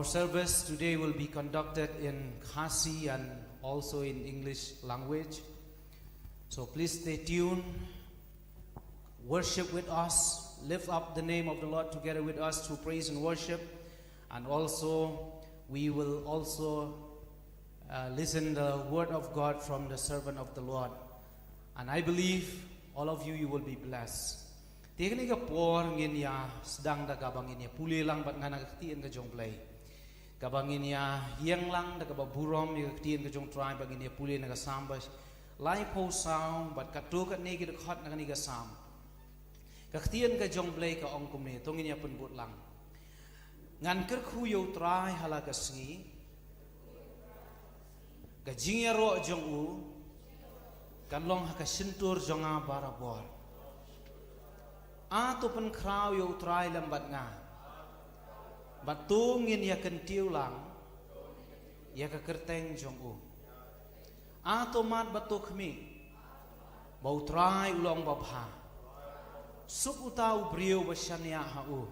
service today will be conducted in Khasi and also in English language. So please stay tuned, worship with us, lift up the name of the Lord together with us through praise and worship. And also, we will also listen the word of God from the servant of the Lord. And I believe all of you will be blessed. Tiga ka por ngin ya sedang da kabangin ya puli lang bat ngana ketien ka jong play. Kabangin ya hiang lang da kababurom ya ketien ka jong try bangin ya puli na ka sambas. Lai po sound bat katu kat ni kita khot na ka ni ka sam. Ka ketien ka jong play ka ong kum ni tongin ya pun but lang. Ngan ker khu yo try hala ka sngi. Ka jing ya ro jong u kan long ha ka sentur jong a barabor. Ato pen kraw yo try lambat nga. Batungin ya kentiu lang. Ya ka kerteng jong u. Ato mat batuk mi. Bau try ulong babha. Sup utau briu basyanya ha u.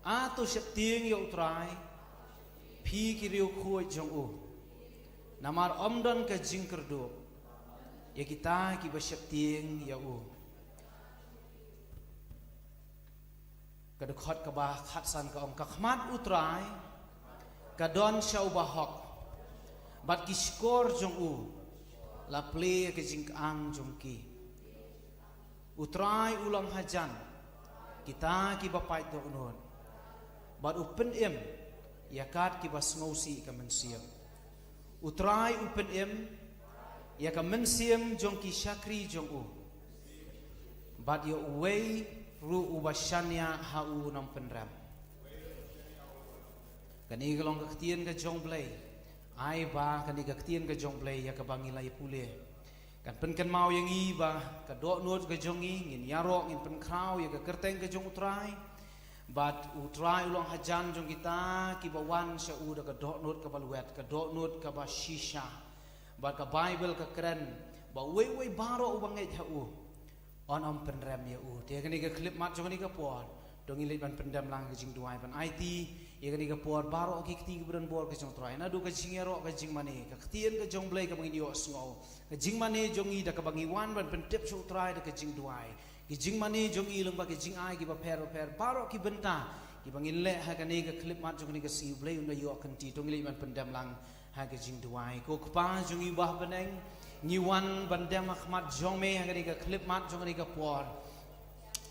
Ato siap ting yo try. Pi kiriu kuat jong u. Namar omdon ka jing kerdu. Ya kita ki basyap ting ya u. Kadukhat kabah khatsan ka om kakhmat utrai kadon syau bahok bat ki skor jong u la play ke jing ang jong ki utrai ulang hajan kita ki bapai to unon bat upen em yakat ki bas ngausi ka mensiam utrai upen em ya ka mensiam jong ki syakri jong u bat yo way ru ubashanya hau nam penram kani galong ketien ka jong play ai ba kani ketien ka jong play ya ka bangilai pule kan pen kan mau yang i ba ka do nuot ka jong i ngin yarok ngin pen kraw ya ka kerteng ka jong utrai bat utrai ulong hajan jong kita ki bawan sya u da ka do nuot ka balwet ka do nuot ka ba shisha ba ka bible ka kren ba we baro ubangai hau on om penram ya u dia kani ka clip mat jong ni ka por dong ilit ban pendam lang ka jing duai ban IT ya kani ka por baro ki kti ka bran bor ka jong trai na du ka jing ero ka jing mane ka ktien ka jong blai ka bangin yo sngo ka jing mane jong i da ka bangi wan ban pen tip chu trai da ka jing duai ki jing mane jong i lung ba ki jing ai ki ba per baro ki benta ki bangin le ha kani ka clip mat jong ni ka si blai un da yo kan ti dong ilit ban pendam lang ha ka jing duai ko kpa jong i bah baneng Niwan bandem akhmat jome hagani ka clip mat jongani ka por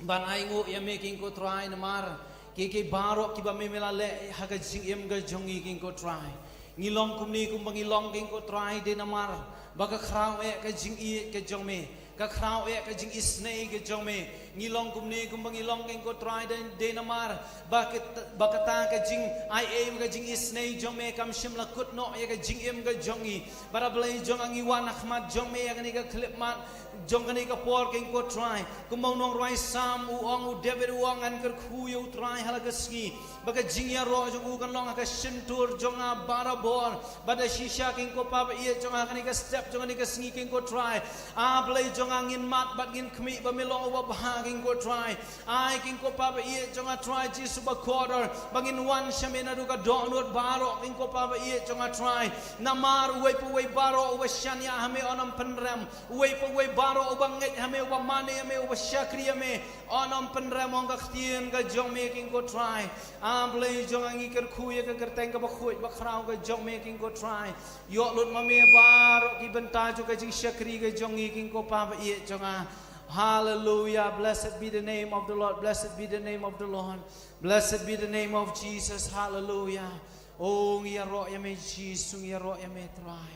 ban aingu ya making ko try namar ke baro ki ba memela le haga jing em ga jongi king ko try ngilong kumni kum bangilong king ko try de namar baga khrau e ka jing i ke jome ka khrau e ka jing isnei ke jome ngilong kumni kum bangilong king ko try de namar bakata ka jing I aim ka jing isnei jome kam shimla kut no ya ka jing em ga jongi barablai jong angi wan akhmat jome ya ka clip mat jong kani ka por king ko try kumbang nong rai sam u David uang an ker khu yo try halaga ski baga jing ya ro jong u kan long ka shintur jong a barabor bada shisha king ko pa ye jong a kani ka step jong kani ka ski king ko try a blai jong angin mat bat gin khmi ba melong ba bha king ko try ai king ko pa ye jong a try ji suba quarter bangin wan shamena du ka do not baro king ko pa ye jong a try namar we baro we shanya hame onam penram we baro ubang ngai hame ubang mane hame ubang syakri hame onam penram ong ka ktien ka jong making ko try amble jong angi ker khuye ka kerteng ka bakhuy bakrau ka jong making ko try yo lut mame baro ki benta jo ka jing syakri ka jong making ko pa ye jong a hallelujah blessed be the name of the Lord blessed be the name of the Lord blessed be the name of Jesus hallelujah oh ya ro ya me Jesus ya ro ya me try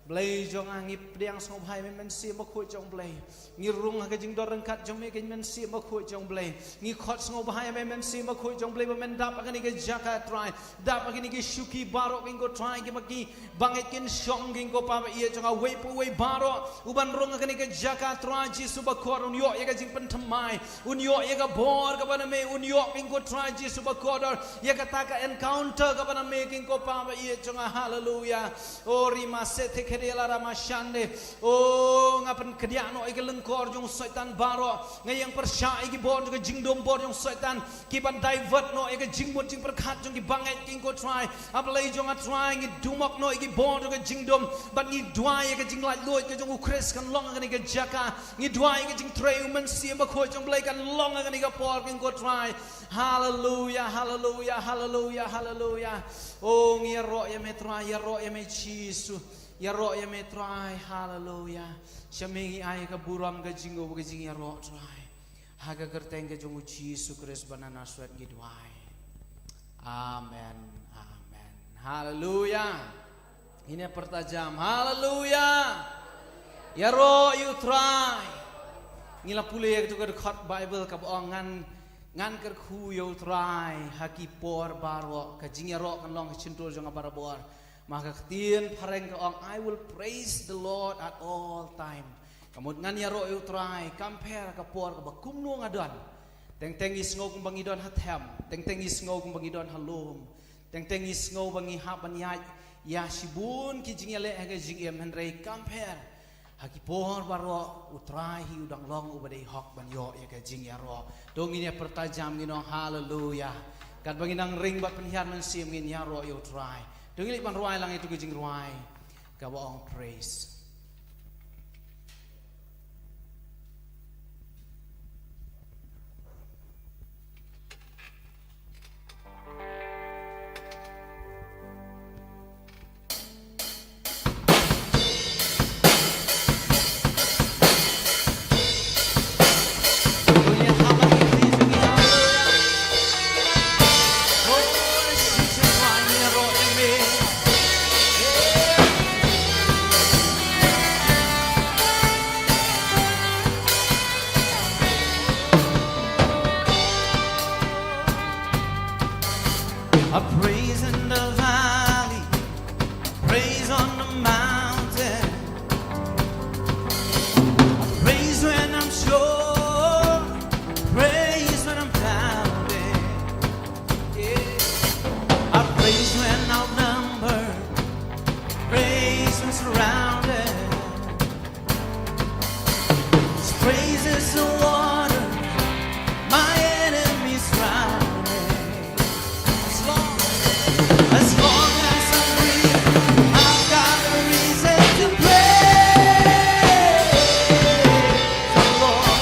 Blay jong angi priang song hai men si ma khoi jong blay ngi rung ha ka jing dor kat jong me men si ma khoi jong blay ngi khot song hai men si ma khoi jong blay men dap ka ni ke jaka try dap ka ni ke shuki baro king ko try ki maki banget kin song king ko pa ye jong a we baro uban rung ka ni ke jaka try ji suba khor un yo ye ka jing pen thamai un yo ye ka bor ka bana me un yo king ko try ji suba khor ye ka ta ka encounter ka bana me king ko pa ye jong a hallelujah o rima se kedela ramashande. Oh ngapan kedia no ike lengkor jong setan baro. Ngayang persya ike bor jong jingdom bor jong setan. Kiban divert no ike jingmut jing perkat jong banget king ko try. Aplay jong a try ngi dumok no ike bor jong jingdom. But ngi dwai ike jing light loy ke jong ukres kan long ngani ke jaka. Ngi dwai ike jing trey umen siam ba ko jong blay kan long ngani ke por king ko try. Hallelujah, hallelujah, hallelujah, hallelujah. Oh ngi ro ya metro ya ro ya me Jesus. Ya ro ya metro hallelujah. Syamengi ay ka buram ka jingo ka jing ya ro try. Haga kerteng ka jong Jesus Christ banana swet gidwai. Amen. Amen. Hallelujah. Ini pertajam. Hallelujah. Ya ro you try. Ngila pule ya tu ka dekat Bible ka ongan ngan kerku yo try haki por barwo ka jing ya ro kan long cintur jong barabor. Maka ketien pareng ka ong I will praise the Lord at all time. Kamut ngan ya ro you try compare ka por ka bakumno ngadon. Teng is ngog bangi don hatem. Teng is ngog bangi don halom. Teng is ngog bangi hapan ya shibun ki jing ya le ka jing em henrei compare. Haki por baro utrai hi udang long ubadai hok ban yo ya ka jing ya ro. Dong ini pertajam gino hallelujah. Kat banginang ring bat penhiar men sim ngin ya ro yo try. Dong ini ban ruai lang itu ka jing ruai. Ka baong praise. A praise in the valley, praise on the mountain, praise when I'm sure, praise when I'm doubting. Yeah. I praise when outnumbered, praise when surrounded. This praise is the water my enemies drown. As long as I'm breathing, I've got a reason to praise the Lord,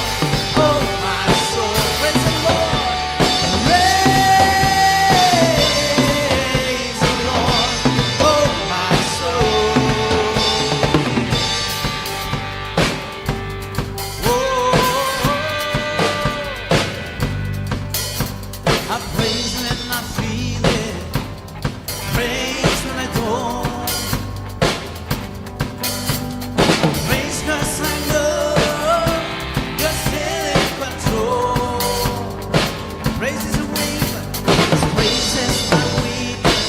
oh my soul, praise the Lord, praise the Lord, oh my soul. Oh, I praise when I feel it. Praise when I don't. Praise 'cause I know you're still in control. Praise is a weapon. Praise is my weapon.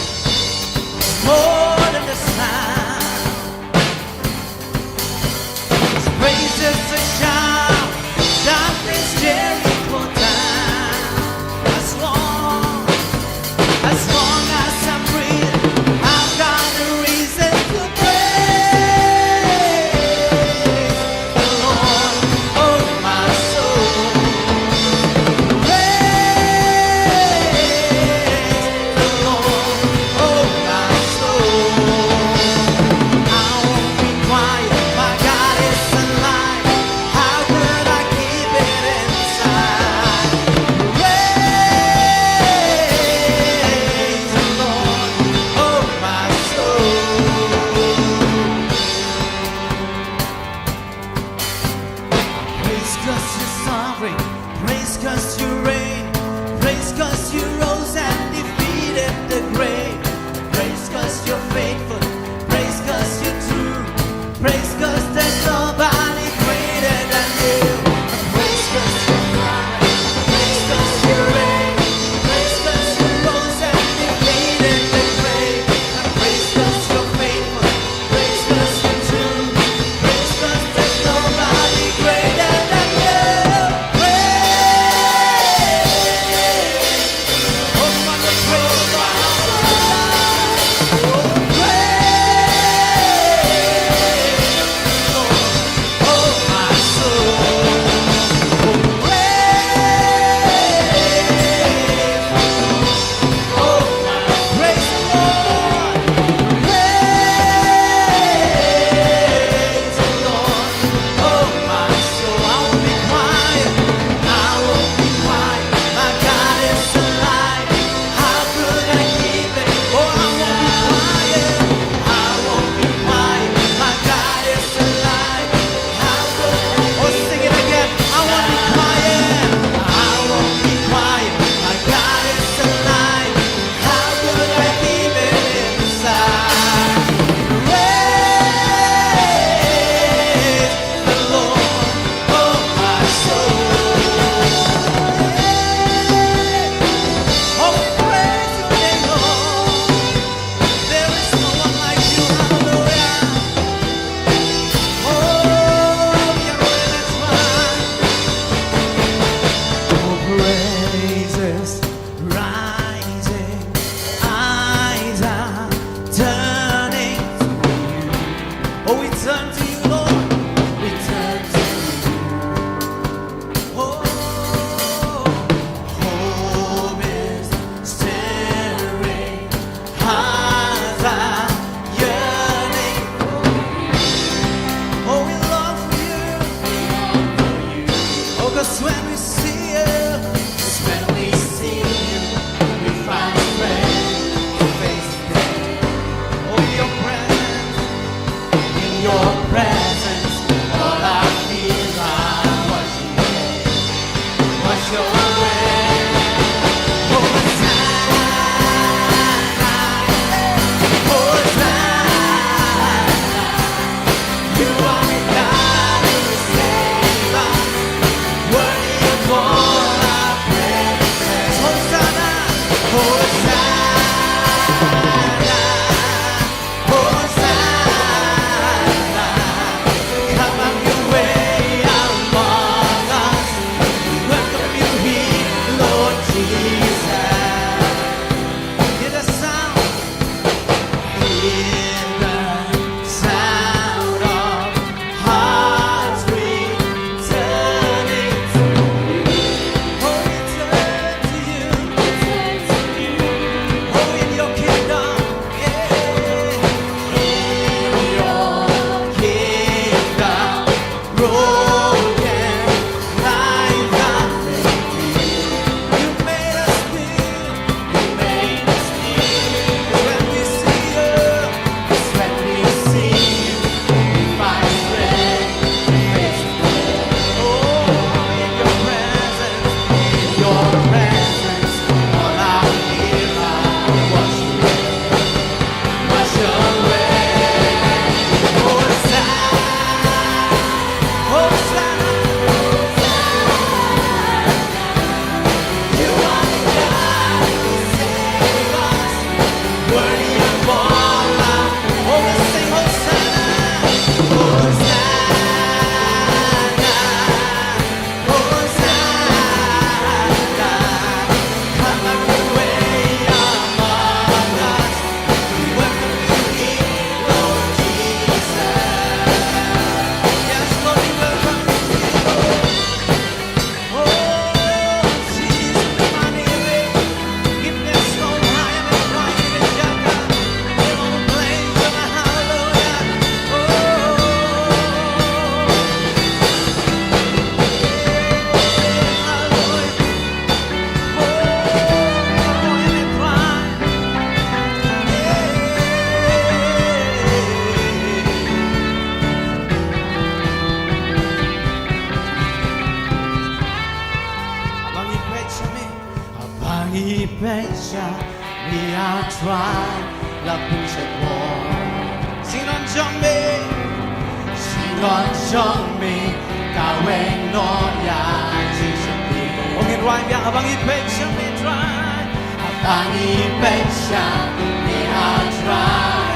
More than the sound. Praise is a shout. Darkness Jericho down. As long as I'm breathing, I've got a reason to praise the Lord, oh my soul. Praise the Lord, oh my soul. pun sepo sinon jombe kaweng no ya jishapi ongin rwai biang abang ipensha me try abang ipensha me ha try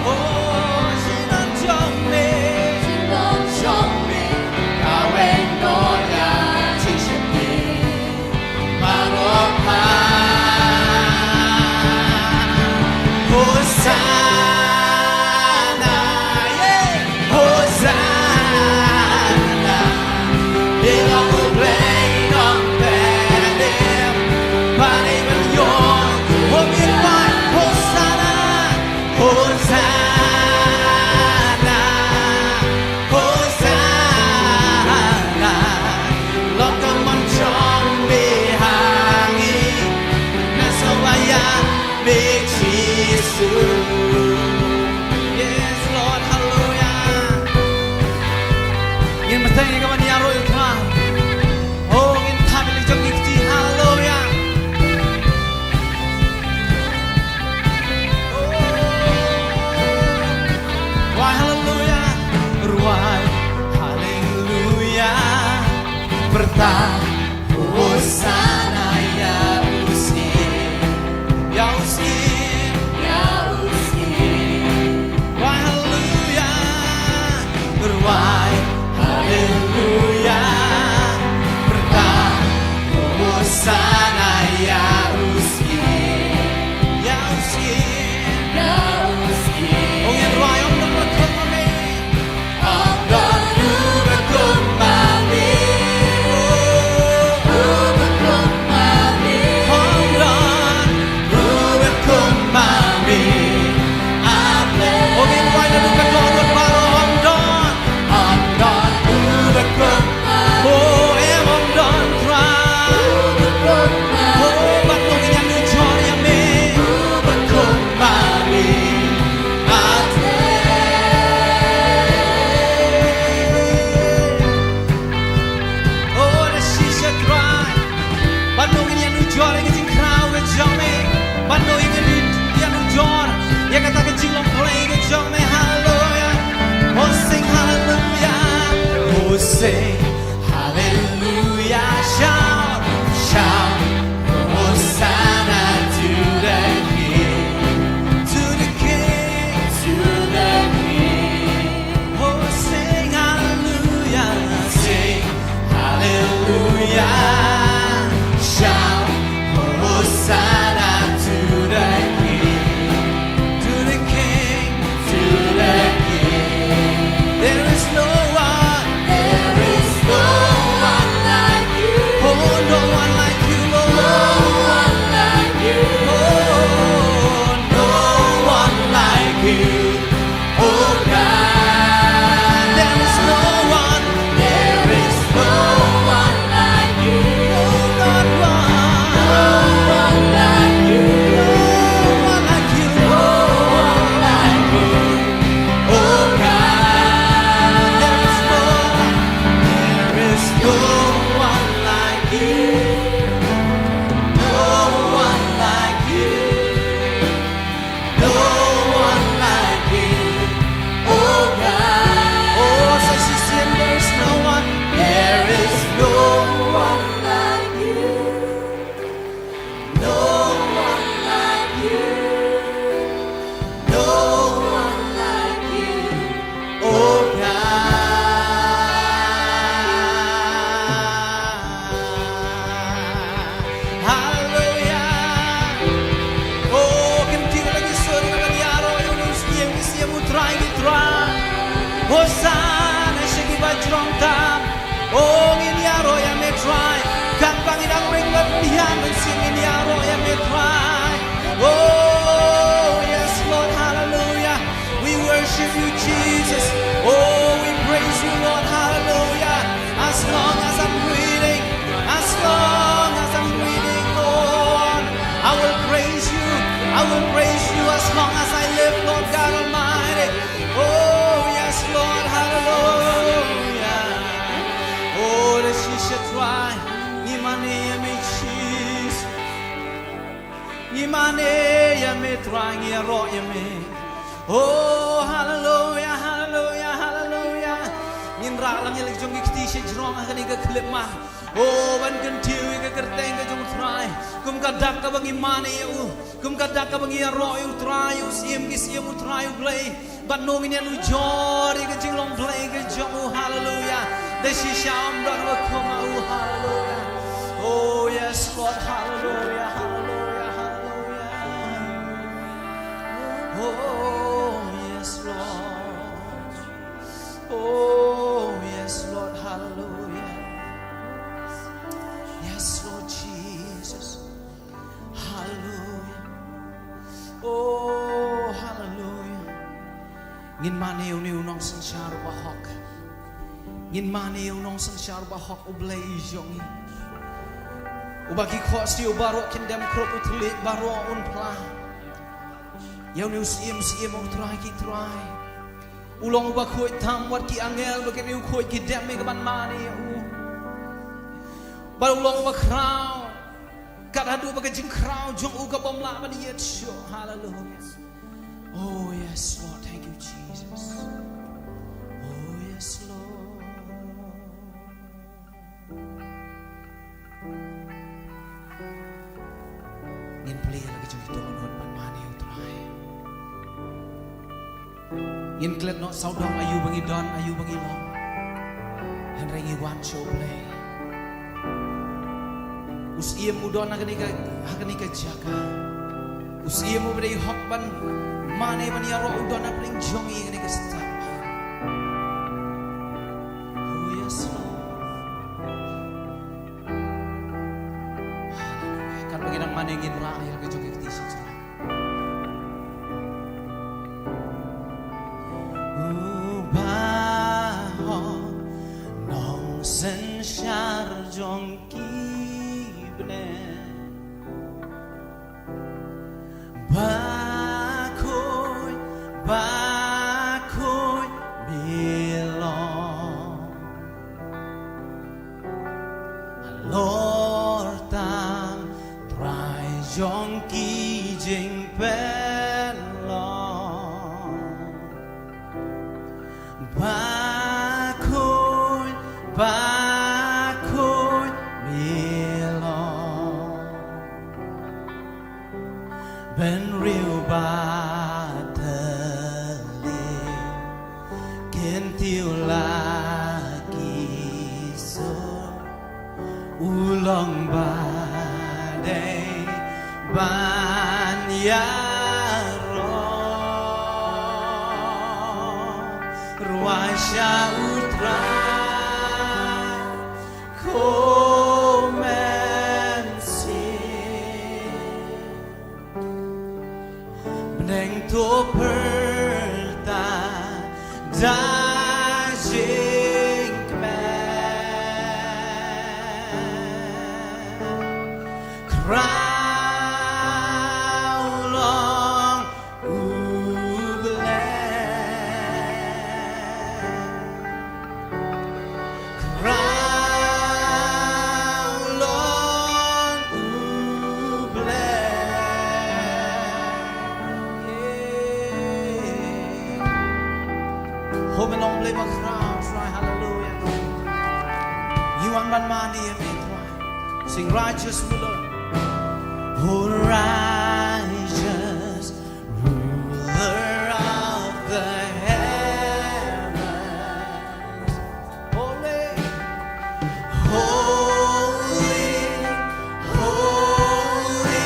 oh sinon jombe kaweng no ya jishapi maropa Hosanna, yeah, Hosanna. Belong to play on Bethlehem, but even young, walking by Hosanna, Hosanna, Hosanna. Look on my John behind, that's how I am, big Jesus. Yes, Lord, hallelujah. Ngin matay ka man yaro ka. Oh, ngin tabil jog ikti hallelujah. Oh, why hallelujah? Why hallelujah? Bertah Hosanna ya usi. Ya usi. Why hallelujah, bertah Hosanna ya uski, ongin rwai om don bekum mami, om don bekum mami, bekum mami, om don bekum mami, ongin rwai don bekum baru om don bekum, oh em om don cry, oh but ongin yang nu joy yang me, bekum mami. Sing hallelujah, shout, shout, Hosanna to the King, to the King, to the King. Oh, sing hallelujah, shout, Hosanna to the King, to the King, to the King. There is no Hosanna shiki bajrong tam ong in yaro ya me try kan bangin ang ring lot dihan sing in yaro ya me try. Oh yes Lord, hallelujah, we worship you Jesus. Oh we praise you Lord, hallelujah. As long as I'm breathing, as long as I'm breathing, Lord, I will praise you, I will praise you as long as I live, Lord God Almighty. Oh yes Lord, hallelujah. Oh the shisha try ni mane ya me cheese, ni mane ya me trying ya ro ya me. Oh hallelujah hallelujah hallelujah. Ngin ra lang ya leg jong ikti she jrong ha ni ka klip ma. Oh ban kan tiu ka kerteng ka jong try. Kum ka dak ka bang imane u. Kum ka dak ka bang ya ro u try u sim ki sim u try u play. But no in lu jori ka jing long play ka jong u hallelujah. The she sham dog will come out hallelujah. Oh yes Lord hallelujah hallelujah hallelujah. Oh yes Lord. Oh yes Lord hallelujah. Yes Lord Jesus hallelujah. Oh hallelujah. Ngin maniu niu nong sang sharu ba hok. Ngin maniu nong sang sharu ba hok ublay jongi. Ubagi khos tiu baro kindam krop utli baro unpla. Yau niu sim try ki try. Ulong ubak khoi tham wat ki angel bagi niu khoi ki dem me kaban mani u. Ba ulong ubak krau. Kat hadu bagi jing krau jong u ka bom la ba ni yet sho. Hallelujah. Oh yes Lord, thank you Jesus. Oh yes Lord. Ngin play lagi jong ito non man mani u try. Ngin klet no saudong ayu bangi don ayu bangi long. Han rengi wan show play. Usiem udon hakani ka jaga. Usiem mo bade hok ban mane ban ya ro udon na pling jongi ngani ka stap. Oh yes Lord. Hallelujah. Kan bagi nang mane ngin ra ya ka jongi kti sing. Sen shar jong kibne bakoy bilong Lord tam trai jong ki jing pen long bakoy milong ben riu ba thale ken tiêu lagi so ulong ba day ban ya ro ruasha utra to perta dajing man crown long uble crown long uble. Home and long live a crown, try hallelujah. You want man money and me try. Sing righteous ruler. Oh righteous ruler of the heavens. Holy, holy, holy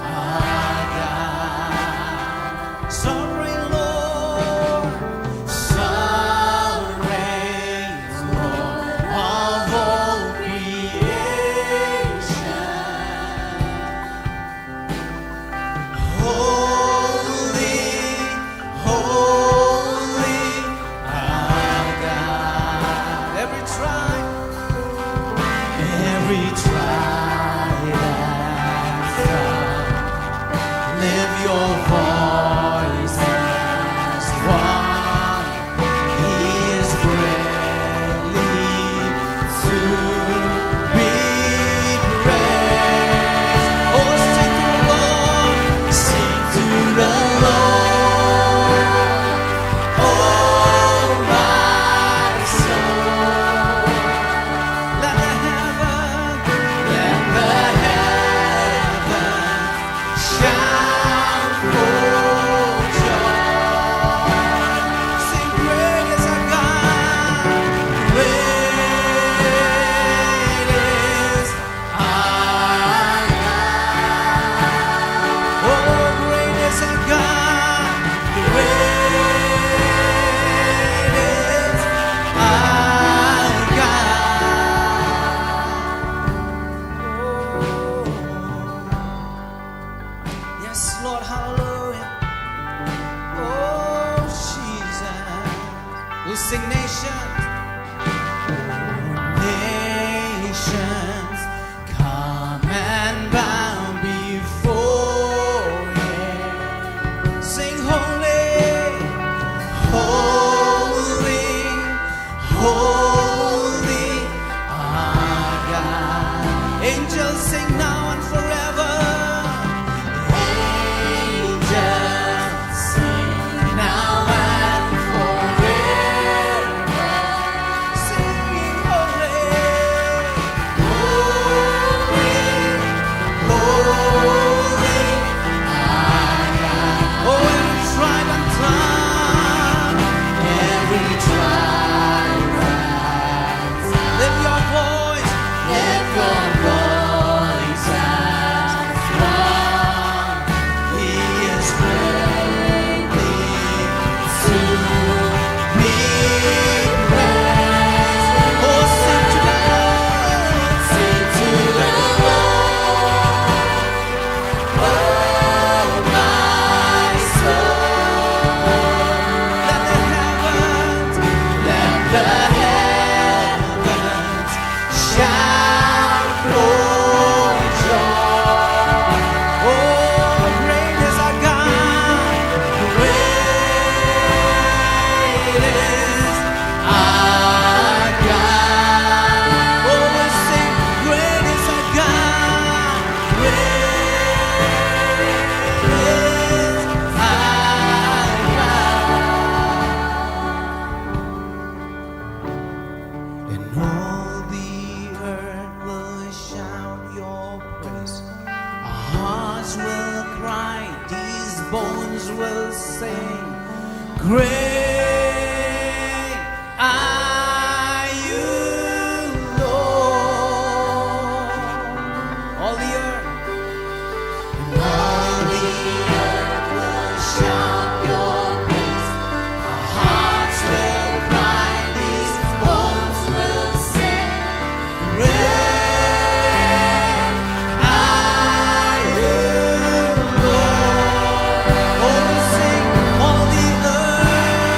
our God. Sorry Lord. sing nations. Nations come and bow before Him. Sing holy, holy, holy our God. Angels sing now and forever. Angels sing now and forever. Singing holy, holy, holy our God. Oh, every tribe and tongue, every tribe and tongue. Lift your voice, lift your voice as one. He is worthy to be praised. Oh, sing to the Lord, sing to the Lord, oh my soul. Let the heavens shout for joy. Oh, great is our God, great is our God. Oh, we sing, great is our God, great is our God. And all the earth will shout your praise. Our hearts will cry, these bones will sing. Great are you, Lord. All the earth. And all the earth will shout your praise. Our hearts will cry, these bones will sing. Great are you, Lord. Oh, we sing, all the earth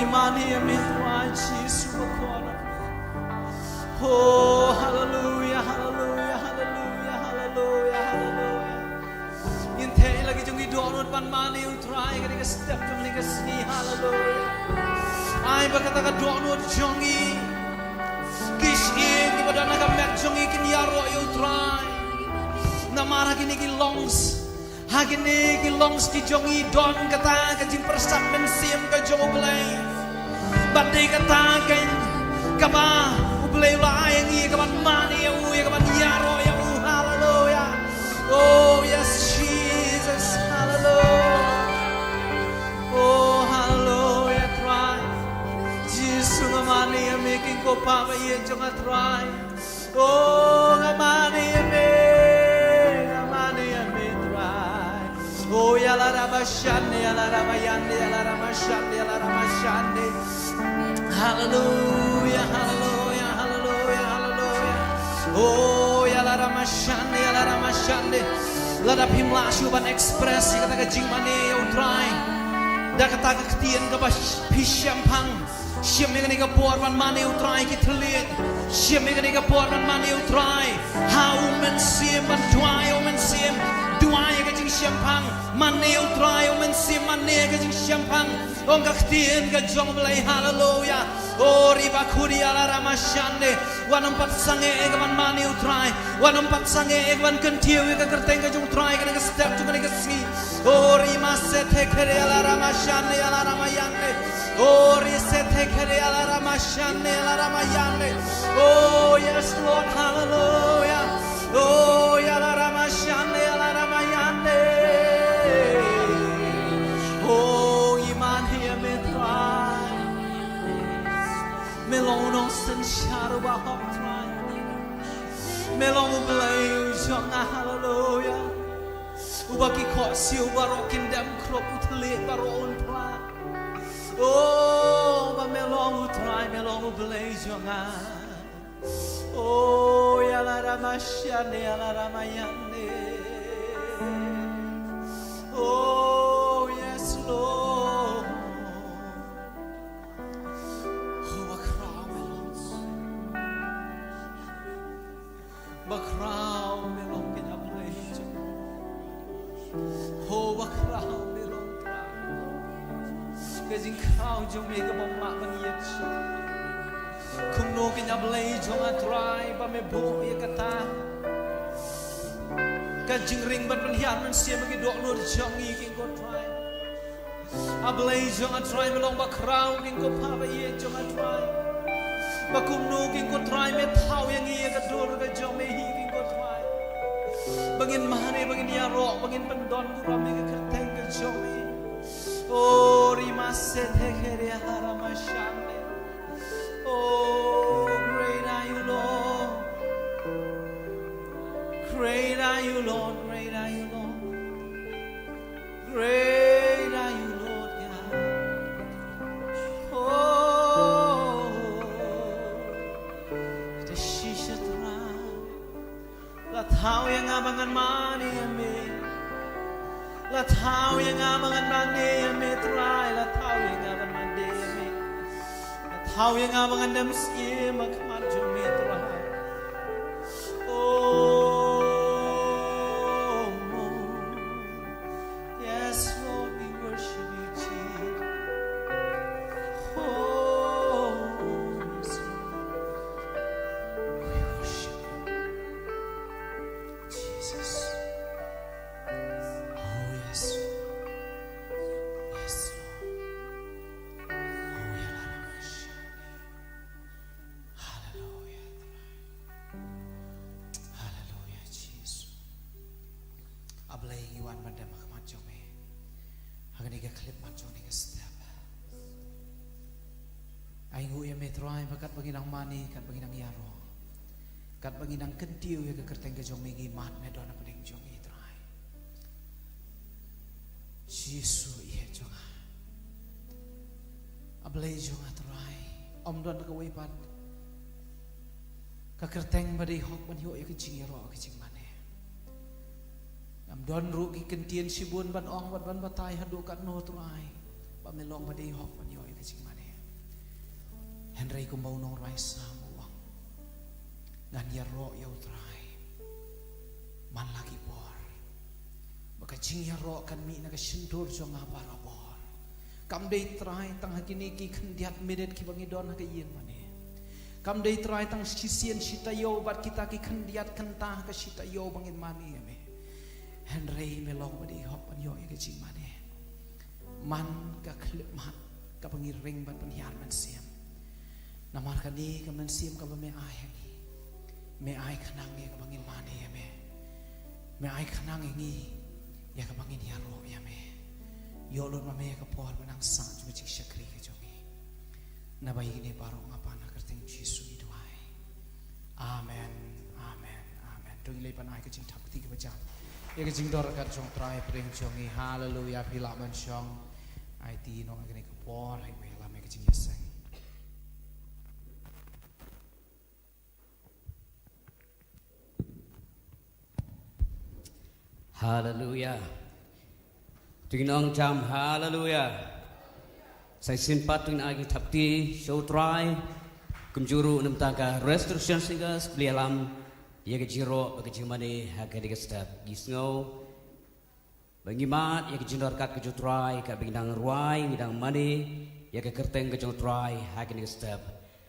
imani amitrai Jesus bakona. Oh, hallelujah, hallelujah, hallelujah, hallelujah, hallelujah. Inte lagi jungi donut pan mani utrai kani ka step jungi ka si hallelujah. Ai bakata ka donut jungi. Kishin di badana ka met jungi kini yaro utrai. Namara kini ki longs. Hagini ki longs ki jongi don kata ka jing persap mensim ka jongo belai. Badai kata kan kaba ublay laeng iya kaban mani ya u ya kaban yaro ya u hallelujah. Oh yes Jesus hallelujah. Oh hallelujah try. Jesus ngamani ya making ko pa iya jonga try. Oh ngamani ya try. Oh ya la ramashande ya la ramayande ya la ramashande ya la ramashande. Hallelujah, hallelujah, hallelujah, hallelujah. Oh, ya la ramashande, ya la ramashande. Lada pimla syuban express kata ka jingmane utrai. Da kata ka ketien ka ba pisyampang. Siam me ka por man mane utrai ki tliet. Siam me ka por man mane utrai. How men siam man tuai o men siam. Tuai ka jing siampang. Mane utrai o men siam mane ka jing siampang. Ong ka ketien ka jong belai hallelujah. Oh riba kuri ala ramashande. Wanampat sange egman mani utrai. Wanampat sange egman kentiu ka kerteng ka jung trai ka step jung ka si. Oh rima sethe kere ala ramashande ala ramayande. Oh ri sethe kere ala ramashande ala ramayande. Oh yes Lord hallelujah. Oh ya la ramashande ala ramayande. Oh iman here me try. Melong no sen shadow ba hop try. Melong ublay jonga hallelujah. Ubaki ko siu barokin dam krop utle baron pla. Oh ba melong utry melong ublay jonga. Oh ya la ramashande ya la ramayande. Oh yes Lord. Bakrao melong kinaplay. Oh bakrao melong try. Kajing krao jong mega bomba kaniyat. Kumno kinaplay jong atry ba me bo ya kata. Kajing ring ban penhian man siya magidok nur jong iking ko try. Ablay jong atry melong bakrao king ko pa ba iya jong atry. Bakumno king ko try me thao yang iya kadur ka jong me hi king ko try. Bangin mahane bangin yaro bangin pendon kurame ka kerteng ka jong me. Oh rima sethe khere haramashande. Oh great are you Lord. Great are you Lord, great are you Lord. Great are you Lord God. Oh La thao yang abangan mani ame. La thao yang abangan mani ame try. La thao yang abangan mani ame. La thao yang abangan dam sie makmat jome try. Oh yes Lord we worship you Jesus. Oh yes Lord we worship you. Jesus. Oh yes. Yes Lord. Oh yeah. Hallelujah. Hallelujah Jesus. Ablay iwan banda makmat jome. Hagani ka klip mat jone ka step. Aingu ya metroy bakat baginang mani kat baginang yaro. Kat baginang kentiu ya kekerteng ke jong megi mat medona pening jong itrai. Jesu iya jonga. Ablay jonga trai. Om don ka weipat. Kekerteng badai hok ban yo ya kecing yaro kecing mane. Am don ru ki kentien sibun ban ong ban batai hadu kat no trai. Ba melong badai hok ban yo ya kecing mane. Henry ko mau nong rai samuang ngan ya ro ya utrai man lagi bor baka jing ya ro kan mi na ka shindur jo ngapara bor kam dei trai tang hakini ki khandiat medet ki bangidon ha ka yin mane kam dei trai tang sisien sitayo bat kita ki khandiat kentah ka sitayo bangin mani me Henry melong badi hop an yo ya ka jing mane man ka klip mat ka bangiring bat penhiar man siam namar kani kaman siam ka me ai hani me ai khanang ye ka bangin mani ya me ai khanang ngi ya ka bangin ya ro ya me yo lon ma me ka por manang sa ju chi shakri ka jongi na bai ni paro ngapa na kerteng Jesu ni duai amen amen amen tu le pan ai ka jing thap ti ka bajam ye ka jing dor ka jong trai preng jongi hallelujah pila man chong ai ti no ka ni ka por ai me la me ka jing yesang Hallelujah. Tingong jam hallelujah. Saya simpat dengan agi thapti show try kumjuru namtaga restoration singers belialam ya kejiro bagi jimani haga diga step gisngo bagi mat ya kejindor kat keju try ka bindang ruai bindang mani ya ke kerteng keju try haga diga step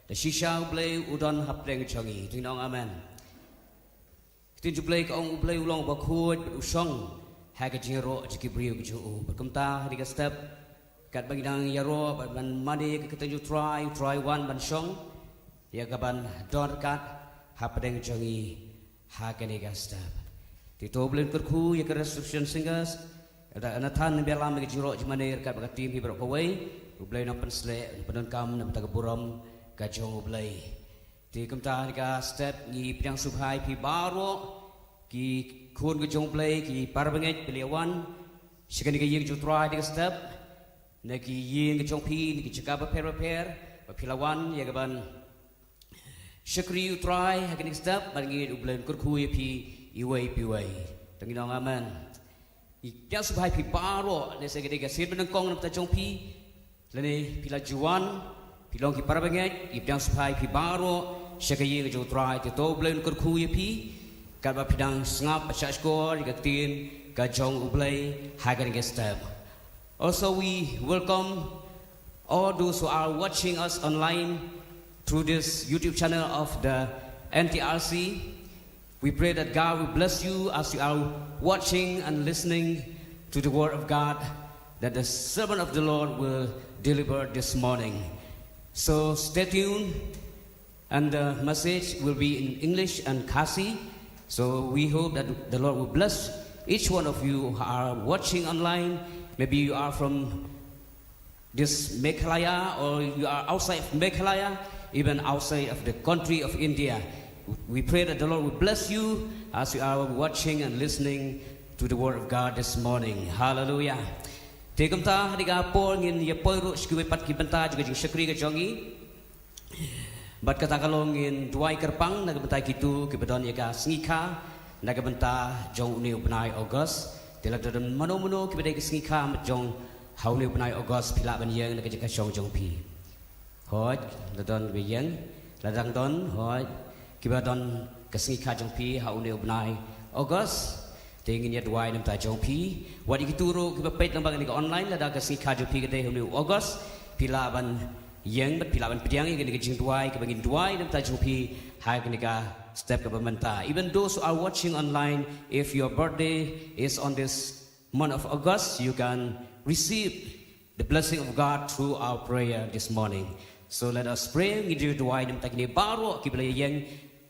the shisha blay udon hapleng chongi tingong amen tin jublay ka ong ublay ulong bakhut usong haga jiro jikibriu keju berkumta diga step kat bindang yaro ban mani ke ketenju try one ban song ya kaban dor kat hapleng chongi haga diga step Tito belen kerku ya ke restriction singers ada anathan belam ke jiro jimane kat baka tim hibrok kawai ublay na pensle penon kam na tagaburam ka jong ublay ti kamta ka step ni piang subhai pi baro ki khun ke jong ublay ki parbanget peliawan sikani ke yeng jutrai di step na ki yeng ke jong pi ki chaka repair pilawan ya kaban Syakri utrai hakin step bangi ublay kerku ya pi iway piway tangin amen Yang subhai pi baro ne segede ga sir benengkong nam ta jong pi lene pila juan pilong ki parabanget yang subhai pi baro syakayi ga jutrai te to blen kur khu ye pi ka ba pidang ngap cha skor ga tin ga jong ublay hagan ga step. Also we welcome all those who are watching us online through this YouTube channel of the NTRC. We pray that God will bless you as you are watching and listening to the word of God that the servant of the Lord will deliver this morning. So stay tuned, and the message will be in English and Kasi. So we hope that the Lord will bless each one of you who are watching online. Maybe you are from this Meghalaya or you are outside of Meghalaya, even outside of the country of India. We pray that the Lord will bless you as you are watching and listening to the word of God this morning. Hallelujah. Tegam ta hadiga por ngin ya poiru skui pat ki banta juga jing syakri ga jongi. Bat kata kalong ngin duai kerpang naga banta kitu ki bedon ya ga sngika naga banta jong uni upnai August. Tela dadon mano ki bedai ki sngika mat jong hauni upnai August pila ban yang naga jika jong pi. Hoj dadon bi yang ladang don hoj kiba don kesngika jong pi hauni ubnai August tingin ya duai nam ta jong pi wadi kituro kiba pet nambang ni online la da kesngika jong pi kete hauni August pila ban yang bat pila ban pediang ni ke jing duai kiba ngin duai nam ta jong pi hai ke ka step ke pementa. Even those who are watching online, if your birthday is on this month of August, you can receive the blessing of God through our prayer this morning. So let us pray. Ngidu duai nam ta kini baro kibla yang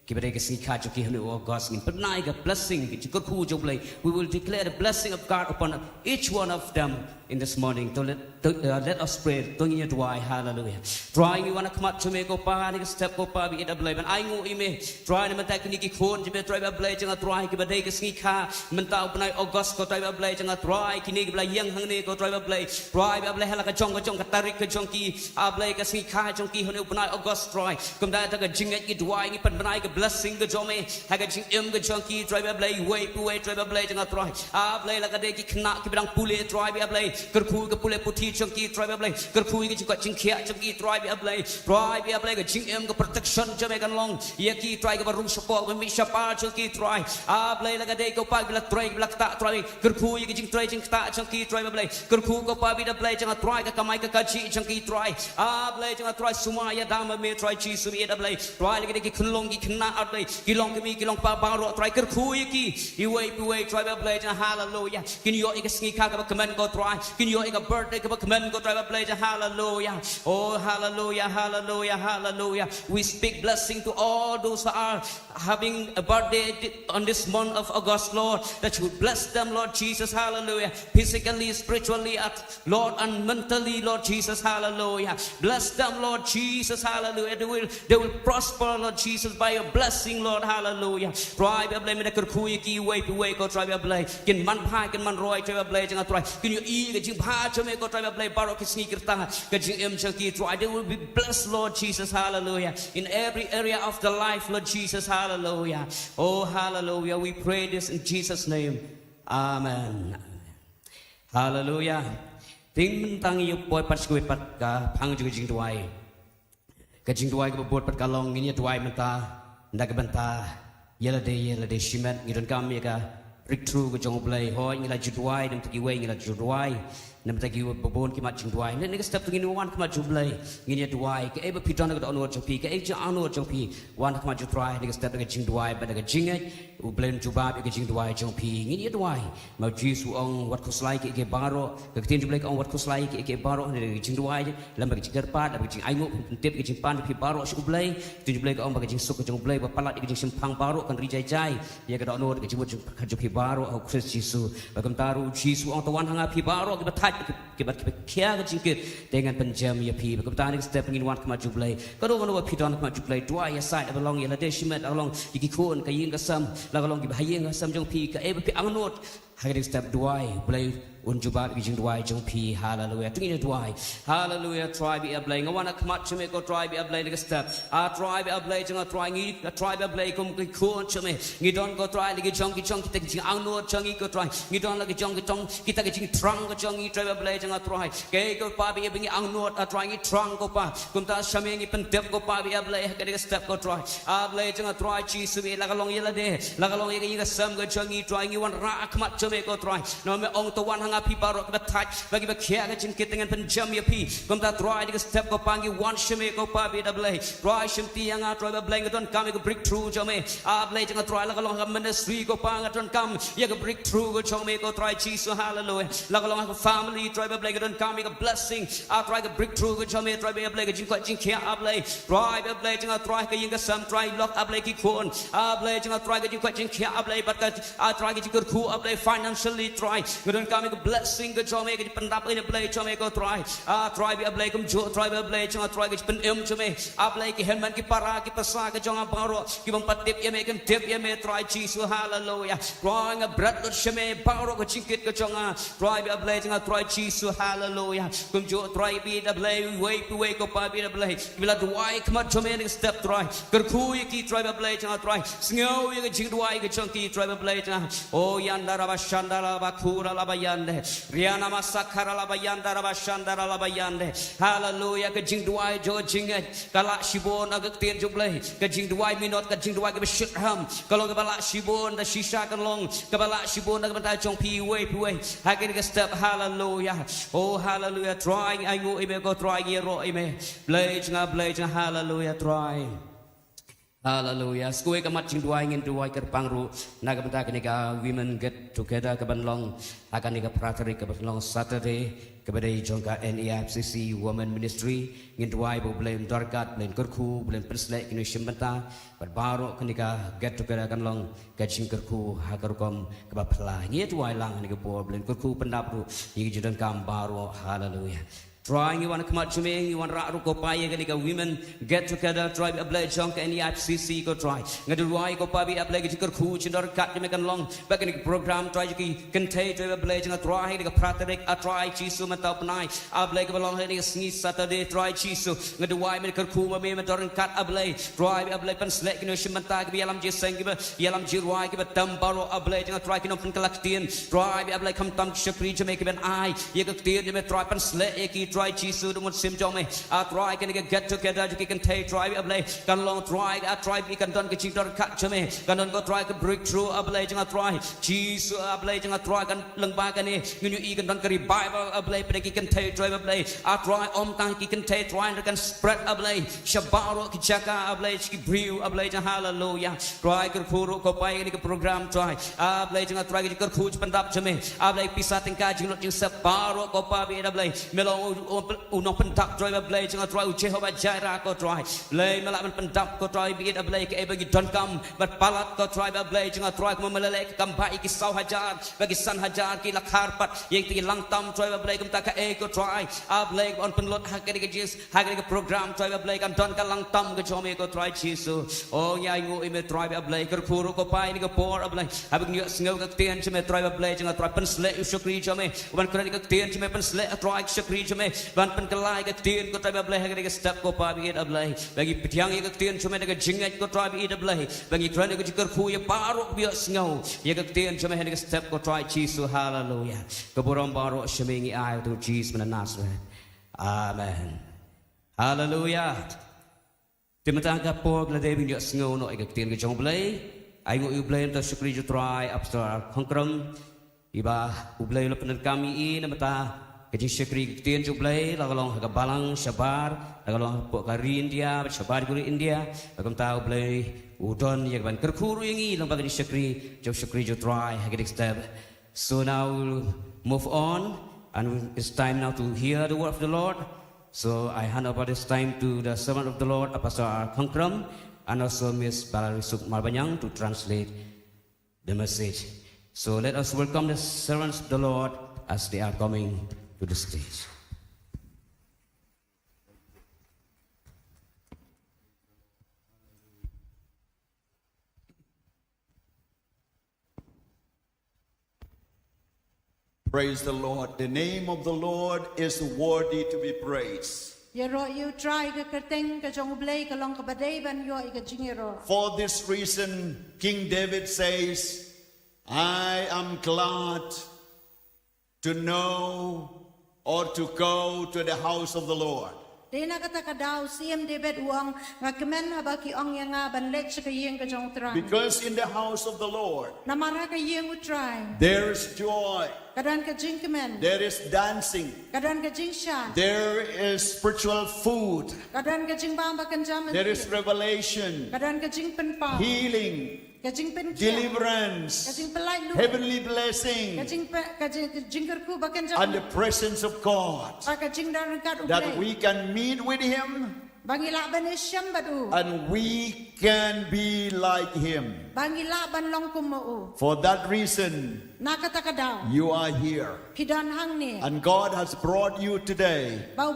kibla ke singka joki hanu August ngin pernai ga blessing ki ku joblay. We will declare the blessing of God upon each one of them in this morning. So let us pray. Tungin ya duai hallelujah. Try we wanna come up to me go pa ni step go pa bi ida blay ban ai ngu ime. Try ni mata kini ki khon jibe try ba blay janga try ki badai ke singka menta upnai August ko try ba blay janga try kini ki blay yang hang ni ko try ba blay. Try ba blay hala ka jong ka tarik ka jong ki a blay ka singka jong ki hanu upnai August try. Kum da ta ka jinget ki duai ni pan banai ka blessing ke jome haga jing ke jongki try be blay way try be blay jang try blay la ka de ki khna ki bang pule try be blay kerku ke pule puthi jongki try be blay kerku ki jing khia jongki try be blay ke jing ke protection jame kan long ye ki try ke barung support mi shapa jongki try blay la ka de ko pa bila try bila ta try kerku ki jing try jing ta jongki try be blay kerku ko pa bila blay jang try ka kamai ka kaji jongki try blay jang try semua ya dama me try chi su me da blay try la ki khulong ki khna out blay ki long ki mi ki long pa baro try kerku ki way try be blay jang hallelujah kin yo ik sngi ka ka comment go try kin yo ik birthday ka comment go try be blay jang hallelujah oh hallelujah we speak blessing to all those who are having a birthday on this month of August, Lord, that you would bless them, Lord Jesus, hallelujah, physically, spiritually, Lord, and mentally, Lord Jesus, hallelujah. Bless them, Lord Jesus, hallelujah. They will prosper, Lord Jesus, by your blessing, Lord, hallelujah. Try be blame the kerkui ki way go try be blame. Kin man pai kin man roy try be blame jang try. Kin you e ke jing pa chome go try be blame baro ki sni kirta ke jing em jang ki try. They will be blessed, Lord Jesus, hallelujah. In every area of the life, Lord Jesus, hallelujah. Oh, hallelujah. We pray this in Jesus' name. Amen. Hallelujah. Ting mentang yu poi pat skui pat ka phang ju jing tuai. Ka jing tuai ka bot pat ka long ni tuai menta nda ka benta yela de shimet ngi don kam ya ka breakthrough ka jong play hoi ngi la ju tuai dam ki wei ngi la ju tuai nam ta ki bobon ki mat jing tuai ne step tu ngi wan ka mat ju play ngi ni tuai ka e ba piton ka onor jong pi ka e ja onor jong pi wan ka mat ju tuai ne step ka jing tuai ba ka jing ai u blend ju ba ka jing tuai jong pi ngi ni tuai ma jisu ong wat ko slai ke baro ka tin ju play ong wat ko slai ke baro ne jing tuai lam ba jing kerpat ba jing ai ngo tip ke jing pan pi baro su play tin ju play ka ong ba jing suk ka jong play ba palat ke jing simpang baro kan ri jai ya ka onor ke jing ka ju pi baro au Christ jisu ba kam taru jisu ong tawan hanga pi baro ke ba kibat kia kecingkit dengan penjam ya pi berkata step ingin wan kemat jublay kalau kalau piton kemat jublay dua ya side along ya lade shimet along ikikun kayin kasam lagalong gibahayeng kasam jong pi ka pi angnot hari step dua blay unjubat kijing dua jong pi hallelujah tingin dua hallelujah try be ablay ngawana kemat cheme ko try be ablay the step try be ablay jong try ngi try be ablay kum kun cheme ngi don ko try lagi jong kita kijing angnot jong ko try ngi don lagi jong kita kijing trang ko jong try be ablay jong try ke ko pa be bingi angnot try ngi trang ko pa kum ta shame ngi pendep ko pa be ablay ka the step ko try ablay jong try chi su be lagalong yela de lagalong ye ngi sam ko jong try ngi wan ra kemat cheme ko try no me ong to wan hanga pi baro ka touch bagi ba khia ka jingkit dengan penjam ya pi kum ta try di step ko pangi wan sheme ko pa be ablay try shim ti anga try be ablay don kam ko breakthrough jome ablay jong try lagalong ka ministry ko pa don kam ya ko breakthrough ko jome ko try Jesus hallelujah lagalong ka family try be ablay don kam ka blessing try ka breakthrough ko jome try be ablay ka jing ko jing khia ablay try be ablay jong try ka yin ka sam try lock ablay ki khon ablay jong try ka jing ko jing khia ablay bat ka try ka jing ko ablay financially try don kam ka blessing ka jome ka pendap in ablay jome ko try be ablay kum jo try be ablay jong try ka pen em jome ablay ki henman ki para ki pasa ka jong baro ki bang patip ye me kan tip ye me try Jesus hallelujah try nga brat ko sheme baro ka jingkit ka jong try be ablay jong try Jesus hallelujah kum jo try be ablay way ko pa be ablay bila duai kmat jome ni step try kerkui ki try be ablay jong try sngo ye ka jing duai ka jong ki try be ablay jong oh yanda raba shandala ba kura la bayande riana masakara la bayanda raba shandara la bayande hallelujah ka jing duai jo jing kala shibon agak tir jublay ka jing duai minot ka jing duai ka shitham kalau ka bala shibon da shisha kan long ka bala shibon da banta jong pi way hakin ka step hallelujah oh hallelujah trying I go ime ko trying ye ro ime blay jang hallelujah trying hallelujah skui ka mat jing duai ngin duai ker pangru naga benta ka women get together ka banlong akan ni ka prateri ka banlong Saturday kepada jongka NEFCC Women Ministry ngin duai bo blame darkat blame kerku blame perslek ini shembenta berbaro kenika get together kan long gajing kerku hakarukom kebapla ngi duai lang ni ka bo blame kerku pendapru ngi judang kam baro hallelujah Trying you want to come out to me, you want to go by again, women get together, try a blade junk and the FCC go try. Get to Roy go by a blade, you could coach and cut to make a long back in the program, try to contain to a blade and a try, a pratic, a try, chisu, and top night. A blade along a sneeze Saturday, try chisu, get to why make a cool, a mimitor and cut a blade, drive a blade and slack in a shimantag, Yalam J. Sangiba, Yalam Jirwai, give a thumb borrow a blade and a try up and collectin, drive a blade come tongue shapri to make an eye, you could clear them a trap and slack. Try chisu the sim jome a try can get together you can take try a blade can long try a try we can done get cut to me can go try to break through a blade a try chisu a blade a try can lung back and you can done bible a blade but you can take try a blade a try tank you can take try and can spread a blade shabaro kichaka a blade ki brew a blade hallelujah try can puro ko pai ni program try a blade a try can coach pandap to me a blade pisat and ka you not you sabaro ko pa be a blade melo uno pendap drive a blade jangan try Jehovah Jireh ko try lay melawan pendap ko try biit a blade ke bagi don kam berpalat ko try a blade jangan try memelek kambai ki sau hajar bagi san hajar ki lakhar pat yang ti lang tam try a blade kam ta ka ko try a blade on penlot hakari ke jis hakari ke program try a blade kam don ka lang tam ke jome ko try chisu oh nyai ngo ime try a blade ke puru ko pai ni ko por a blade habik ni sngau ka tien chme try a blade jangan try pensle usukri jome wan kran ka tien chme pensle try usukri jome ban pen kelai ke tien ko try blai ke step ko pa bi blai bagi pitiang ke tien cuma ke jingat ko try bi blai bagi kran ke jikar fu ya parok bi sngau ye ke tien cuma ke step ko try chisu hallelujah ke borom baro shemingi ai tu Jesus men Nazareth amen hallelujah timatang ka por la debi yo sngau no ke tien ke jong blai ai ngo u blai ta shukri ju try upstar konkram iba u blai lo pen kami in mata Kecing syakri tien jublai lagalong haga balang syabar lagalong pok kari India syabar guru India bagam tahu blai udon yang ban kerkuru yang i lang bagadi syakri jo try haga step so now we'll move on and it's time now to hear the word of the Lord so I hand over this time to the servant of the Lord Pastor Konkram and also Miss Balarisuk Marbanyang to translate the message so let us welcome the servants of the Lord as they are coming to the stage. Praise the Lord. The name of the Lord is worthy to be praised. For this reason, King David says, I am glad to know or to go to the house of the Lord. Because in the house of the Lord, there is joy, there is dancing, there is spiritual food, there is revelation, healing, deliverance, heavenly blessing, and the presence of God, that we can meet with Him and we can be like Him. For that reason, you are here. And God has brought you today for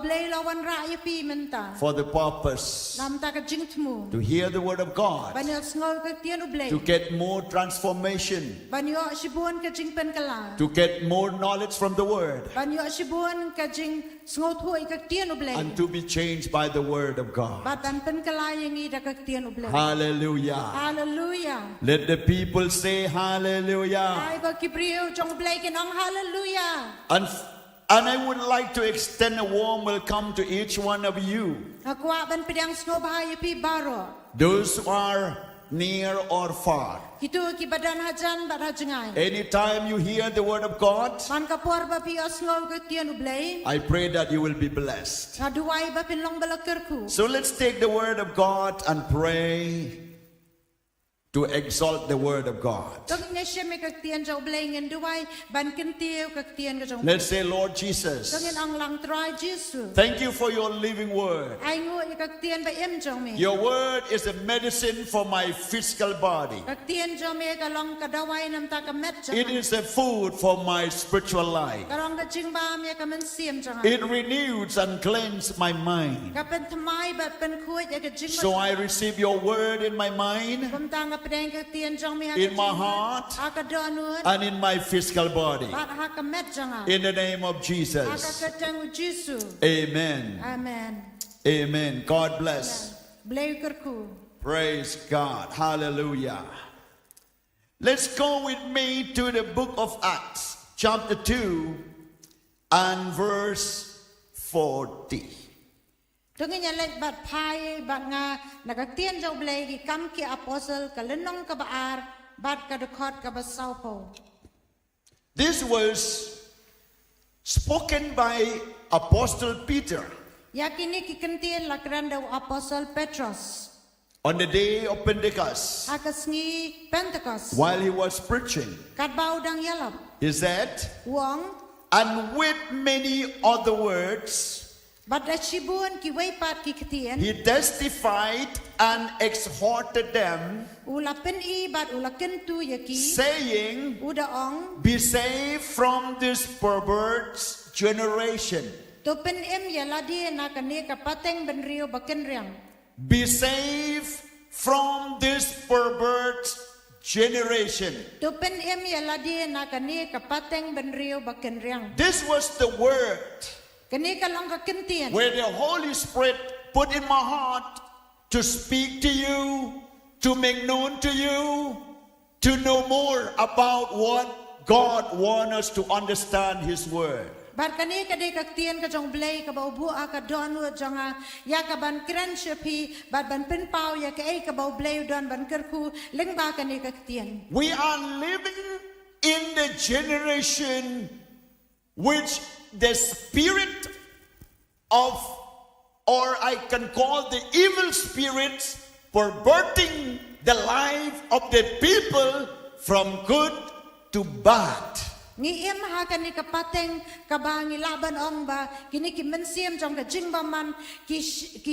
the purpose to hear the word of God, to get more transformation, to get more knowledge from the word, and to be changed by the word of God. Hallelujah. Hallelujah. Let the people say hallelujah. And I would like to extend a warm welcome to each one of you. Those who are near or far. Anytime you hear the word of God, I pray that you will be blessed. So let's take the word of God and pray to exalt the word of God. Tung ina siya may kagtian jaw blengen duway ban kintiw kagtian ka jong. Let's say, Lord Tung Jesus, in ang lang try Jesus. thank you for your living word. Ay ngu ni kagtian ba em jong me. Your word is a medicine for my physical body. Kagtian jong me kalong kadaway nam ta ka met jong. It is a food for my spiritual life. Karong ka jing ba me ka man siem jong. It renews and cleanses my mind. Kapen tamay bat pen kuit ya ka jing. So I receive your word in my mind, Kumtang ka pedeng kagtian jong me in my heart, Aka donut. and in my physical body. Bat ha ka met jong. In the name of Aka Jesus. katang Jesus. Amen. Amen. Amen. God bless. Blay kerku. Praise God. Hallelujah. Let's go with me to the book of Acts, chapter 2 and verse 40. Tungin niya let bat pai bat nga nagagtian jaw blay ki kam ki apostle kalenong ka baar bat ka dekot ka basaupo. This was spoken by Apostle Peter Yakini ki kentian lakran daw apostle Petros. on the day of Pentecost Hakas ngi Pentecost. while he was preaching. Kadbau dang yalap. He said, Wong and with many other words, bat da shibun ki waypat ki ketian. he testified and exhorted them, Ulapin I bat ulakin tu yaki. saying, Uda ong. be saved from this perverse generation. Tupin im yaladi na kani kapateng benrio bakin riang. Be saved from this perverse generation. Tupin im yaladi na kani kapateng benrio bakin riang. This was the word Kani kalang kakintian. where the Holy Spirit put in my heart to speak to you, to make known to you, to know more about what God wants us to understand His word. Bar kani kadi kaktian ka jong blay ka baubu ka donu jonga ya ka ban friendship hi bar ban pin pau ya ka ai ka bau blay don ban kerku ling ba kani kaktian. We are living in the generation which the spirit of, or I can call the evil spirits, perverting the life of the people from good to bad. Ni im ha kani kapateng ka ba ngi laban ong ba kini ki mensiam jong ka jing ba man ki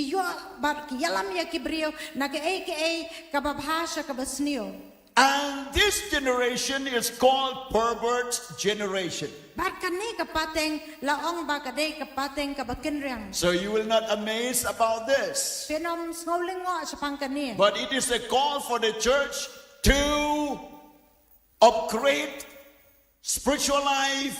yo bar ki yalam ya ki brio na ka ai ka ba bhasha ka basnio. And this generation is called pervert generation. Bar kani kapateng laong ba kadai kapateng ka bakin riang. So you will not amaze about this. Penom sngoling ngo sa pangkani. But it is a call for the church to upgrade spiritual life,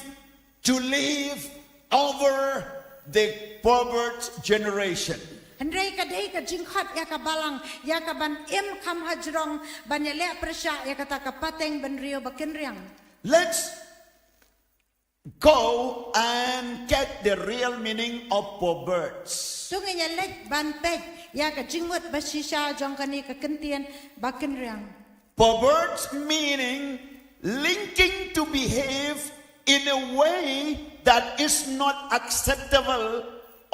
to live over the pervert generation. Andrei kadai ka jingkhat ya ka balang ya ka ban im kam hajrong ban ya le presya ya kata ka pateng ban rio bakin riang. Let's go and get the real meaning of perverts. Tungin ya lek ban peg ya ka jingmut basisha jong kani ka kentian bakin riang. Perverts meaning linking to behave in a way that is not acceptable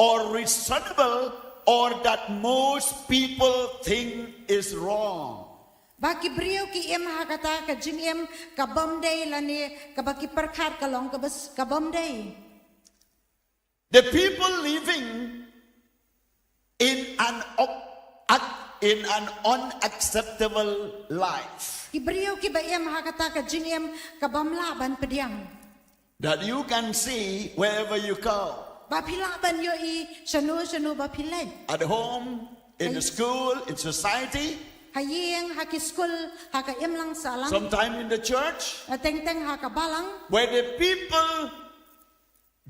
or reasonable or that most people think is wrong. Baki brio ki im ha kata ka jing im ka bomday lani ka baki perkhat ka long ka bas ka bomday. The people living in an unacceptable life Ki brio ki ba im ha kata ka jing im ka bamla ban pediang. that you can see wherever you go. Ba pila ban yo I shanu ba pilay. At home, in the school, in society, Hayeng haki school haka im lang salang. sometime in the church, Teng haka balang. where the people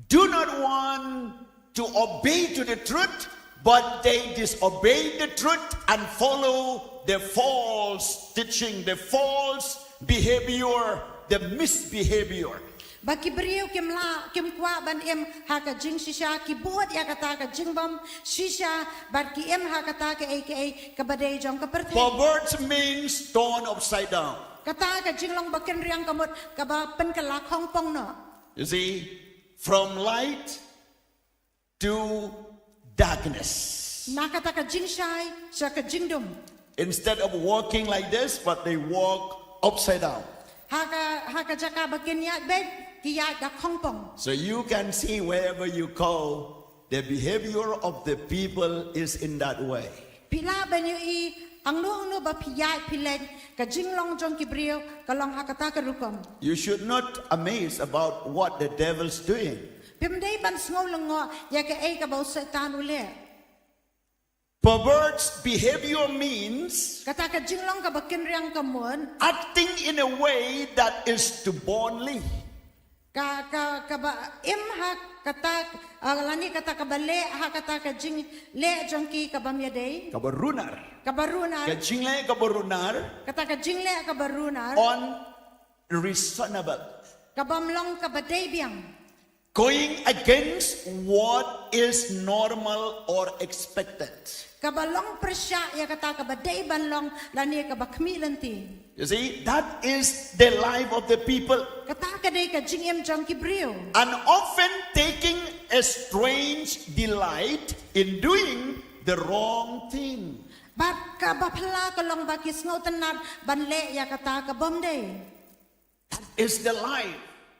do not want to obey to the truth, but they disobey the truth and follow the false teaching, the false behavior, the misbehavior. Baki beriu kim kwa ban im haka jing shisha ki buat ya kata ka jing bam shisha ban ki im haka ta ka aka ka badai jong ka perthe. Perverts means torn upside down. Kata ka jing long bakin riang kamut ka ba pen ka lak hong pong no. You see, from light to darkness. Na kata ka jing shai sa ka jing dum. Instead of walking like this, but they walk upside down. Haka jaka bakin yat bed ki yat ka kongpong. So you can see wherever you go, the behavior of the people is in that way. Pila banyu I ang no ba piyat pilen ka jinglong jong kibriyo kalong hakata ka rukom. You should not amaze about what the devil's doing. Pimday ban sngaw lango ya ka ay ka baw setan ule. Perverse behavior means Kata ka jinglong ka bakin riang kamun acting in a way that is too boldly. ka ba imha kata lani kata ka bale ha kata ka jing le jong ki ka bamyade Kabarunar. ka barunar Kajingle kabarunar kata ka jingle ka barunar unreasonable. ka bamlong ka badebyang Going against what is normal or expected. ka balong presya ya kata ka badey banlong lani ka bakmilanti You see, that is the life of the people. kata ka day ka jingem jong kibriyo And often taking a strange delight in doing the wrong thing. bat ka bapla ka long bakis ngau tanat banle ya kata ka bomday Is the life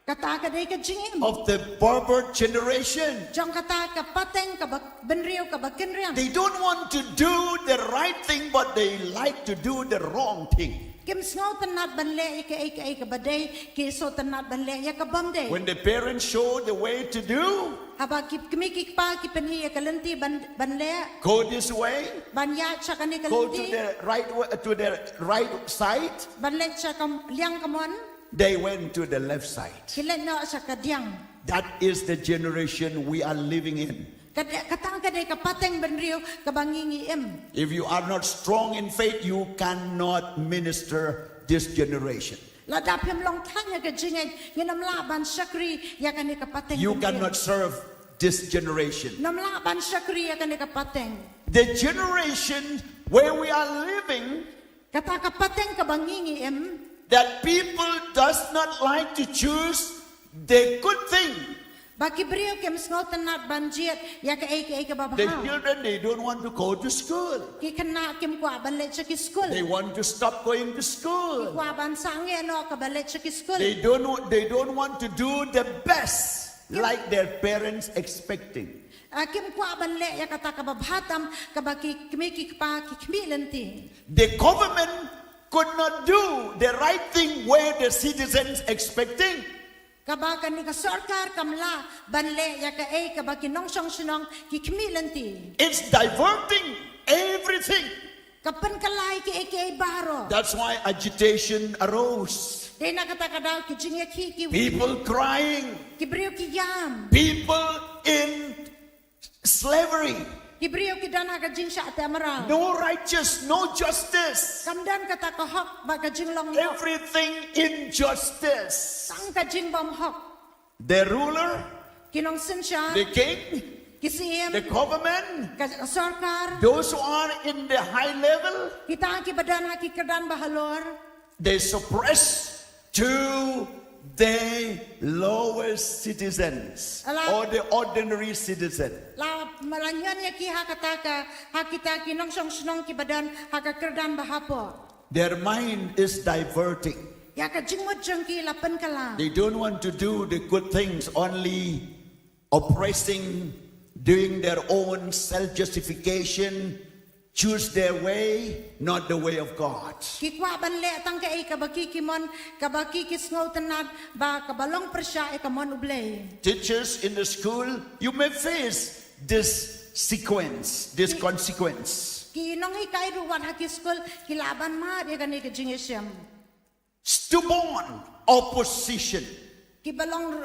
kata ka day ka jingem of the pervert generation. jong kata ka pateng ka benriyo ka bakinriang They don't want to do the right thing, but they like to do the wrong thing. kim sngaw tanat banle ika ka baday ki so tanat banle ya ka bomday When the parents show the way to do, haba ki kimikik pa ki pani ya kalenti banle go this way, banya cha kani go to kalenti the right way, to the right side. banle cha kam liang kamon They went to the left side. kilen no sa kadyang That is the generation we are living in. katang ka day ka pateng benriyo ka bangingi em If you are not strong in faith, you cannot minister this generation. ladap yam long tanya ka jingay nginam laban sakri ya kani ka pateng You cannot serve this generation. nam laban sakri ya kani ka pateng The generation where we are living, kata ka pateng ka bangingi em that people does not like to choose the good thing. baki brio kem sngaw tanat banjiet ya ka The babaha children, they don't want to go to school. ki kana kim kwa banle cha ki school They want to stop going to school. kwa ban sange no ka banle cha ki school They don't want to do the best like their parents expecting. kim kwa banle ya kata ka babhatam ka baki kimiki pa ki kmilanti The government could not do the right thing where the citizens expecting. kabaka ni ka sarkar kamla banle ya ka ka baki nong song sinong ki kmilanti It's diverting everything. kapan kalay ki baro That's why agitation arose. de na kata ka daw ki jingya ki People crying. ki brio ki yam People in slavery. ki brio ki dana ka jing sha tamara No righteous, no justice. kamdan kata ka hok ba ka jinglong no Everything injustice. sang ka jing bom hok The ruler, kinong sinsya the king, kisiem the government, ka sarkar those who are in the high level, kita ki badan ki kedan bahalor they suppress to the lowest citizens or the ordinary citizen. la malanyan ya ki hakataka hakita ki nong song snong ki badan hakakerdan bahapo Their mind is diverting. ya ka jingmot jong ki lapan kala They don't want to do the good things, only oppressing, doing their own self-justification, choose their way, not the way of God. ki kwa banle tang ka ka baki ki mon ka baki ki sngaw tanad ba ka balong persya ka mon ublay Teachers in the school, you may face this consequence. ki nong ikay ruwan haki school ki laban ma ya ka ni ka jingesyam Stubborn opposition. ki balong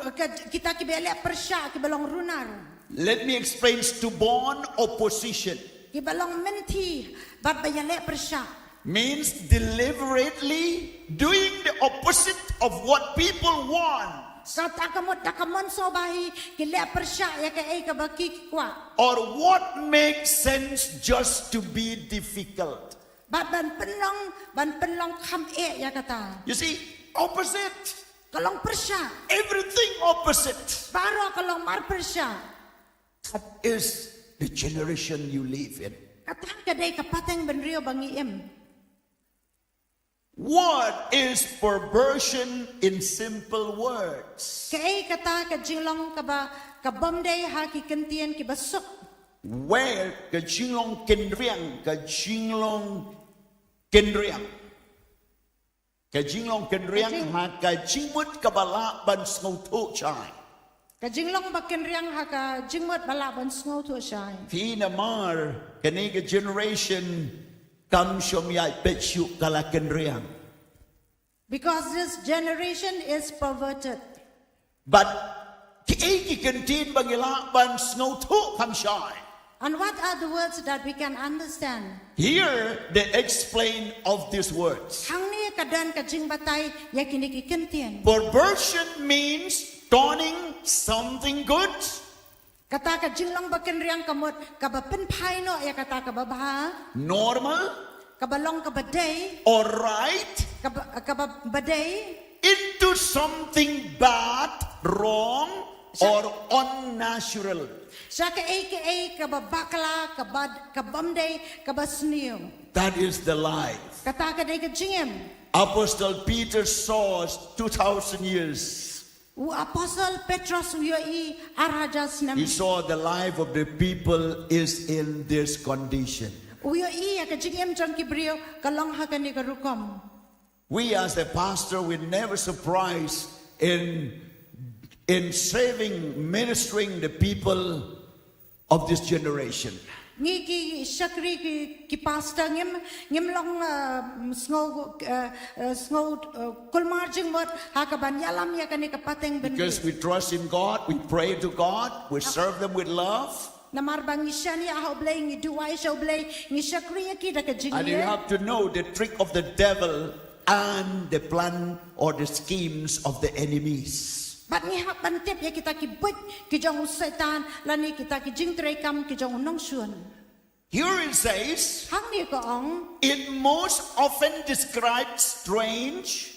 kita ki bele persya ki balong runar Let me explain stubborn opposition. ki balong menti bat bayale persya Means deliberately doing the opposite of what people want. sa takamon so bahi ki le persya ya ka baki ki kwa Or what makes sense just to be difficult. bat ban penlong kham ya kata You see, opposite. kalong persya Everything opposite. baro kalong mar persya That is the generation you live in. katang ka day kapateng benrio bangi em What is perversion in simple words? Ka ay kata ka jinglong ka ba ka bomday ha ki kentien ki basok. Where ka jinglong kendriang, ka jinglong kendriang. Ka jinglong kendriang ha ka jingmut kabala ban snautu chai. Ka jinglong ba kenriang ha ka jingmot balaban sngo tu shay. Pina mar kaniga generation kam shomyai pechu kala kendriang. Because this generation is perverted. But ki kentin bangila ban snautu kam shai. And what are the words that we can understand? Here they explain of these words. Hang ni kadan ka jing batay ya kini ki kentien. Perversion means turning something good Kata ka jinglong ba kenriang kamot ka ba penpai no ya kata ka ba bah normal ka ba long ka ba day or right ka ba baday into something bad, wrong, or unnatural. siya ka aka ka ba bakla ka bamday ka ba sniyo. That is the life. Kata ka day ka jingem. Apostle Peter saw 2,000 years. Apostle Petros uyoi arajas nam. He saw the life of the people is in this condition. Uyoi ya ka jingem jong kibrio ka long ha ka ni ka rukom. We as a pastor, we never surprised in saving, ministering the people of this generation. Ngi ki shakri ki pasta ngem long snow kulmarjing mot hakaban yalam ya kani kapateng bendi. Because we trust in God, we pray to God, we serve them with love. Namar bang ishani aho blay ngi duwai show blay ngi shakri ya ki da ka And you jingye. have to know the trick of the devil and the plan or the schemes of the enemies. Bat ngi hap bantep ya kita ki but ki jong setan lani kita ki jing trekam ki jong nong shun. Here it says, Hang ni ko ong it most often describes strange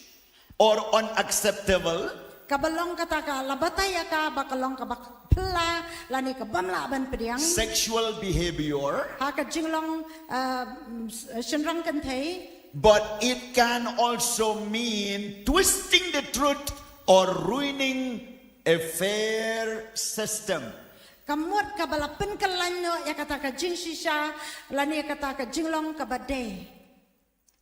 or unacceptable, kabalong kata ka labatay ka bakalong ka bakla lani ka bamla ban pediang. sexual behavior, Ha ka jinglong shinrang kan thei. but it can also mean twisting the truth or ruining a fair system. Kamot ka balapin ka lanyo ya kata ka jing shisha lani ya kata ka jinglong ka badai.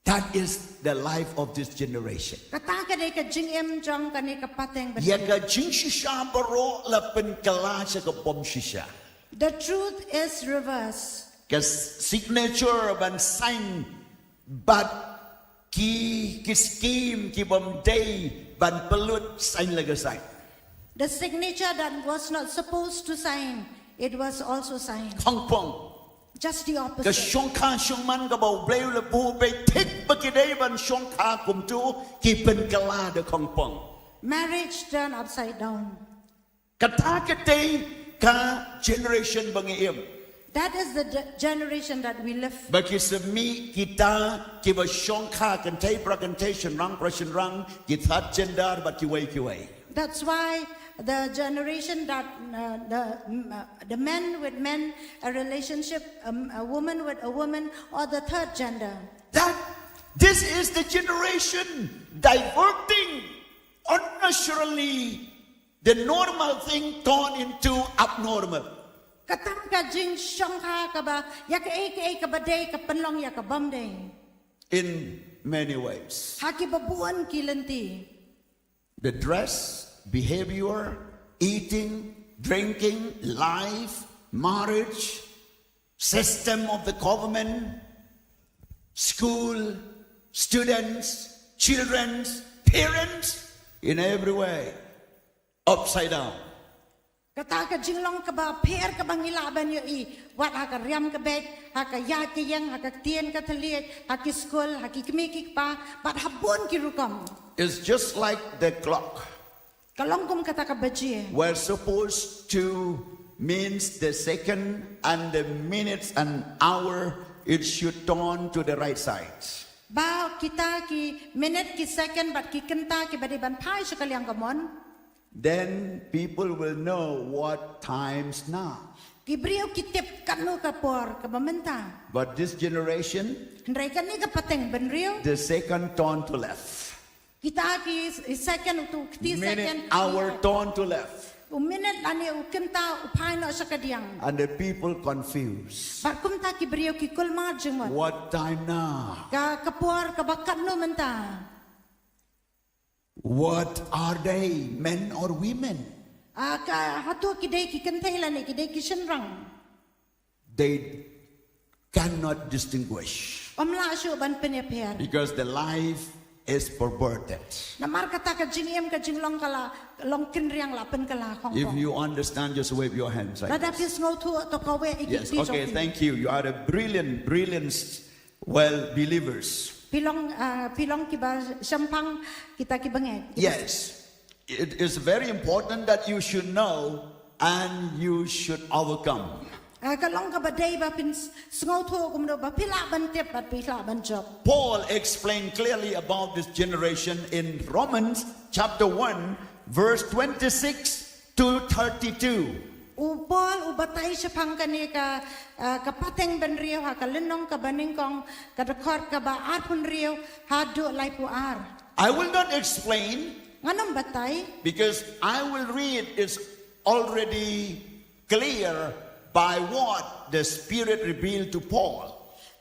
That is the life of this generation. Kata ka day ka jing em jong ka ni ka pateng Ya badai. ka jing shisha baro la penkala sa ka bom shisha. The truth is reverse. Ka signature ban sign but ki scheme ki bom day ban pelut sign laga sign. The signature that was not supposed to sign, it was also signed. Hong Kong. Just the Ka opposite. shong ka shong man ka bau bleu le bu be tik ba ki day ban shong ka kum tu ki penkala de Hong Kong. Marriage turned upside down. Kata ka day ka generation bangiim. That is the generation that we live. Bagi semi kita kiba shongka kan tay presentation rang prashin rang kita gender but kiway. That's why the generation that the men with men, a relationship, a woman with a woman, or the third gender. This is the generation diverting unnaturally the normal thing turned into abnormal. Katang ka jing shongha ka ba ya ka ka ba day ka panlong ya ka bam day. In many ways. Haki babuan kilanti. The dress, behavior, eating, drinking, life, marriage, system of the government, school, students, children, parents, in every way, upside down. Kata ka jinglong ka ba per ka bang ilaban yo I wat ha ka riam ka bek ha ka ya ki yang ha ka tien ka thaliet ha ki school ha ki kmikik pa pat habon ki rukam. It's just like the clock. Kalongkum kata ka baji. We're supposed to means the second and the minutes and hour, it should turn to the right side. Ba kita ki minute ki second bat ki kenta ki badi ban pai sekali yang kamon. Then people will know what time's now. Kibrio kitip kanu kapor kabamenta. But this generation, Mereka ni kapateng benrio. the second turn to left. Kita ki second tu kti Meaning second. our turn to left. Uminat ani ukenta upai no sa kadiang. And the people confused. Bakumta kibrio ki kulma jengmot. What time now? Ka kapor kabakat no menta. What are they, men or women? Ka hatu kidai ki kentai lani kidai ki senrang. They cannot distinguish Omla asyo ban penyepiar. because the life is perverted. Namar kata ka jingiem ka jinglong kala long kinriang la pen kala kong. If you understand, just wave your hands. Like Radap is ngau tu to kawe yes, ikiti okay, thank you. You are a brilliant, well, believers. Pilong kiba sampang kita kibanget. Yes, it is very important that you should know and you should overcome. Kalong ka badai ba pin ngau tu kumdo ba pila ban tep bat pila ban job. Paul explained clearly about this generation in Romans chapter 1, verse 26 to 32. Upol ubatay sa pangkani ka kapateng ben rio ha kalenong ka baningkong kadakor ka ba arpun rio hadu lay puar. I will not explain Nganong batay? because I will read is already clear by what the Spirit revealed to Paul.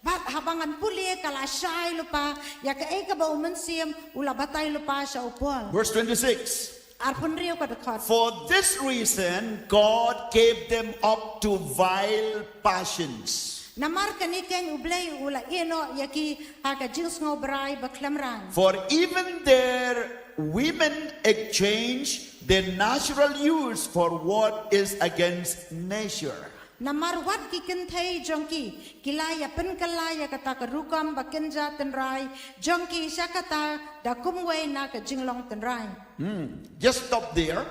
Bat habangan puli kala syai lupa ya ka ka ba umansiam ula batay lupa sa upol. Verse 26. Arpun rio kadakor. For this reason, God gave them up to vile passions. Namar kanikeng ublay ula ino yaki haka jings ngobray baklamran. For even their women exchange their natural use for what is against nature. Namar wat ki kentay jongki kilaya pen kalaya kata karukam bakenja tenrai jongki syakata da kumway na ka jinglong tenrai. Just stop there.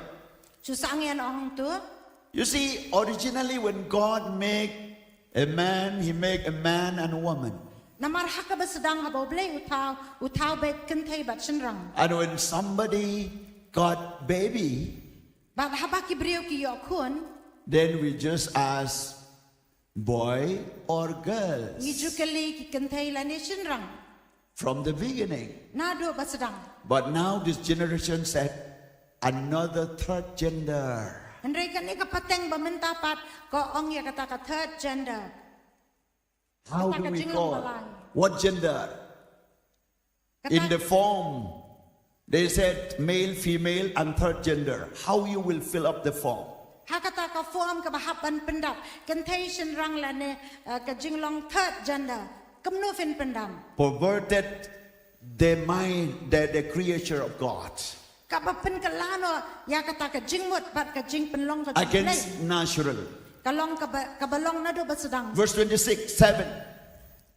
Susangyan ong tu. You see, originally when God made a man, He made a man and a woman. Namar haka ba sedang habaw blay utaw bet kentay bat senrang. And when somebody got baby, Bat habaki brio ki yokun then we just ask, boy or girls, ngijukali ki kentay lani senrang. from the beginning. Nado ba sedang. But now this generation said, another third gender. Henry kan ni kapateng ba mentapat ko ong ya kata ka third gender. How do we call? What gender? In the form, they said male, female, and third gender. How you will fill up the form? Hakata ka form ka bahapan pendap kentay senrang lani ka jinglong third gender. Kamno fin pendam. Perverted the mind, the creature of God Kabapen kalano ya kata ka jingmut bat ka jing penlong ka against natural. kalong kabalong na do ba sedang. Verse 26, 7,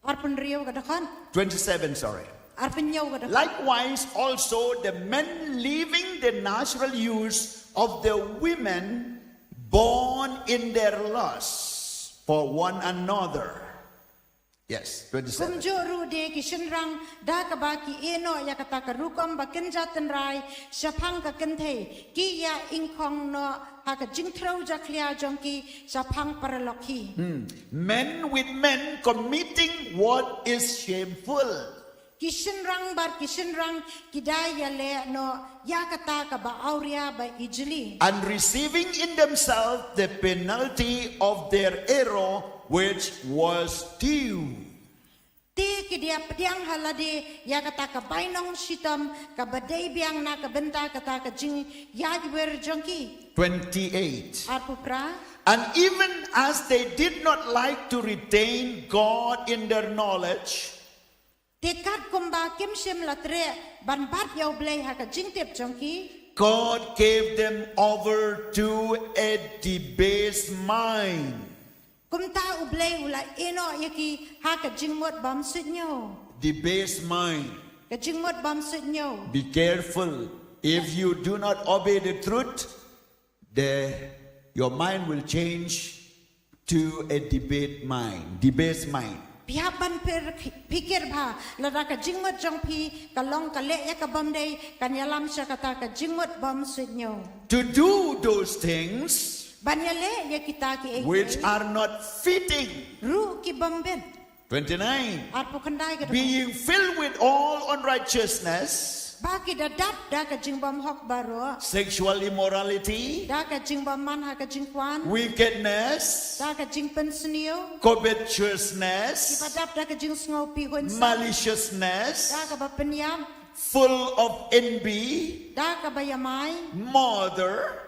Arpen rio ka dakon. 27, sorry. Arpen nyaw ka dakon. Likewise, also the men leaving the natural use of the women born in their lusts for one another. Yes, 27. Kumjuru de ki senrang da ka ba ki eno ya kata ka rukom ba kenja tenrai syapang ka kentay ki ya ingkong no ha ka jingtrau ja klia jongki syapang paralokhi. Men with men committing what is shameful. Kisenrang bar kisenrang kidaya le no ya kata ka ba auria ba ijli. And receiving in themselves the penalty of their error, which was due. Ti kidia pediang halade ya kata ka bainong sitam ka badai biang na ka benta kata ka jing ya wer jongki. 28. Arpupra. And even as they did not like to retain God in their knowledge, Tekat kumba kimsim latre ban bat yaw blay ha ka jing tep jongki. God gave them over to a debased mind. Kumta ublay ula ino yaki ha ka jingmot bam sitnyo. Debased mind. Ka jingmot bam sitnyo. Be careful. If you do not obey the truth, your mind will change to a debased mind. Pihaban pikir bha lada ka jingmot jong pi kalong ka le ya ka bam day kanyalam siya kata ka jingmot bam sitnyo. To do those things Banyale ya kita ki which are not fitting. ru ki bambin 29. arpo kandai ka Being filled with all unrighteousness, ba ki dadap da ka jingbam hok baro sexual immorality, da ka jingbam man ha ka jingkwan wickedness, da ka jingpen snio ki covetousness, padap da ka jing sngo pi hun sa maliciousness, da ka ba penyam full of envy, da ka ba yamai murder,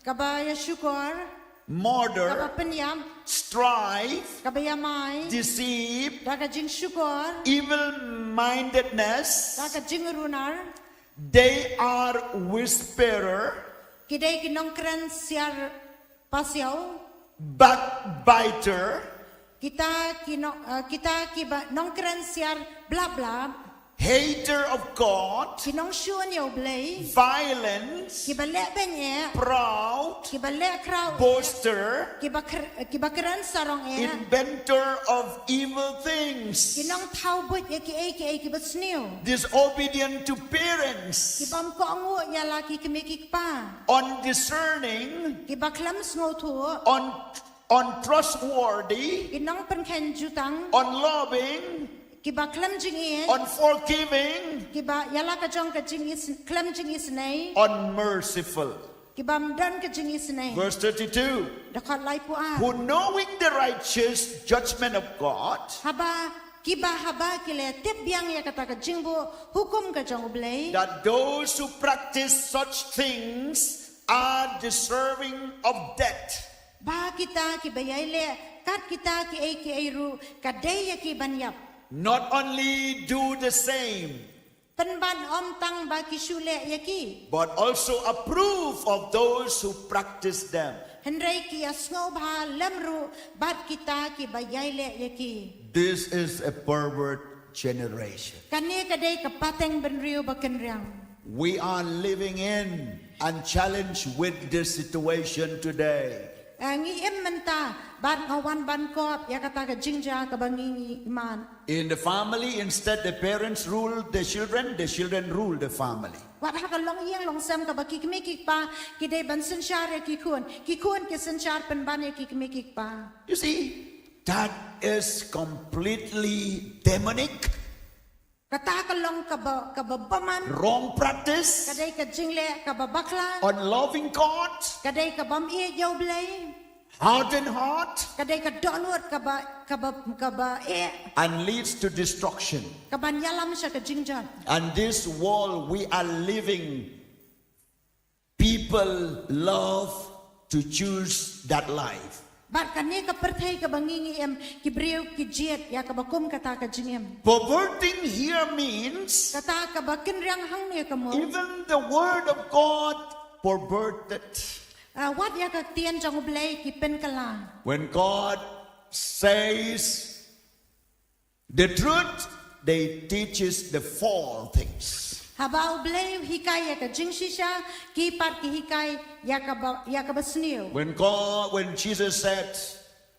ka ba ya syukur ka ba murder, penyam strife, ka ba yamai deceit, da ka jing syukur evil-mindedness. da ka jing runar They are whisperer, kidai ki nongkran siar pasiao backbiter, kita ki ba nongkran siar bla bla hater of God, ki nong shuan yo blay violence, ki ba le benye proud, ki ba le kraw boaster, ki ba kran sarong e inventor of evil things, ki nong thau but ye ki ba snio disobedient to ki parents, bam ko angu ya la ki mekik pa undiscerning, ki ba klam sngo thu untrustworthy, ki nong pen khen jutang unloving, ki ba klam jing e unforgiving, ki ba ya la ka jong ka jing is klam jing is nei unmerciful. ki bam dan ka jing is nei Verse 32. da khat lai pu a Who knowing the righteous judgment of God, haba kiba haba kile tep biang ya kata ka jingbo hukum ka jong blay that those who practice such things are deserving of death. ba kita ki bayaile kat kita ki ai ru kadai ya ki banyap Not only do the same, penban om tang ba ki shule ya ki but also approve of those who practice them. hendrai ki asngau ba lemru bat kita ki bayaile ya ki This is a pervert generation. kane kadai ka pateng benriu ba kenriang We are living in and challenged with this situation today. ngi menta ban ngawan ban kop ya kata ka jingja ka bangi iman In the family, instead the parents rule the children rule the family. wat ha ka long yang long sam ka ba ki kmekik pa ki dei ban sanchar ya ki kun ki sanchar pen ban ya ki kmekik pa You see, that is completely demonic, kata ka long ka ba baman wrong practice, kadai ka jingle ka ba bakla unloving God, kadai ka bam e yo blai hardened heart, kadai ka donut ka ba e and leads to destruction. ka ban yalam sya ka jingjan And this world we are living, people love to choose that life. bat kane ka perthai ka bangi em ki breu ki jet ya ka ba kum kata ka jingem Perverting here means kata ka ba kenriang hang ne ka mo even the word of God perverted. wat ya ka tien jong blai ki pen kala When God says the truth, they teaches the false things. habau blai hikai ya ka jingshisha ki par ki hikai ya ka ba snio When Jesus said,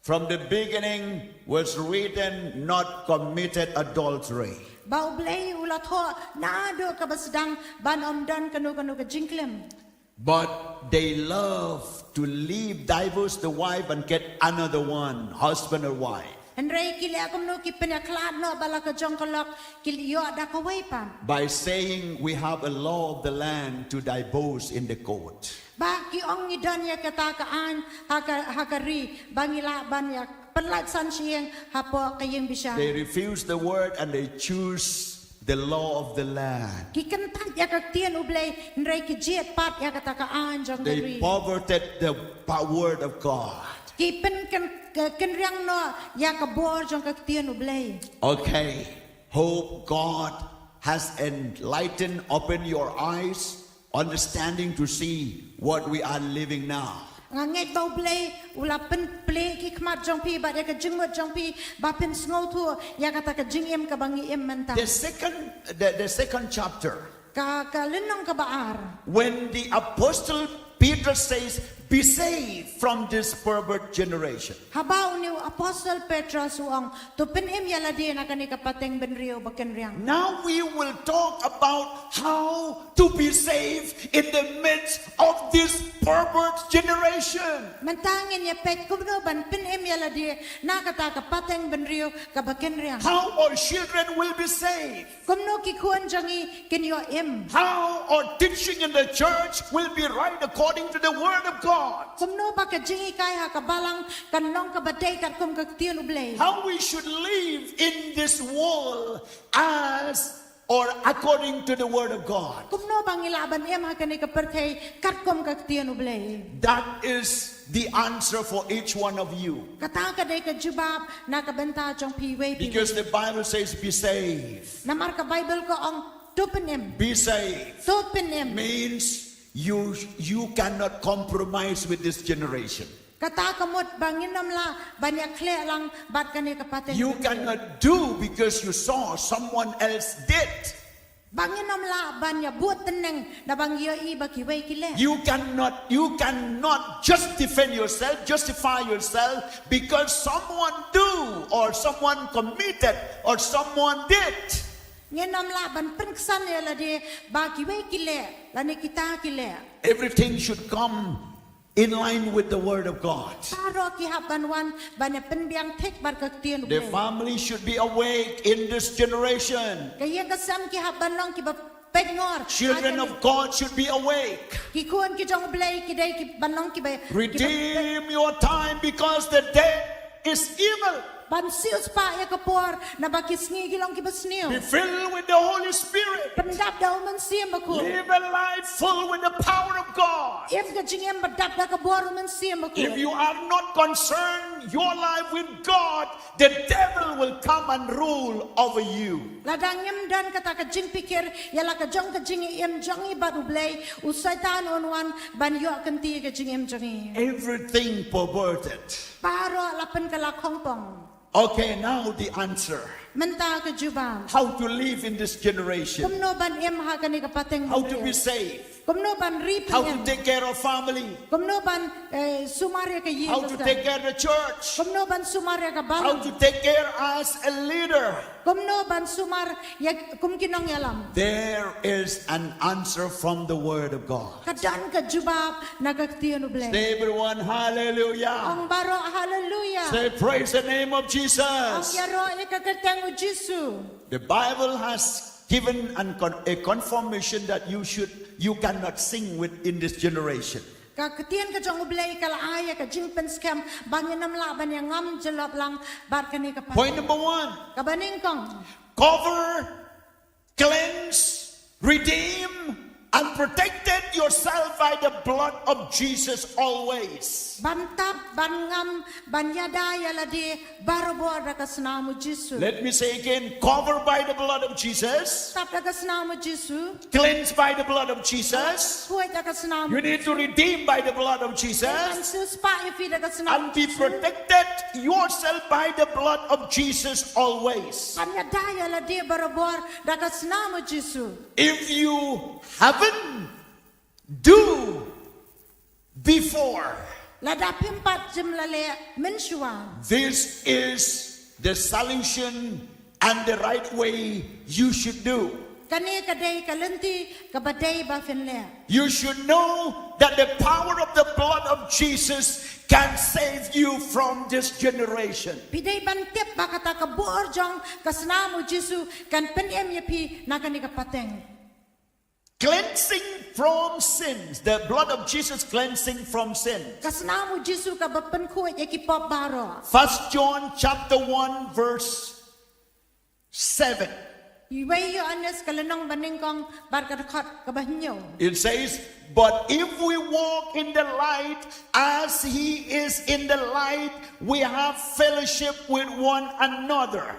from the beginning was written, not committed adultery. bau blai ula tho na do ka ba sedang ban om dan kanu ka jingklem But they love to leave, divorce the wife and get another one, husband or wife. Henry kili akom no ki penaklat no bala ka jong kalok kili yo da ka way pa By saying we have a law of the land to divorce in the court. ba ki ong ni dan ya kata ka an hakari bangila ban ya penlat san sieng hapo kayeng bisa They refuse the word and they choose the law of the land. ki kentat ya ka tien ublay Henry ki jet pat ya kata ka an jong They dari perverted the word of God. ki pen ken riang no ya ka bor jong ka tien ublay Okay, hope God has enlightened, opened your eyes, understanding to see what we are living now. ngai bau blay ula pen play ki khmat jong pi ba ya ka jingmot jong pi ba pen sngo thu ya kata ka jingem ka bangi em menta The second chapter, ka lenong ka baar when the apostle Peter says, be saved from this pervert generation. Habaw ni Apostle Petrus uang tupin yala di na kani kapateng benrio baken riang. Now we will talk about how to be saved in the midst of this pervert generation. Mantangin ya pet kumno ban pin yala di na kata kapateng benrio kabaken riang. How our children will be saved. Kumno kikuan jangi kinyo im. How our teaching in the church will be right according to the word of God. Kumno ba ka jingi kay ha kabalang kanong kabatay kat kum kaktiyan ublay. How we should live in this world as or according to the word of God. Kumno bang ilaban em ha kani kapertay kat kum kaktiyan ublay. That is the answer for each one of you. Kata ka day ka jubab na kabenta jong piway Because the Bible says be saved. Namar ka Bible ko ang tupin em. Be saved Tupin em. means you cannot compromise with this generation. Kata kamot banginom la banyak kle lang bat kani kapateng. You cannot do because you saw someone else did. Banginom la banya buat teneng na bangyo iba kiway kile. You cannot just defend yourself, justify yourself because someone do or someone committed or someone did. Ngenom la ban penksan ya la de ba kiway kile la ni kita kile. Everything should come in line with the word of God. Paro ki habanwan banya penbiang tek bar kaktian The uble. family should be awake in this generation. Kaya kasam ki habanong ki ba pengor. Children of God should be awake. Ki kuan ki jong ublay ki day ki banong ki ba. Redeem your time because the day is evil. Ban sius pa ya kapor na bakis ngigilong ki basniyo. Be filled with the Holy Spirit. Pendap daw man siyem bako. Live a life full with the power of God. If ka jingem badap da kabor man siyem bako. If you are not concerned your life with God, the devil will come and rule over you. Ladang yem dan kata ka jing pikir yala ka jong yem jong iba ublay usaitan onwan ban yo kanti ka jing yem jong. Everything perverted. Paro lapan ka lakong pong. Okay, now the answer. Menta ka jubam. How to live in this generation. Kumno ban em ha kani kapateng. How to be saved. Kumno ban rip How to em. take care of family. Kumno ban sumarya ka How to take care of the church. Kumno ban sumarya ka How balang. to take care as a leader. Kumno ban sumar ya kumkinong yalam. There is an answer from the word of God. Kadan ka jubab nagaktiyan ublay. Say everyone, hallelujah. Ang baro hallelujah. Say praise the name of Ang Jesus. yaro ikakatang o Jesu. The Bible has given a confirmation that you cannot sing with in this generation. Kakatian ka jong ublay kalaaya ka jing penskam bangin nam laban yang ngam jelap lang bar kani ka Point number 1, kabaning kong cover, cleanse, redeem, and protected yourself by the blood of Jesus always. bantap bangam banyada yaladi barobor da kasnamu Jesu. Let me say again, covered by the blood of Jesus, Tap da kasnamu Jesu. cleansed by the blood of Jesus. Huwag da kasnamu. You need to redeem by the blood of Ang Jesus suspa ifi da kasnamu. and be protected yourself by the blood of Jesus always. Banyada yaladi barobor da kasnamu Jesu. If you haven't do before, Lada pimpat jimlale mensyuang. this is the solution and the right way you should do. Kani kadai kalenti kabadai ba finle. You should know that the power of the blood of Jesus can save you from this generation. Pidai bantip ba kata kabor jong kasnamu Jesu kan penem yapi nakani kapateng. Cleansing from sins. The blood of Jesus cleansing from sin. Kasnamu Jesu ka bapen ko yaki pop baro. 1 John chapter 1 verse 7. Iway yo anes kalanong baningkong barkadakot kabahnyo. It says, but if we walk in the light as he is in the light, we have fellowship with one another.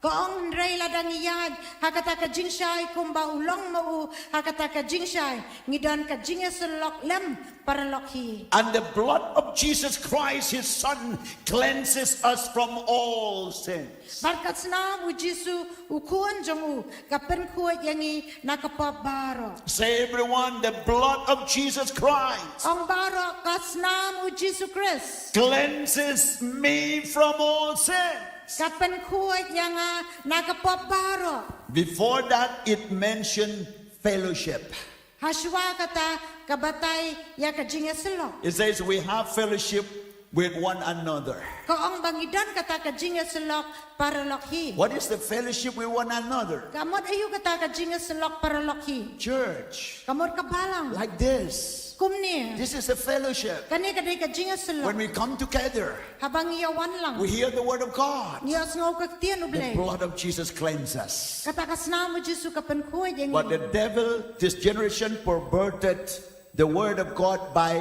Ko ong rei ladang iyad hakata ka jingshai kumba ulong mau hakata ka jingshai ngidan ka jingeselok lem paralok hi. And the blood of Jesus Christ, his son, cleanses us from all sins. Barkat snam u Jisu ukuan jong u kapen kuat yangi nakapap baro. Say everyone, the blood of Jesus Christ Ong baro ka snam u Jisu Christ. cleanses me from all sins. Kapen kuat yanga nakapap baro. Before that, it mentioned fellowship. Haswa kata kabatay ya ka jingeselok. It says we have fellowship with one another. Ko ong bangidan kata ka jingeselok paralok hi. What is the fellowship with one another? Kamot ayu kata ka jingeselok paralok hi. Church, Kamot kabalang. like this. Kumni. This is a fellowship. Kani kadai ka jingeselok. When we come together, Habang iyawan lang. we hear the word of God. Niyas ngaw kaktian The ublay. blood of Jesus cleanses us. Kata kasnamo Jisu kapen kuat yangi. But the devil, this generation, perverted the word of God by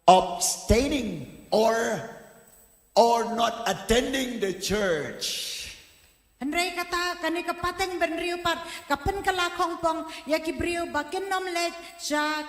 abstaining or not attending the church. Andrei kata kani kapateng benriu pat kapen kalakong pong ya kibriu bakin nomlet sa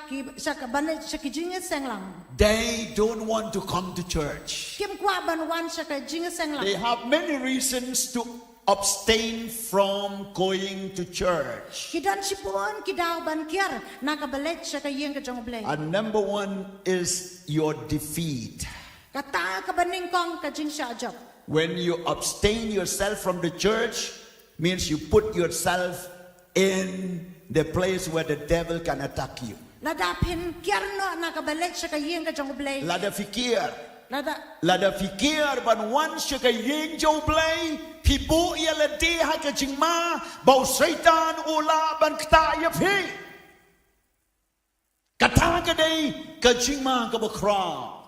kabanet sa kijingeseng lang. They don't want to come to church. Kim kwa banwan sa kijingeseng lang. They have many reasons to abstain from going to church. Kidan sipon kidaw ban kiar nakabalet sa kayeng kajong ublay. And number one is your defeat. Kata kabaning kong kajing sa ajab. When you abstain yourself from the church, means you put yourself in the place where the devil can attack you. Ladapin kiar no nakabalet sa kayeng kajong ublay. Lada fikir. Lada Lada fikir ban wan siya kay yin jow blay, hibu iya ladi ha ka jingma, bau satan ula ban kta yapi. Kata ka day ka jingma ka bakra.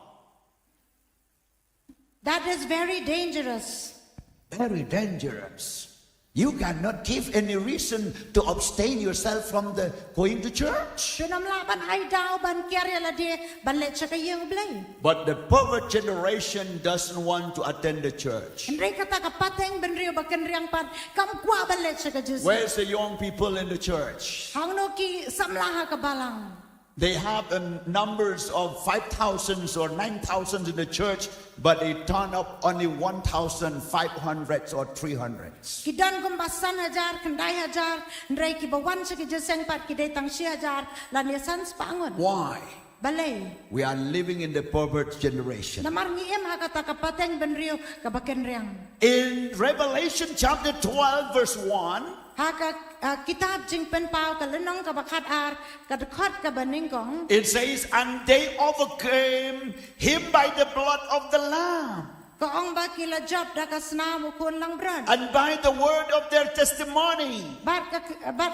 that is very dangerous. Very dangerous. You cannot give any reason to abstain yourself from the going to church. Sunam laban ay daw ban kiar ya ladi banlet sa kayeng ublay. But the pervert generation doesn't want to attend the church. Andrei kata kapateng benriu baken riang pat kam kwa banlet sa kajus. Where's the young people in the church? Hang no ki samlaha kabalang. They have numbers of 5,000 or 9,000 in the church, but they turn up only 1,500 or 300. Kidan kumbasan hajar, kendai hajar, ndrai ki bawan sa kijaseng pat kidai tangsi hajar, laniasan spangon. Why? Balay. We are living in the pervert generation. Namar ngiem hakata kapateng benriu kabaken riang. In Revelation chapter 12 verse 1, Haka kitab jing pen pau kalenong kabakat ar kadekot kabaning kong. it says, and they overcame him by the blood of the Lamb Kaong ba kila job da kasna mukun lang brad. and by the word of their testimony. Bat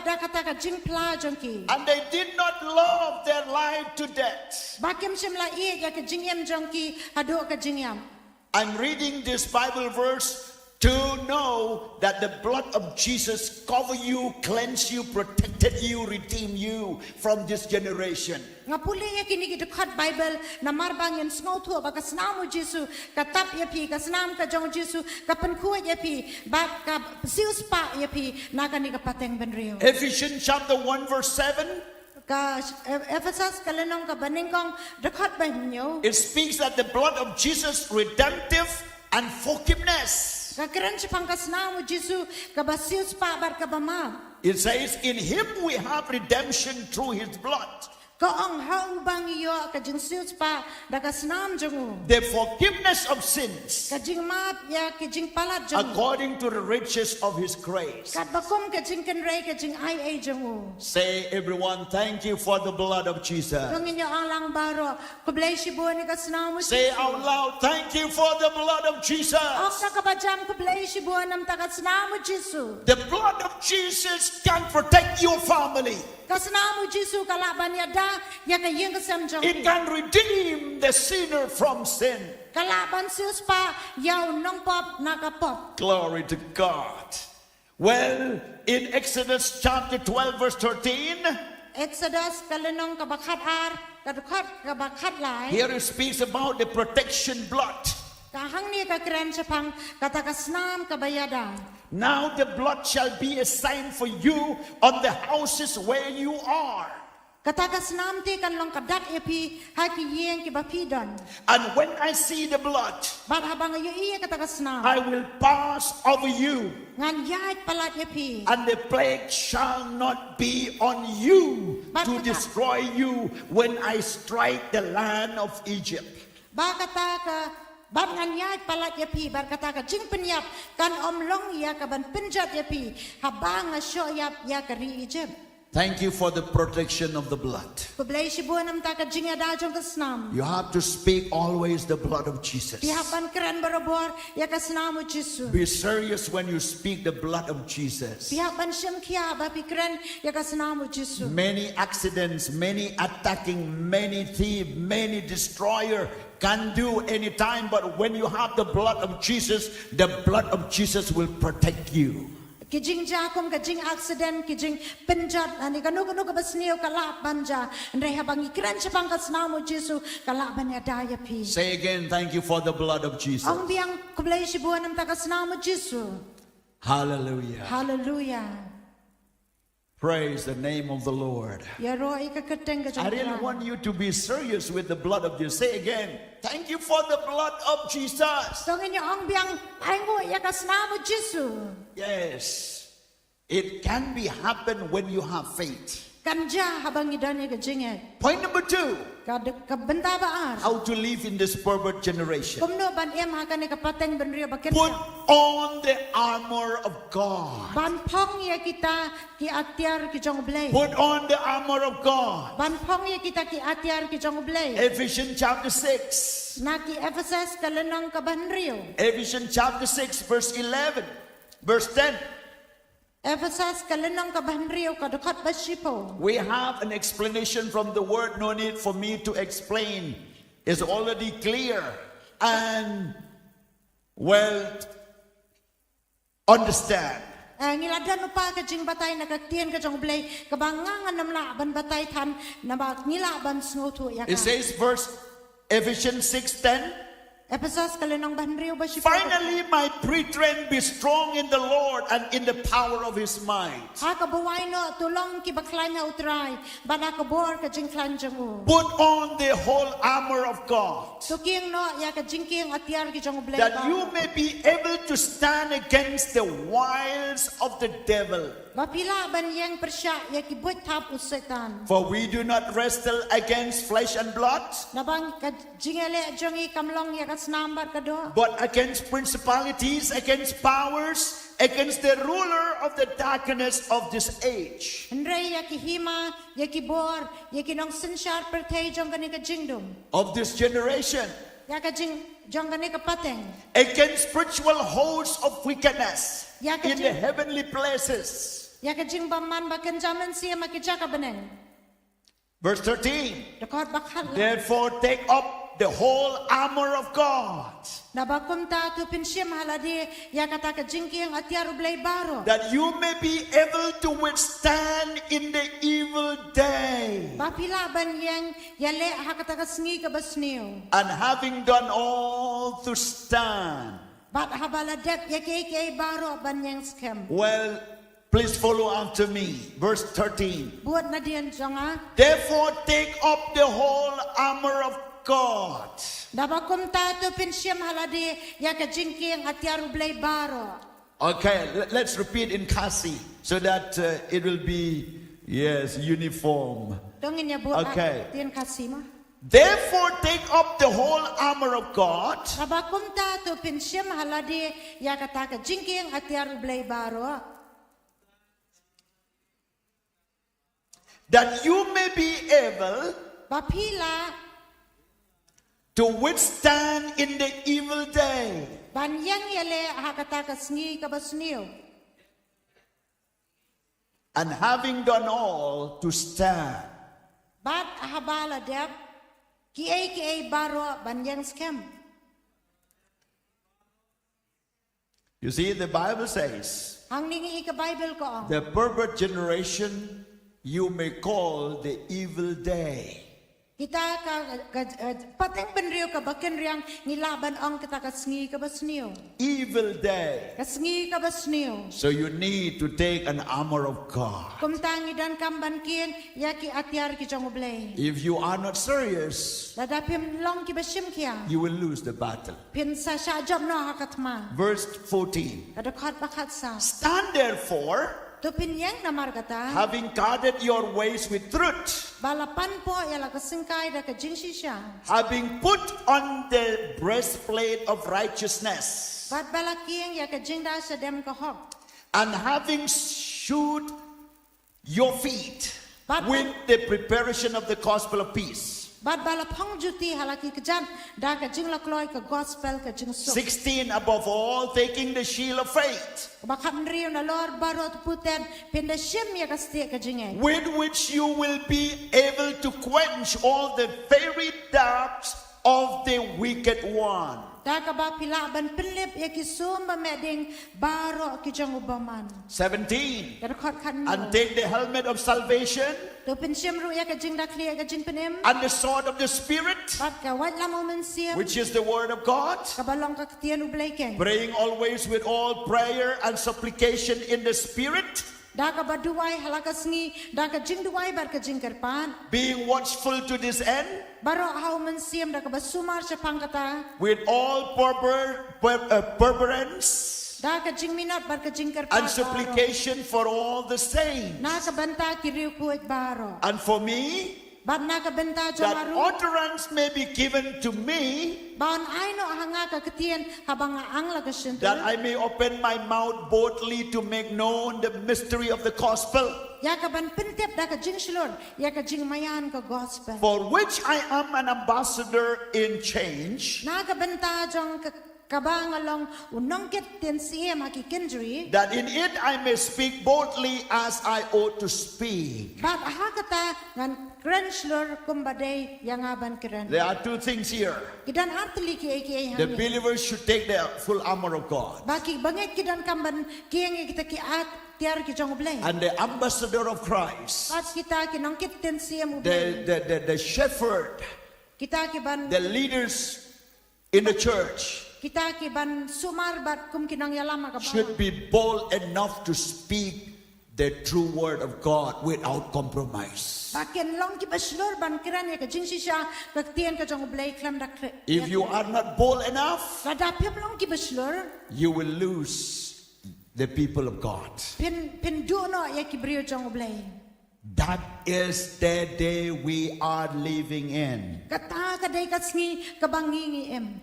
da kata ka jing pla jongki. And they did not love their life to death. Bakim simla iya ya ka jing yam jongki hado ka jing yam. I'm reading this Bible verse to know that the blood of Jesus cover you, cleanse you, protected you, redeem you from this generation. Nga puli ya kini dekot Bible na marbang yan sngaw tu ba kasnam mo Jesu katap ya pi kasnam ka jong Jesu kapen kuat ya pi bat ka sius pa ya pi naga ni kapateng benrio. Ephesians chapter 1 verse 7, Ka Ephesus kalenong ka baningkong dekot ba nyo. it speaks that the blood of Jesus redemptive and forgiveness. Kakaran si pangkasnam mo Jesu kabasius pa bar kabama. It says, in him we have redemption through his blood. Kaong hau bang iyo kajing sius pa dagasnam jongu. The forgiveness of sins Kajing map ya kajing palat jongu. according to the riches of his grace. Kat bakom kajing kenrei kajing ai jongu. Say everyone, thank you for the blood of Jesus. Kung inyo ang lang baro, kublay si buwan ni kasnam mo. Say out loud, thank you for the blood of Jesus. Ok na kabajam kublay si buwan ng tagasnam mo Jesu. The blood of Jesus can protect your family. Kasnam mo Jesu kalaban ya da ya kayeng kasam It jongu. can redeem the sinner from sin. Kalaban sius pa yaw nong pop nakapop. Glory to God. Well, in Exodus chapter 12 verse 13, Exodus kalenong kabakat ar kadukot kabakat lai. here it speaks about the protection blood. Kahang ni ka kren sepang kata ka snam ka bayada. Now the blood shall be a sign for you on the houses where you are. Kata ka snam ti kan long kadat epi haki yeng ki bapidon. And when I see the blood, Bat habang ayo iya kata ka snam. I will pass over you, Ngan yait palat epi. and the plague shall not be on you But to kata- destroy you when I strike the land of Egypt. Ba kata ka bat ngan yait palat epi bar kata ka jing penyap kan om long ya ka ban penjat epi habang asyo yap ya ka ri Egypt. Thank you for the protection of the blood. Kublay si buwan nam ta ka jing ada jong ka snam. You have to speak always the blood of Jesus. Pihapan keren barabor ya ka snam o Jesu. Be serious when you speak the blood of Jesus. Pihapan siyam kia ba pikren ya ka snam o Jesu. Many accidents, many attacking, many thief, many destroyer can do anytime, but when you have the blood of Jesus, the blood of Jesus will protect you. Kijing jakom kijing accident kijing penjat ani kanu ka basniyo kalap banja ndai habang ikran sepang ka snam o Jesu kalap ban ya daya pi. Say again, thank you for the blood of Jesus. Ang biang kublay si buwan nam ta ka snam o Jesu. Hallelujah. Hallelujah. Praise the name of the Lord. Ya ro ika keteng ka I really jong. want you to be serious with the blood of Jesus. Say again, thank you for the blood of Jesus. Tongin yo ang biang aingo ya ka snam o Jesu. Yes, it can be happen when you have faith. Kanja habang idan ya ka jinget. Point number 2, Ka benta ba ar. how to live in this pervert generation. Kumno ban em ha ka ni ka pateng benrio bakit. Put on the armor of God. Ban pong ya kita ki atyar ki jong blay. Put on the armor of God. Ban pong ya kita ki atyar ki jong blay. Ephesians chapter 6. Na ki Ephesus kalenang ka banrio. Ephesians chapter 6 verse 11. Verse 10. Ephesus kalenang ka banrio ka dekat basipo. We have an explanation from the word. No need for me to explain. It's already clear and well understand. Ngiladan upa ka jing batay nagagtian ka jong blay kabangangan nam laban batay tan na bag nilaban snutu ya ka. It says Ephesians 6:10. Ephesus kalenang banrio basipo. Finally, my brethren, be strong in the Lord and in the power of his might. Ha ka buway no tulong ki baklan na utray bana ka bor ka jing klan jong u. Put on the whole armor of God, Tuking no ya ka jing king atyar ki jong blay. that you may be able to stand against the wiles of the devil. Bapila ban yang persya ya ki buat tap usetan. For we do not wrestle against flesh and blood, Nabang ka jingele jongi kamlong ya ka snambar ka do. but against principalities, against powers, against the ruler of the darkness of this age, Henry ya ki hima ya ki bor ya ki nong sensyar pertay jong kani ka jingdom. of this generation, Ya ka jing jong kani ka pateng. against spiritual hosts of wickedness Ya ka in the jing heavenly places. ya ka jing baman bakan zaman siya makijaka beneng. Verse 13. Dekot bakal. Therefore, take up the whole armor of God, Nabakum ta tu pinsyam haladi ya kata ka jing king atyar ublay baro. that you may be able to withstand in the evil day. Bapila ban yang ya le ha kata ka sngi ka basniyo. And having done all to stand. Bat habaladep ya ke baro ban yang skem. Well, please follow after me. Verse 13. Buat na diyan jonga. Therefore, take up the whole armor of God. Nabakum ta tu pinsyam haladi ya ka jing king atyar ublay baro. Okay, let's repeat in Kasi so that it will be, yes, uniform. Dongin ya buat Okay. diyan kasih mah. Therefore, take up the whole armor of God, Nabakum ta tu pinsyam haladi ya kata ka jing king atyar ublay baro. that you may be able Bapila to withstand in the evil day. ban yang ya le ha kata ka sngi ka basniyo. And having done all, to stand. Bat habala dep ki baro ban yang skem. You see, the Bible says, Hang ningi ka Bible ko ang. the pervert generation you may call the evil day. Kita pateng benrio ka baken riang ngilaban ong kita kasngi ka basnio. Evil day. Kasngi ka basnio. So you need to take an armor of God. Kumtangi dan kamban kien yaki atyar ki jong oblay. If you are not serious, Ladapim long ki basim kia. you will lose the battle. Pin sa sya job no hakatma. Verse 14. Kadakot bakat sa. Stand therefore, Tu pin yang namar kata. having guarded your ways with truth, Balapan po yala kasingkay da ka jingsi siya. having put on the breastplate of righteousness, Bat balakiyang ya ka jingda sa dem ka hok. and having shod your feet But- with the preparation of the gospel of peace. Bat balapong juti halaki kajan da ka jing lakloy ka gospel ka jing sok. 16, above all, taking the shield of faith, Bakat riyo na Lord barot puten pinda shim ya ka stick ka jingay. with which you will be able to quench all the fiery darts of the wicked one. Da ka ba pilaban pinlip ya ki sumba meding baro ki jang ubaman. 17, Kadakot kan and no. take the helmet of salvation Tu pin shim ru ya ka jing da kliya ka jing penim. and the sword of the Spirit, Bat ka wat lamo men siam. which is the word of God, Kabalong ka katiyan ublay keng. praying always with all prayer and supplication in the Spirit, Da ka ba duway halakas ngi da ka jing duway bar ka jing kerpan. being watchful to this end, Baro how men siam da ka ba sumar sa pangkata. with all perseverance Da ka jing minot bar ka jing kerpan. and supplication for all the saints. Na ka banta kiriu kuit baro. And for me, Bat na ka benta that jomaru. utterance may be given to me, Baon ay no hanga ka katiyan habang ang lagasyon that I may open my mouth boldly to make known the mystery of the gospel, Ya ka ban pintip da ka jing shilor. Ya ka jing mayan ka gospel. for which I am an ambassador in change, Na ka benta jong kabangalong unong kit tin siya makikindri. that in it I may speak boldly as I ought to speak. Bat aha kata ngan krenslor kumbaday yang aban kren. There are two things here. Kidan artili ki ay The hangin. believers should take the full armor of God. Baki bangit kidan kamban kiyang kita ki at tiar ki jong blay. And the ambassador of Christ, At kita kinong kit tin siya mo blay. the shepherd, Kita ki ban the leaders in the church, kita ki ban sumar bat kum kinang yalama ka should be bold enough to speak the true word of God without compromise. Bakin long ki baslor ban kiran ya ka jing siya ka tian ka jong blay klam da kre. If you are not bold enough, Kadapip long ki baslor you will lose the people of God. pin duno ya ki brio jong blay. That is the day we are living in. Kata kaday kasngi kabangingi em.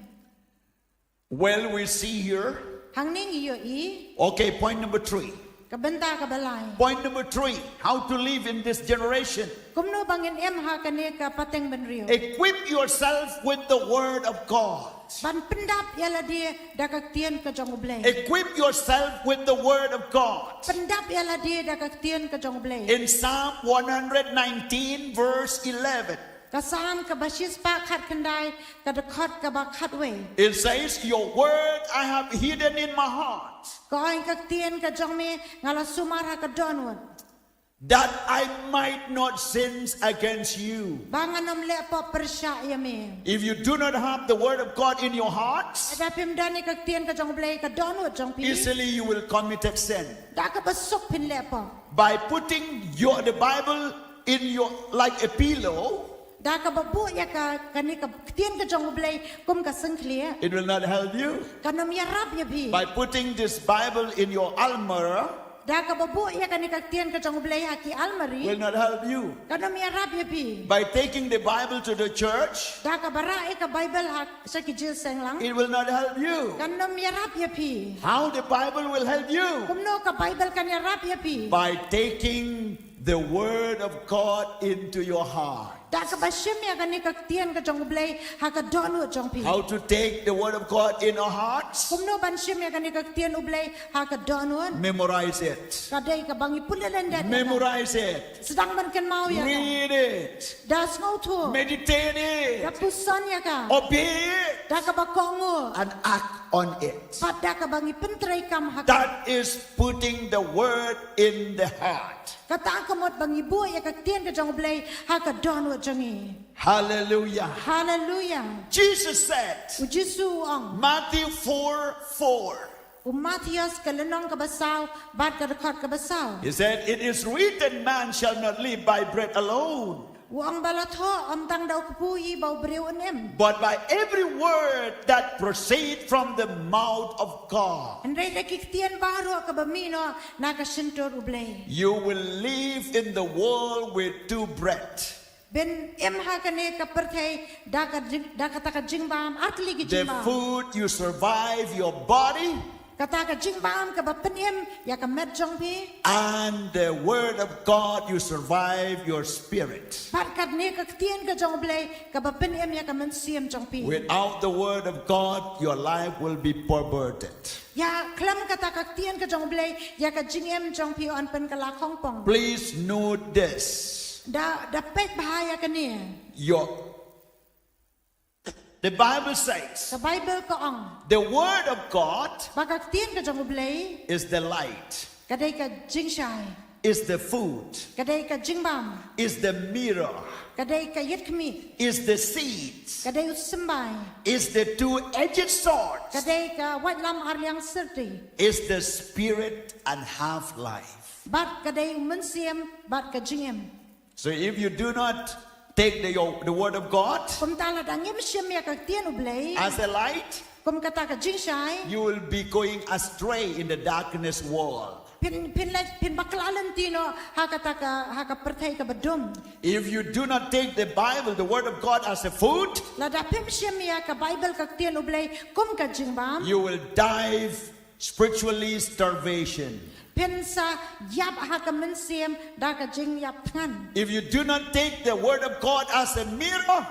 Well, we see here. Hang ning iyo i Okay, point number 3. kabenta kabalay. Point number 3. How to live in this generation. Kumno bangin em ha kane ka pateng benrio. Equip yourself with the word of God. Ban pendap yala dia dakak tian ka jong blay. Equip yourself with the word of God. Pendap yala dia dakak tian ka jong blay. In Psalm 119 verse 11, Kasam ka basis pa khat kandai ka dakot ka ba khat we. it says, your word I have hidden in my heart, Ka ain ka tian ka jong me ngala sumar ha ka donwat. that I might not sin against you. Banganom le po persya ya me. If you do not have the word of God in your hearts, Ada pim dani ka tian ka jong blay ka donwat jong pi. easily you will commit sin. Da ka basok pin le po. By putting the Bible in your like a pillow, Da ka babu ya ka kani ka tian ka jong blay kum ka sengklia. it will not help you. Kanom ya rap ya bi. By putting this Bible in your almirah, Da ka babu ya kani ka tian ka jong blay ha ki almari. will not help you. Kanom ya rap ya bi. By taking the Bible to the church, Da ka bara ka Bible ha sa ki jil seng lang. it will not help you. Kanom ya rap ya pi. How the Bible will help you? Kumno ka Bible kan ya rap ya pi. By taking the word of God into your heart. Da ka basim ya kani ka tian ka jong blay ha ka donwat jong pi. How to take the word of God in our hearts? Kumno ban sim ya kani ka tian ublay ha ka donwat. Memorize it. Kadai ka bangi pulalan dat. Memorize it. Sedang man kan mau ya. Read it. Das ngau tu. Meditate Da it. pusan ya ka. Obey it. Da ka bakongo. And act on it. Pada ka bangi pentrai kam ha. That is putting the word in the heart. Kata ka mot bangi buo ya ka tian ka jong blay ha ka donwat jangi. Hallelujah. Hallelujah. Jesus said, Ujisu ong. Matthew 4:4. Matius kalenong kabasaw, bat karakot kabasaw. He said, it is written, man shall not live by bread alone, Uang balatho am tang daw kupuhi bau beriu enem. but by every word that proceeds from the mouth of God. Andai da kiktian baru kabamino nakasentur ublay. You will live in the world with two bread. Ben em hakane kaperthai dakataka jingbam atli ki The jingbam. food you survive your body, Kataka jingbam kabapenem ya kamet jongpi. and the word of God you survive your spirit. Bat kat ne kaktian ka jong ublay kabapenem ya kamen siem jongpi. Without the word of God, your life will be perverted. Ya klam kata kaktian ka jong ublay ya ka jingem jongpi on pen kala kongpong. Please note this. Da pet bahaya kania. The Bible says, Sa Bible ko ang the word of God bakaktian ka jong ublay is the light, kadai ka jingshay, is the food, kadai ka jingbam, is the mirror, kadai ka yetkhmi, is the seeds, kadai usembay, is the two-edged sword, kadai ka watlam arliang serti, is the spirit and half-life. bat kadai umensiem, bat ka jingem. So if you do not take the word of God Kum tala dangem siem ya kaktian ublay, as a light, kum kata ka jingshay, you will be going astray in the darkness world. pin baklalan tino haka perthai ka badum. If you do not take the Bible, the word of God, as a food, Lada pim siem ya ka Bible kaktian ublay, kum ka jingbam, you will die spiritually starvation. pin sa yap haka mensiem da ka jing yap ngan. If you do not take the word of God as a mirror,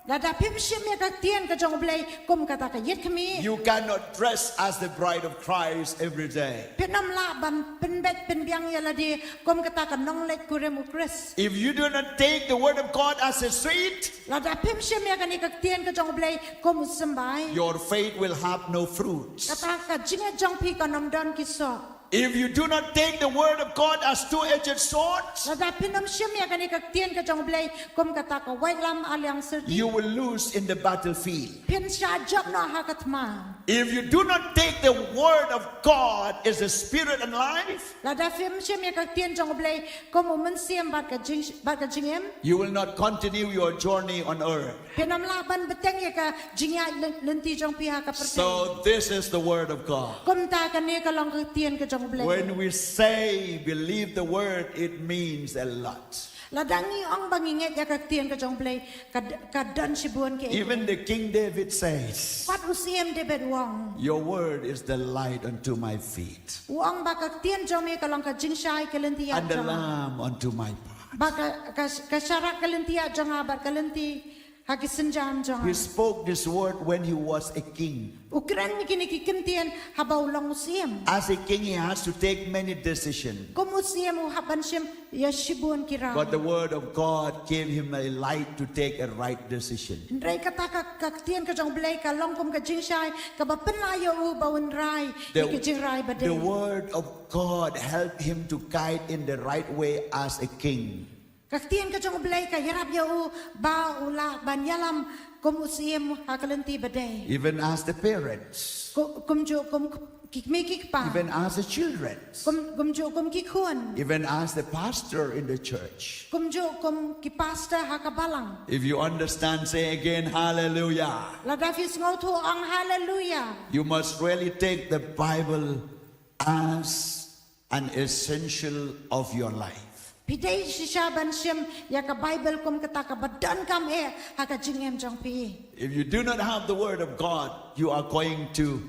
Lada pim siem ya kaktian ka jong ublay, kum kata ka yetkhmi. you cannot dress as the bride of Christ every day. Penam la ban penbet penbiang ya ladi kom kata ka nong let kurem ukres. If you do not take the word of God as a seed, Lada pim siem ya ka ni kaktian ka jong ublay kom usembay. your faith will have no fruit. Kata ka jinga jong pi ka nom don kiso. If you do not take the word of God as two-edged swords, Lada pinam siem ya ka ni kaktian ka jong ublay kom kata ka white lam aliang serti. you will lose in the battlefield. Pin sya job no hakatma. If you do not take the word of God as a spirit and life, Lada pim siem ya kaktian jong ublay kom umensiem bat ka jingem. you will not continue your journey on earth. Pinam la ban beteng ya ka jingya lenti jong pi haka pertai. So this is the word of God. Kom ta ka ni ka long kaktian ka jong ublay. When we say believe the word, it means a lot. Ladangi ang banginget ya kaktian ka jong play kadan sibuan ke. Even the King David says, Pat usiem debet wang. your word is the light unto my feet Wang ba kaktian jong me kalong ka jingshay kalenti ya and the jong. lamp unto my path. Ba ka syarak kalenti ya jong abar kalenti haki senjam jong. He spoke this word when he was a king. Ukran ni kini kikentian habaw long usiem. As a king, he has to take many decisions. Kum usiem u haban siem ya sibuan kira. But the word of God gave him a light to take a right decision. Ndray kata ka kaktian ka jong play ka long kum ka jingshay ka ba penayo u bawin rai ki jingray ba The de. word of God helped him to guide in the right way as a king. Kaktian ka jong ublay ka hirap ya u ba ula banyalam kum usiem hakalenti bade. Even as the parents, Kum kikmikik pa. even as the children, Kum kikhuan. even as the pastor in the church. Kum kipasta hakabalang. If you understand, say again, hallelujah. Ladafis ngotu ang hallelujah. You must really take the Bible as an essential of your life. Pidei sisyaban siem ya ka Bible kum kata ka badan kam haka jingem jong pi. If you do not have the word of God, you are going to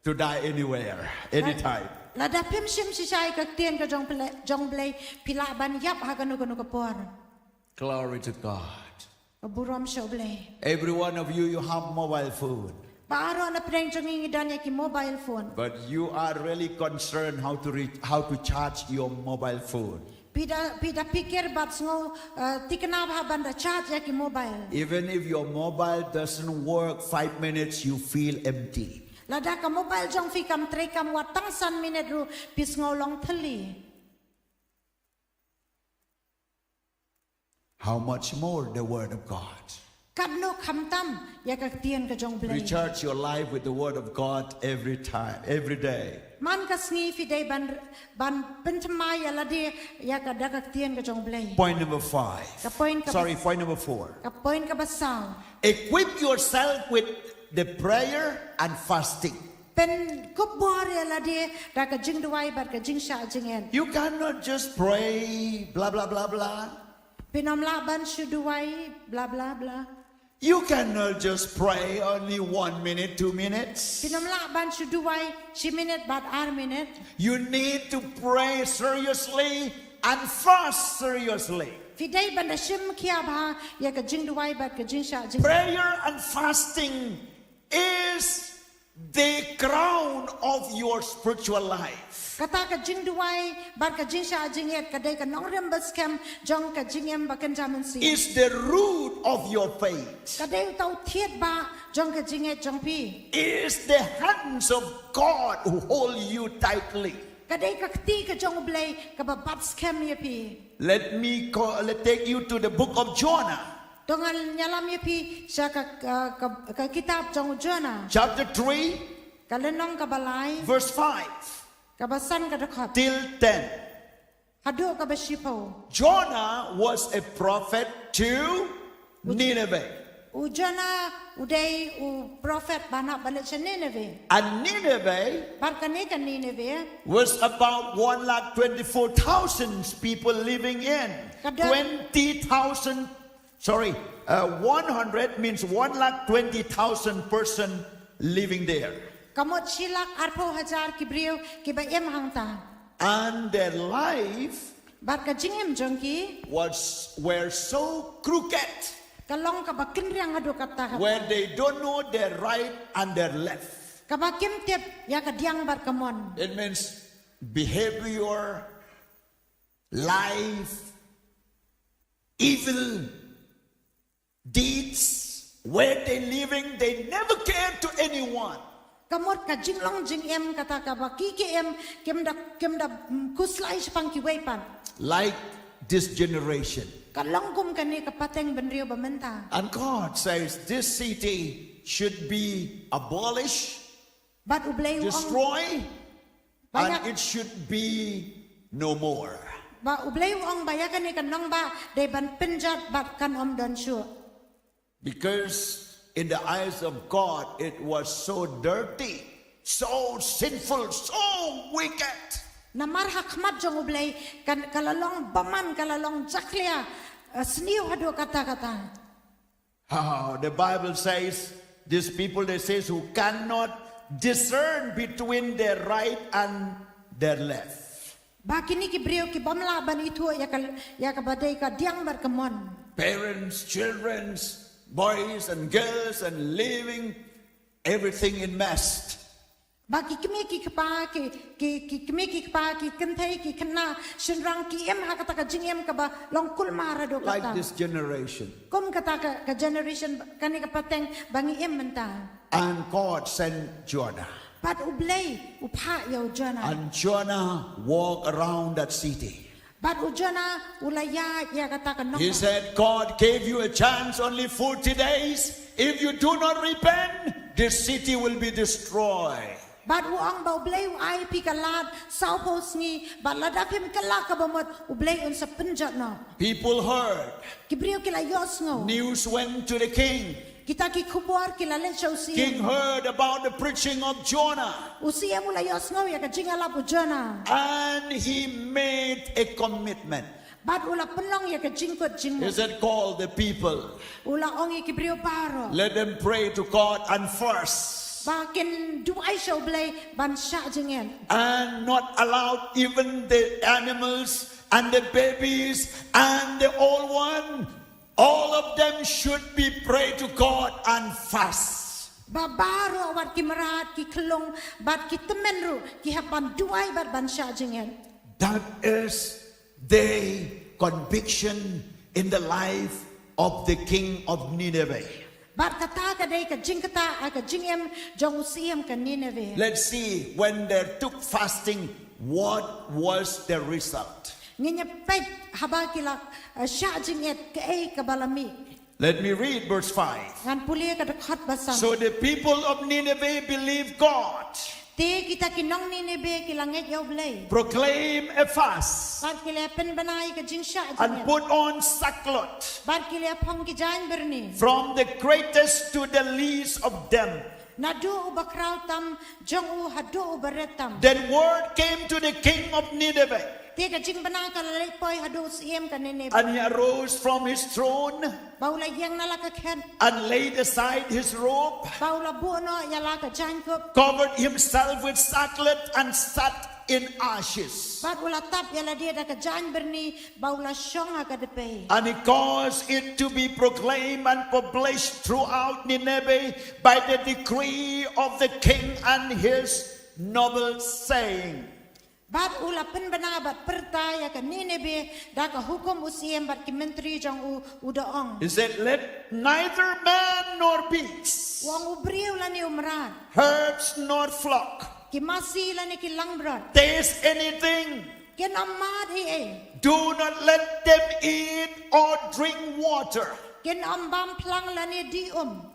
die anywhere, anytime. Ladapim siem sisay kaktian ka jong play pila ban yap haka nugo kapor. Glory to God. Burom shoblay. Every one of you have mobile phone. Paaro na preng jong ingidan ya ki mobile phone. But you are really concerned how to charge your mobile phone. Pida pikir bat ngo tikna banda charge ya ki mobile. Even if your mobile doesn't work 5 minutes, you feel empty. Lada ka mobile jong fi kam tre kam watang san minute ru pis ngo long thali. how much more the Word of God? Kan no kham tam ya ka tien ka jong blei. Recharge your life with the Word of God every time, every day. Man ka sngi fi dei ban pentamai ya la de ya ka da ka tien ka jong blei. Point number 5. Ka point ka Point number 4. ka point ka basang. Equip yourself with the prayer and fasting. Pen kup bor ya la de da ka jing duai bat ka jing sha jing en. You cannot just pray, blah, blah, blah, blah. Pinom la ban shu duai bla bla bla. You cannot just pray only 1 minute, 2 minutes. Pinom la ban shu duai shi minute bat ar minute. You need to pray seriously and fast seriously. Fi dei ban da shim kia ba ya ka jing duai bat ka jing sha jing. Prayer and fasting is the crown of your spiritual life. Kata ka jing duai bat ka jing sha jing et ka dei ka nong rem bas kem jong ka jing em ba kan jaman si. It's the root of your faith. Ka dei tau thiet ba jong ka jing et jong pi. It's the hands of God who hold you tightly. Ka dei ka ti ka jong blei ka ba bat kem ya pi. Let take you to the book of Jonah. Dongal nyalam ya pi sa ka kitab jong Jonah. Chapter 3, Ka lenong ka balai verse 5 ka basan ka dakhat. till 10. Hadu ka basipo. Jonah was a prophet to Nineveh. U Jonah udai u prophet banak balik sa Nineveh. And Nineveh Barkane ka Nineveh. was about 124,000 people living in. 100 means 120,000 person living there. Kamot silak arpo hajar kibriu kiba em hangta. And their life Barka jingem jongki were so crooked, kalong ka bakin riang adu kata. where they don't know their right and their left. Kabakim tiap ya ka diang barkamon. It means behavior, life, evil deeds, where they living, they never care to anyone. Kamot ka jinglong jing em kata ka bakiki em kemda kuslai sepang kiwaipan. Like this generation. Kalong kum kani kapateng benrio bamenta. And God says this city should be abolished, Bat ublay uong destroyed, and Banyak- it should be no more. ba ublay uong bayagan ni kanong ba de ban penjat bat kan om don shu. Because in the eyes of God, it was so dirty, so sinful, so wicked. Namar hakmat jong ublay kan kalalong baman kalalong jaklia sniu hadu kata-kata. The Bible says, these people, they says, who cannot discern between their right and their left. Ba kini ki brio ki bamlaban itu ya ka badai ka diang barkamon. Parents, children, boys and girls, and living everything in mess. Ba ki kimi ki kapa ki kimi ki kapa ki kentai ki kena shenrang ki em hakata ka jingem ka ba long kul mara do Like kata. this generation. Kom kata ka generation kani ka pateng bangi em menta. And God sent Jonah. Pat ublay upha yaw Jonah. And Jonah walked around that city. Pat Jonah ulaya ya kata ka He nong. said, God gave you a chance only 40 days. If you do not repent, this city will be destroyed. Bat uang ba ublay ay pikalat saupos ni bat ladapim kalak ka bamot ublay un sa penjat no. People heard. Kibriyo kila yos ngo. News went to the king. Kita ki kubuar kila len sa King usiya. heard about the preaching of Jonah. Usiya mula yos ngo ya ka jingala po Jonah. And he made a commitment. Bat ula penlong ya ka jingkot He jingmo. said, call the people. Ula ongi kibriyo paro. Let them pray to God and first. Bakin duay siya ublay ban siya jingen. And not allow even the animals and the babies and the old one. All of them should be pray to God and fast. Babaro awat ki merat ki kelong bat ki temenru ki hapan duay bat ban siya jingen. That is the conviction in the life of the king of Nineveh. Bat kata ka day ka jing kata ay ka jingem jong usiyam ka Nineveh. Let's see when they took fasting, what was the result? nginya pet haba kila sha jing et ke ei ka balami Let me read verse 5. ngan pulia ka dekat basam So the people of Nineveh believed God, te kita kinong ni nebe kilanget yaw blay proclaim a fast, bar kila pen banai ka jing sha and jing put on sackcloth, bar kila phong ki jain berni from the greatest to the least of them. nadu ubakraw tam jong u hadu ubaretam Then word came to the king of Nineveh, te ka jing banai ka lalay poi hadu siem ka nene and he arose from his throne baula yang nala ka khen and laid aside his robe, baula buno yala ka jain kup covered himself with sackcloth, and sat in ashes. bat ula tap yala dia da ka jain berni baula shong ka depe And he caused it to be proclaimed and published throughout Nineveh by the decree of the king and his noble saying. bat ula pen bana bat pertaya ka Ninebe da ka hukum usiem bat ki menteri jong u udaong He said, let neither man nor beast, wang ubriu la ni umran herds nor flock, ki masi la ni ki langbrat taste anything. ken amad hi Do not let them eat or drink water, ken ambam plang la ni di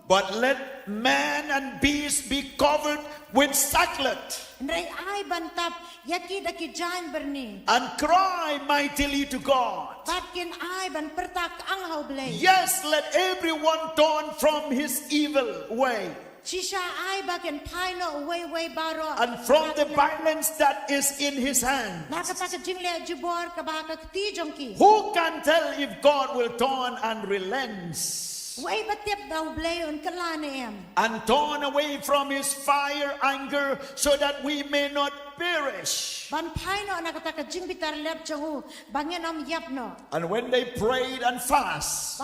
but let man and beast be covered with sackcloth, ndai ai bantap yaki da ki jain berni and cry mightily to God. bat ken ai ban pertak ang hau blai Yes, let everyone turn from his evil way, Shisha ai ba ken pai no way baro and from the violence that is in his hand. nakata ka jingle jubor ka ba ka ti jong ki Who can tell if God will turn and relents, way batep daw blay on kalane em and turn away from his fire anger, so that we may not perish? ban pai no nakata ka jing bitar lep jahu bangen am yap no And when they prayed and fast,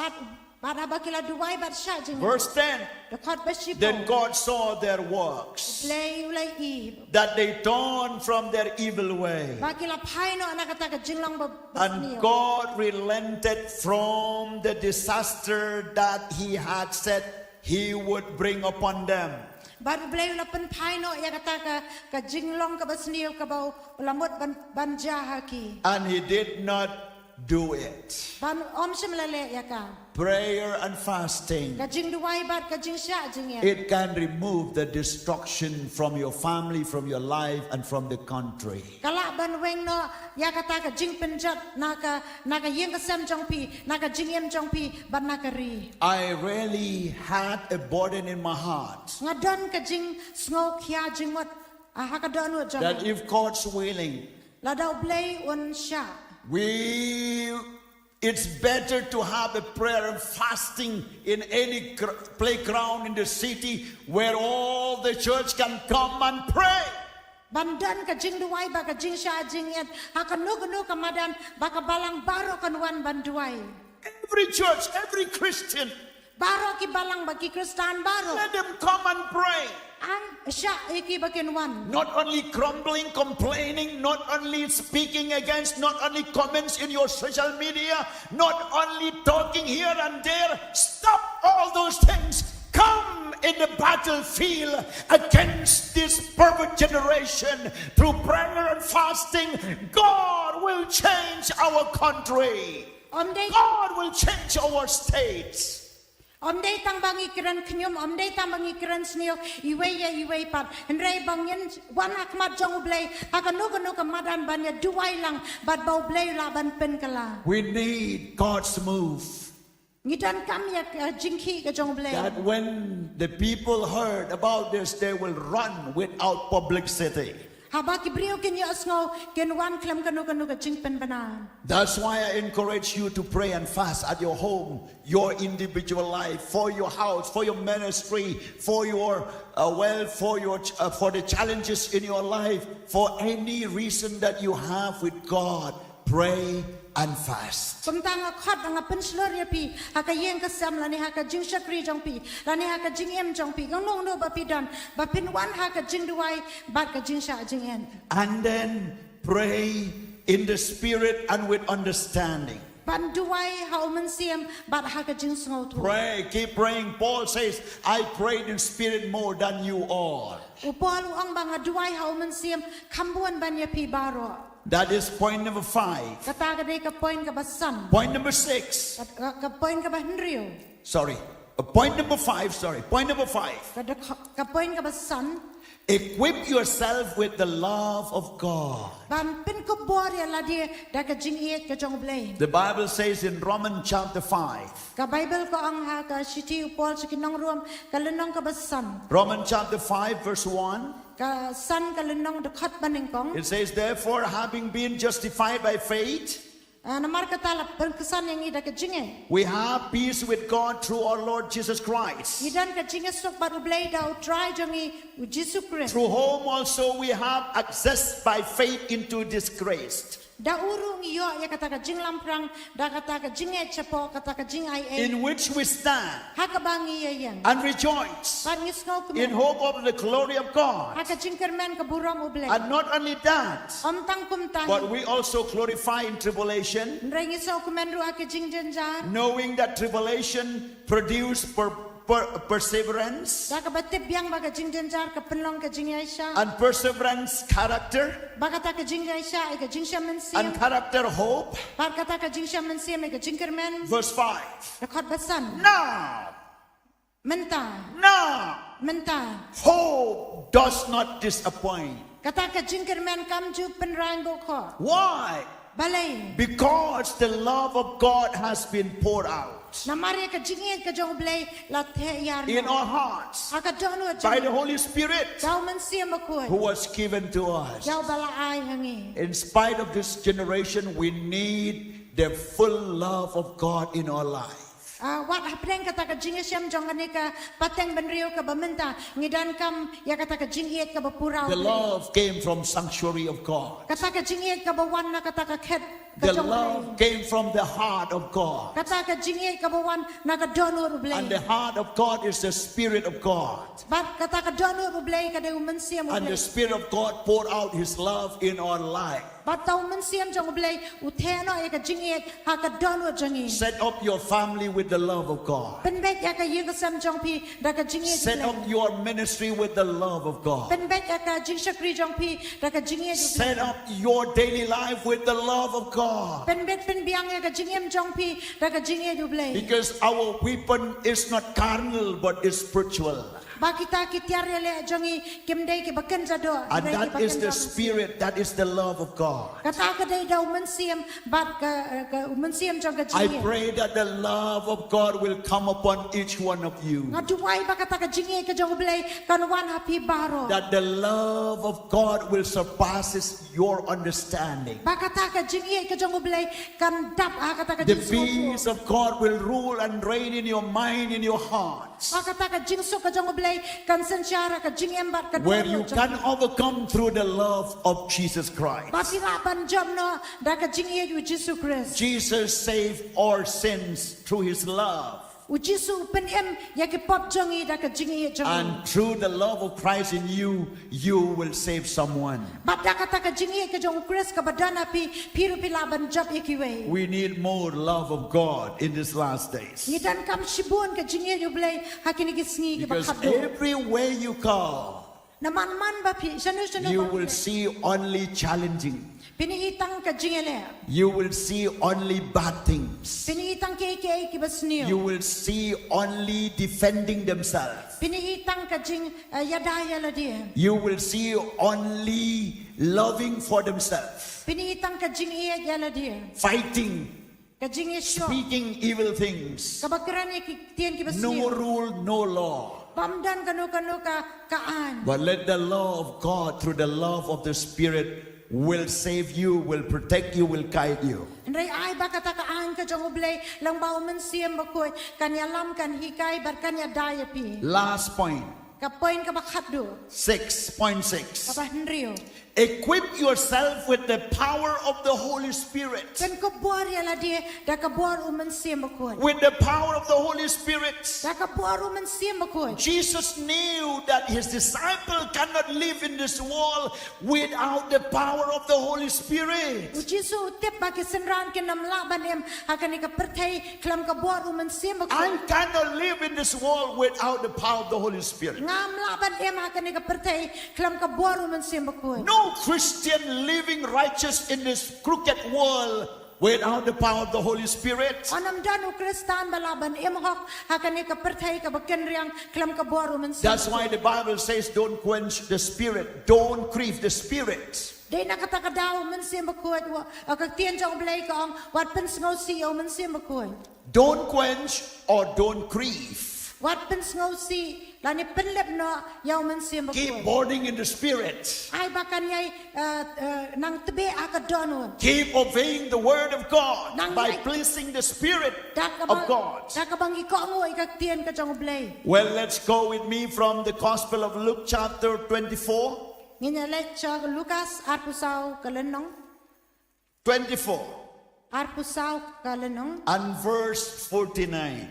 bat abakila duwai bat sha jing verse 10, dekat basipo then God saw their works, play ulai i that they turned from their evil way. bakila pai no nakata ka jing lang ba And God relented from the disaster that he had said he would bring upon them. bat blay ula pen pai no ya kata ka jing long ka basnio ka ba ulamot ban jaha ki And he did not do it. ban om semlale ya ka Prayer and fasting, ka jing duwai bat ka jing sha jing ya it can remove the destruction from your family, from your life, and from the country. kala ban weng no ya kata ka jing penjat naka yeng ka sam jong pi naka jing em jong pi ban naka ri I really had a burden in my heart ngadon ka jing sngo khia jing mot ha ka don wo jong that if God's willing, la dau blay on sha it's better to have a prayer and fasting in any playground in the city where all the church can come and pray. bandan ka jing duwai ba ka jing sha jing et ha ka no ka madan ba ka balang baro kan wan ban duwai Every church, every Christian, baro ki balang ba ki kristan baro let them come and pray. ang sha iki ba ken wan Not only grumbling, complaining, not only speaking against, not only comments in your social media, not only talking here and there. Stop all those things. Come in the battlefield against this pervert generation. Through prayer and fasting, God will change our country. om dei God will change our states. om dei tang bangi kiran knyum om dei tang bangi kiran snio iwe pat nrei bangin wan akmat jong blay ha ka no ka madan ban ya duwai lang bat bau blay la ban pen kala We need God's move. ngidan kam ya jingki ka jong blay That when the people heard about this, they will run without publicity. haba ki brio ken ya sngo ken wan klam ka no ka jing pen bana That's why I encourage you to pray and fast at your home, your individual life, for your house, for your ministry, for your for the challenges in your life, for any reason that you have with God. Pray and fast. Pemtang khot ang pen slor ya pi haka yeng ka sam la ni haka jing shakri jong pi la ni haka jing em jong pi gong no ba pi don ba pin wan haka jing duai bat ka jing sha jing en And then pray in the spirit and with understanding. ban duai ha men siam bat haka jing sngo tu Pray, keep praying. Paul says, I prayed in spirit more than you all. upol ang bang duai ha men siam kambuan ban ya pi baro That is point number 5. Kata ka day ka poin ka basan. Point number 6. Ka poin ka ba Henryo. Sorry. Point number 5. Sorry. Point number 5. Ka poin ka basan. Equip yourself with the love of God. Ban pin ko bori ala dia da ka jing iet ka jong blay. The Bible says in Romans chapter 5. Ka Bible ko ang ha ka siti upol sa kinong ruam ka lenong ka basan. Romans chapter 5 verse 1. Ka san ka lenong dekat baning kong. It says, therefore, having been justified by faith, Namar kata la perkesan yang ida ka jinge. we have peace with God through our Lord Jesus Christ. Idan ka jinge sok baru blay da try jongi u Jesus Christ. Through whom also we have access by faith into this grace, Da urung iyo ya kata ka jing lamprang da kata ka jinge chapo kata ka jing ai e. in which we stand Ha ka bangi ya yang. and rejoice Ban ngis ngau in kemen. hope of the glory of God. Ha ka jing kermen ka burong u blay. And not only that, Om tang kum tahi. but we also glorify in tribulation, Ndrai ngis ngau kemen ru ake jing jenjar. knowing that tribulation produce perseverance, Da ka batip yang baga jing jenjar ka penlong ka jing Aisha. and perseverance character, Baga ta ka jing Aisha ai ka jing syamen and siam. character hope. Bar kata ka jing syamen siam ai ka jing kermen. Verse 5. Dekat basan. Now, Mentah. hope does not disappoint. Kata ka jing kermen kam ju penrang go ko. Why? Balai. Because the love of God has been poured out Namari ka jing iet ka jong blay la the yar. in our hearts Aka donu by the jong. Holy Spirit Kau men siam who aku. was given to us. Kau bala ai hangi. In spite of this generation, we need the full love of God in our life. Wat hapdeng kata ka jing siam jong ani ka pateng benrio ka bamenta ngidan kam ya kata ka jing iet ka bapurau. The love came from sanctuary of God. Kata ka jing iet ka bawan na kata ka khet. The love came from the heart of God. Kata ka jing iet ka bawan na ka donu ru blay. And the heart of God is the Spirit of God. Bat kata ka donu ru blay ka de men siam And the blay. Spirit of God poured out His love in our life. Bat tau men siam jong blay utheno ya ka jing iet ha ka donu jongi. Set up your family with the love of God. Pen bet ya ka yir sam jong pi da ka jing iet. Set up your ministry with the love of God. Pen bet ya ka jing shakri jong pi da ka jing iet. Set up your daily life with the love of God. Pen bet pen biang ya ka jing em jong pi da ka jing iet blay. Because our weapon is not carnal but is spiritual. Ba kita kitiar ya le jongi kimdei ki baken jado. And that is the Spirit, that is the love of God. Kata ka dai da men siam bat ka men siam jong ka I jing iet. pray that the love of God will come upon each one of you. Ngaduai ba kata ka jing iet ka jong blay kan wan happy baro. That the love of God will surpasses your understanding. Ba kata ka jing iet ka jong blay kan dap kata ka The jing so. peace of God will rule and reign in your mind, in your hearts. Ba kata ka jing so ka jong blay kan sensyara ka jing em bat ka. Where you can overcome through the love of Jesus Christ. Ba tirapan jom no da ka jing iet u Jesus Christ. Jesus saved our sins through His love. U Jesus pen em ya ke pop jongi da ka jing iet jongi. And through the love of Christ in you, you will save someone. Ba da kata ka jing iet ka jong Christ ka badana pi piru pi laban job ikiwe. We need more love of God in these last days. Ngidan kam shibun ka jing iet u blay hakini ki sngi ki ba Because khaddo. everywhere you go, Na man ba pi shanu shanu you ba will pi. see only challenging. Piniitang ka jing ele. You will see only bad things. Piniitang ke ki ba snio. You will see only defending themselves. Piniitang ka jing yadaya la dia. You will see only loving for themselves, Piniitang ka jing iet ya la dia. fighting, Ka jing iet speaking evil things. Kabakaran ki tien ki ba No snio. rule, no law. Pamdan kanu ka kaan. But let the law of God, through the love of the Spirit, will save you, will protect you, will guide you. Ndai ai ba kata kaan ka jong ublay lang ba umen siem ba koy kanya lam kan hikay bar kanya daya pi. Last point, Ka point ka ba khaddo. 6.6. Ka ba henrio. Equip yourself with the power of the Holy Spirit. Kan ko buar ya la dia da ka buar umen siem ba koy. With the power of the Holy Spirit. Da ka buar umen siem ba koy. Jesus knew that his disciple cannot live in this world without the power of the Holy Spirit. U Jesu tip ba ki senran ki nam laban em hakani ka perthai klam ka buar umen siem ba koy. I cannot live in this world without the power of the Holy Spirit. Ngam laban em hakani ka perthai klam ka buar umen siem ba koy. No no Christian living righteous in this crooked world without the power of the Holy Spirit. Anam danu Kristan balaban imhok hakani ka perthai ka baken riang klam ka boru men That's why the Bible says, don't quench the Spirit, don't grieve the Spirit. Dei na kata ka daw men sim bakoy wa ka tien jong blai ka ong wat pen snow si o men sim bakoy. Don't quench or don't grieve. Wat pen snow si la ni pen lep no yaw men sim Keep bakoy. burning in the Spirit. Ai bakan yai nang tebe aka donu. Keep obeying the Word of God Nang by like- pleasing the Spirit Da ka of God. Da ka bang iko ngoy ka tien ka jong blai. Well, let's go with me from the Gospel of Luke chapter 24. Nginya le cha Lukas arpusau kalenong 24 arpusau kalenong and verse 49.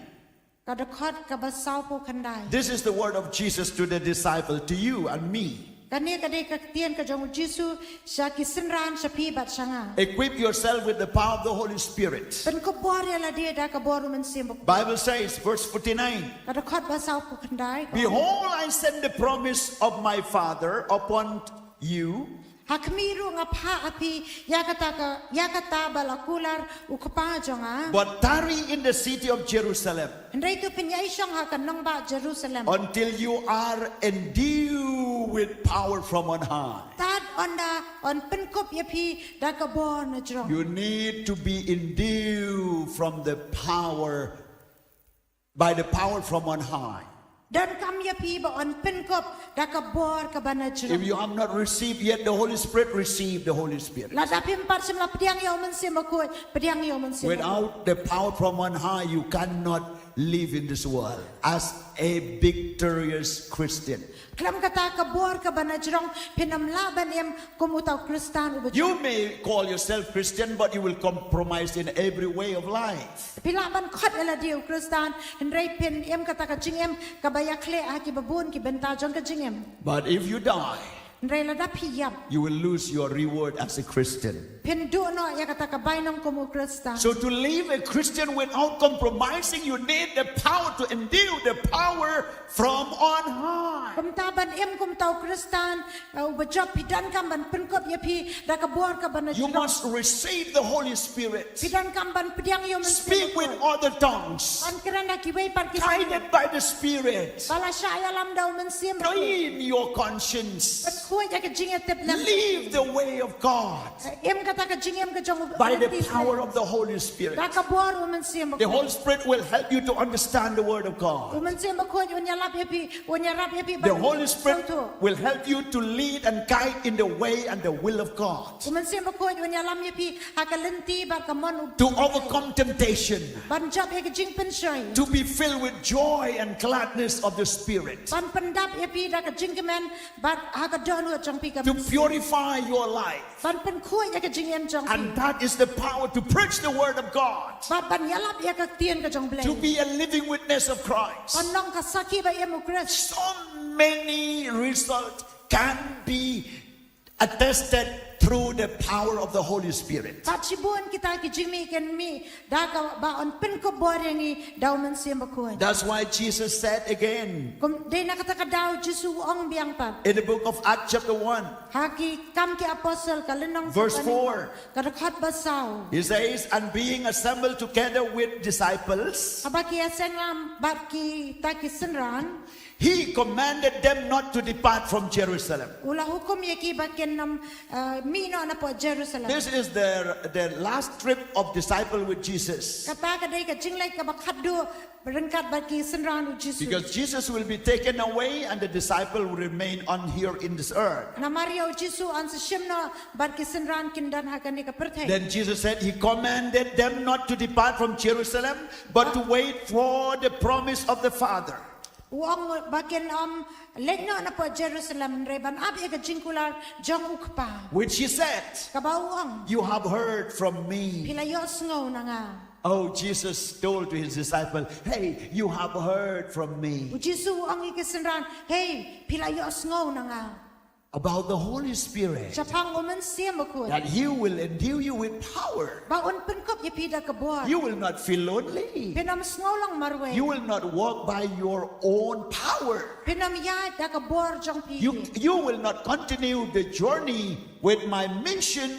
kada khot ka basau po khandai. This is the word of Jesus to the disciple, to you and me. Kani kadai ka tien ka jong Jisu sa kisenran sa pi bat sanga. Equip yourself with the power of the Holy Spirit. Pen ko bor ya la dia da ka bor men sim. Bible says, verse 49, Kada khot basau po khandai. Behold, I send the promise of my Father upon you, Hakmiru nga pha api yakata balakular ukapa jonga. but tarry in the city of Jerusalem Andai tu penyai syang ha kanong ba Jerusalem. until you are endued with power from on high. Tad onda on penkop yapi da ka bor na jong. You need to be endued from the power, by the power from on high. Dan kam yapi ba on penkop da ka bor ka bana If jong. you have not received yet the Holy Spirit, receive the Holy Spirit. La da pim par sim la pediang yaw men sim ko pediang yaw men sim. Without the power from on high, you cannot live in this world as a victorious Christian. Klam kata ka bor ka bana jong pinam laban em kumutaw Kristan ubo. You may call yourself Christian, but you will compromise in every way of life. Pilaban khot ala diu Kristan henrei pin em kata ka jing em ka bayakle a ki babun ki benta jong ka jing em. But if you die, Henrei la da piyap you will lose your reward as a Christian. pin du no ya kata ka bainong kumu Kristan. So to live a Christian without compromising, you need the power to endure the power from on high. Kumtaban em kumtaw Kristan ubo job pidan kam ban penkop yapi da ka bor ka bana You jong. must receive the Holy Spirit. Pidan kam ban pediang yaw men Speak with other tongues, An kerana ki wei par ki guided by the Spirit. Bala syaya lam daw men sim. Clean your conscience. Kuy ja ka jing tep lam. Live the way of God Em kata ka jing em ka jong by the power of the Holy Spirit. da ka bor men sim. The Holy Spirit will help you to understand the Word of God. Uman sim ko unya lap yapi unya rap yapi. The Holy Spirit will help you to lead and guide in the way and the will of God. Uman sim ko unya lam yapi hakalenti bar ka mon. To overcome temptation. Ban job ya ka jing pen shoy. To be filled with joy and gladness of the Spirit. Ban pendap yapi da ka jing kemen bar ha ka donu jong pi ka. To purify your life. Ban pen kuy ya ka jing em jong pi. And that is the power to preach the Word of God. Ban yalap ya ka tien ka jong blai. To be a living witness of Christ. Ban nong ka saki ba em Christ. So many results can be attested through the power of the Holy Spirit. Pat sibun kita ki jing mi ken mi da ka ba on pen ko bor ni daw men sim ko. That's why Jesus said again Kum de na kata ka daw Jesu ong biang pat. in the book of Acts chapter 1, Haki kam ki apostle kalenong Verse 4. Kadakhat basaw. he says, and being assembled together with disciples, Abaki asengam barki taki senran he commanded them not to depart from Jerusalem. ula hukum yaki bakin nam mino na po Jerusalem. This is their last trip of disciple with Jesus. Kata kadai ka jinglay ka bakhadu berengkat baki senran u Jesu. Because Jesus will be taken away and the disciple will remain on here in this earth. Na Mario Jesu an sa shimno barki senran kindan hakani ka perthai. Then Jesus said he commanded them not to depart from Jerusalem, but to wait for the promise of the Father. Uang bakin legno na po Jerusalem reban abi ka jingkular jong ukpa. Which he said, Kabauang you have heard from me. pilayos ngaw na nga. Oh, Jesus told to his disciple, hey, you have heard from me. U Jesu ang ikisenran, hey, pilayos ngaw na nga. about the Holy Spirit, จะพังอุมันเสียมคุย that He will endue you with power. บาอุนเป็นกบยาพีดากระบอ You will not feel lonely. เป็นน้ำสงอลงมารเว You will not walk by your own power. เป็นน้ำยาดากระบอจงพี You will not continue the journey with my mission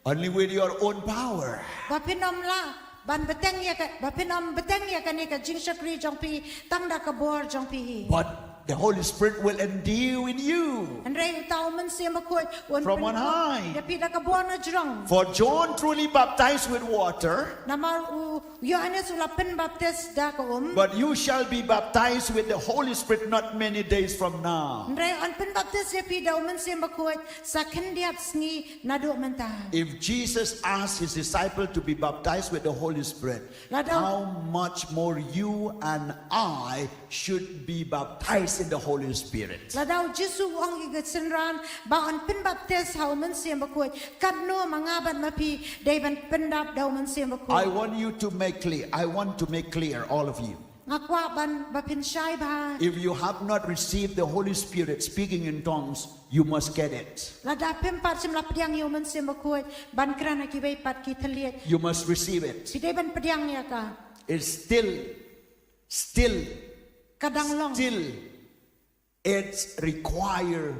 only with your own power. บาเป็นน้ำละบันเบตงยากะบาเป็นน้ำเบตงยากะนี่กะจิงชักรีจงพีตั้งดากระบอจงพี But the Holy Spirit will endue in you. อันเรงเตามันเสียมคุย From on high. ยาพีดากระบอนะจง For John truly baptized with water, นามาโยฮันเนสอุลาเป็นบัพติสดากะ but you shall be baptized with the Holy Spirit not many days from now. อันเรงอันเป็นบัพติสยาพีดามันเสียมคุยสักขันเดียบสงีนาดูมันตา If Jesus asked his disciple to be baptized with the Holy Spirit, how much more you and I should be baptized in the Holy Spirit. และดาวจิสุวังอีกสินรานบางอันเป็นบัพติสเฮามันเสียมคุยกัดนัวมังอาบันมาพีได้บันเป็นดับดาวมันเสียมคุย I want you to make clear, I want to make clear, all of you. งักว่าบันบะเพ็นชายบา If you have not received the Holy Spirit speaking in tongues, you must get it. และดาเพ็มปัดสำหรับเปียงอยู่มันเสียมคุยบันกระนักกิเวปัดกิทะเลีย You must receive it. ที่ได้บันเปียงเนี่ยกะ It's still, กระดังลง it's required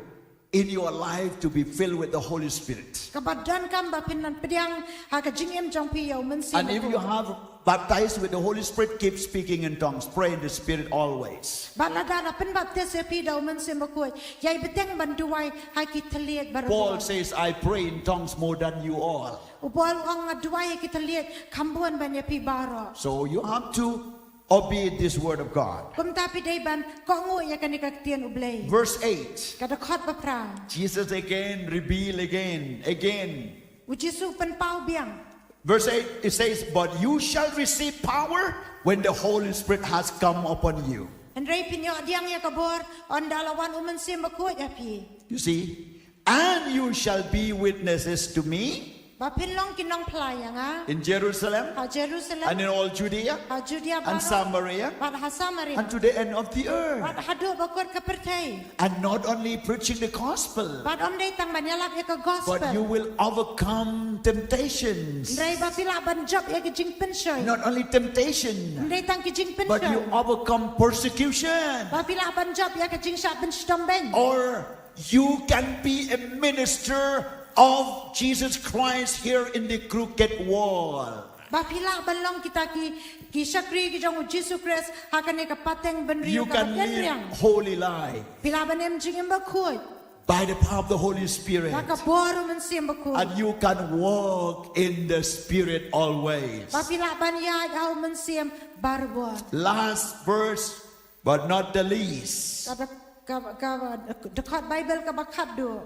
in your life to be filled with the Holy Spirit. กับบัดดันกำบะเพ็นนันเปียงหากจิงเอ็มจงพีอยู่มันเสียม And if you have baptized with the Holy Spirit, keep speaking in tongues. Pray in the Spirit always. บัดละดาเป็นบัพติสพีดาวมันเสียมคุยใหญ่เปเต็งบันด้วยให้กิทะเลียบาร Paul says, I pray in tongues more than you all. อุปอลองด้วยให้กิทะเลียคำบวนบันยาพีบารอ So you have to obey this word of God. กุมตาพิได้บันก็งูยากันนิกเตียนอุเบล Verse 8. กระดคอดปะพราง Jesus again reveal again. อุจิสุเป็นเป้าเบียง Verse 8, it says, but you shall receive power when the Holy Spirit has come upon you. อันไรพิญญาเดียงยากบอร์อันดาลวันอุมันเสียมคุยยาพี You see? And you shall be witnesses to me บาเพ็นลองกินน้องพลายอย่างอ่ะ in Jerusalem ฮาเยรูซาเล็ม and in all Judea ฮาจูเดียบา and Samaria บาฮาซามาริน and to the end of the บา earth. ฮาดูบกอดกับประเทศ And not only preaching the gospel, บาดอมได้ตั้งบัญญัติเอกกอสเป but ล you will overcome temptations. ไรบาพิลาบันจับเอกจิงเป็นเฉย Not only temptation, ได้ตั้งกิจิงเป็น but เฉย you overcome persecution. บาพิลาบันจับเอกจิงชาเป็นสตอมเบน Or you can be a minister of Jesus Christ here in the crooked wall. บาพิลาบันลองkita ki syakri ki jong Jesus Christ hakan ne ka pateng ben riu You ka can pateng live riang holy life pila ban em jing em ba khoi by the power of the Holy Spirit. ka boru men sim ba khoi And you can walk in the Spirit always. ba pila ban ya au men sim barbo Last verse, but not the least. ka the khat Bible ka ba khat do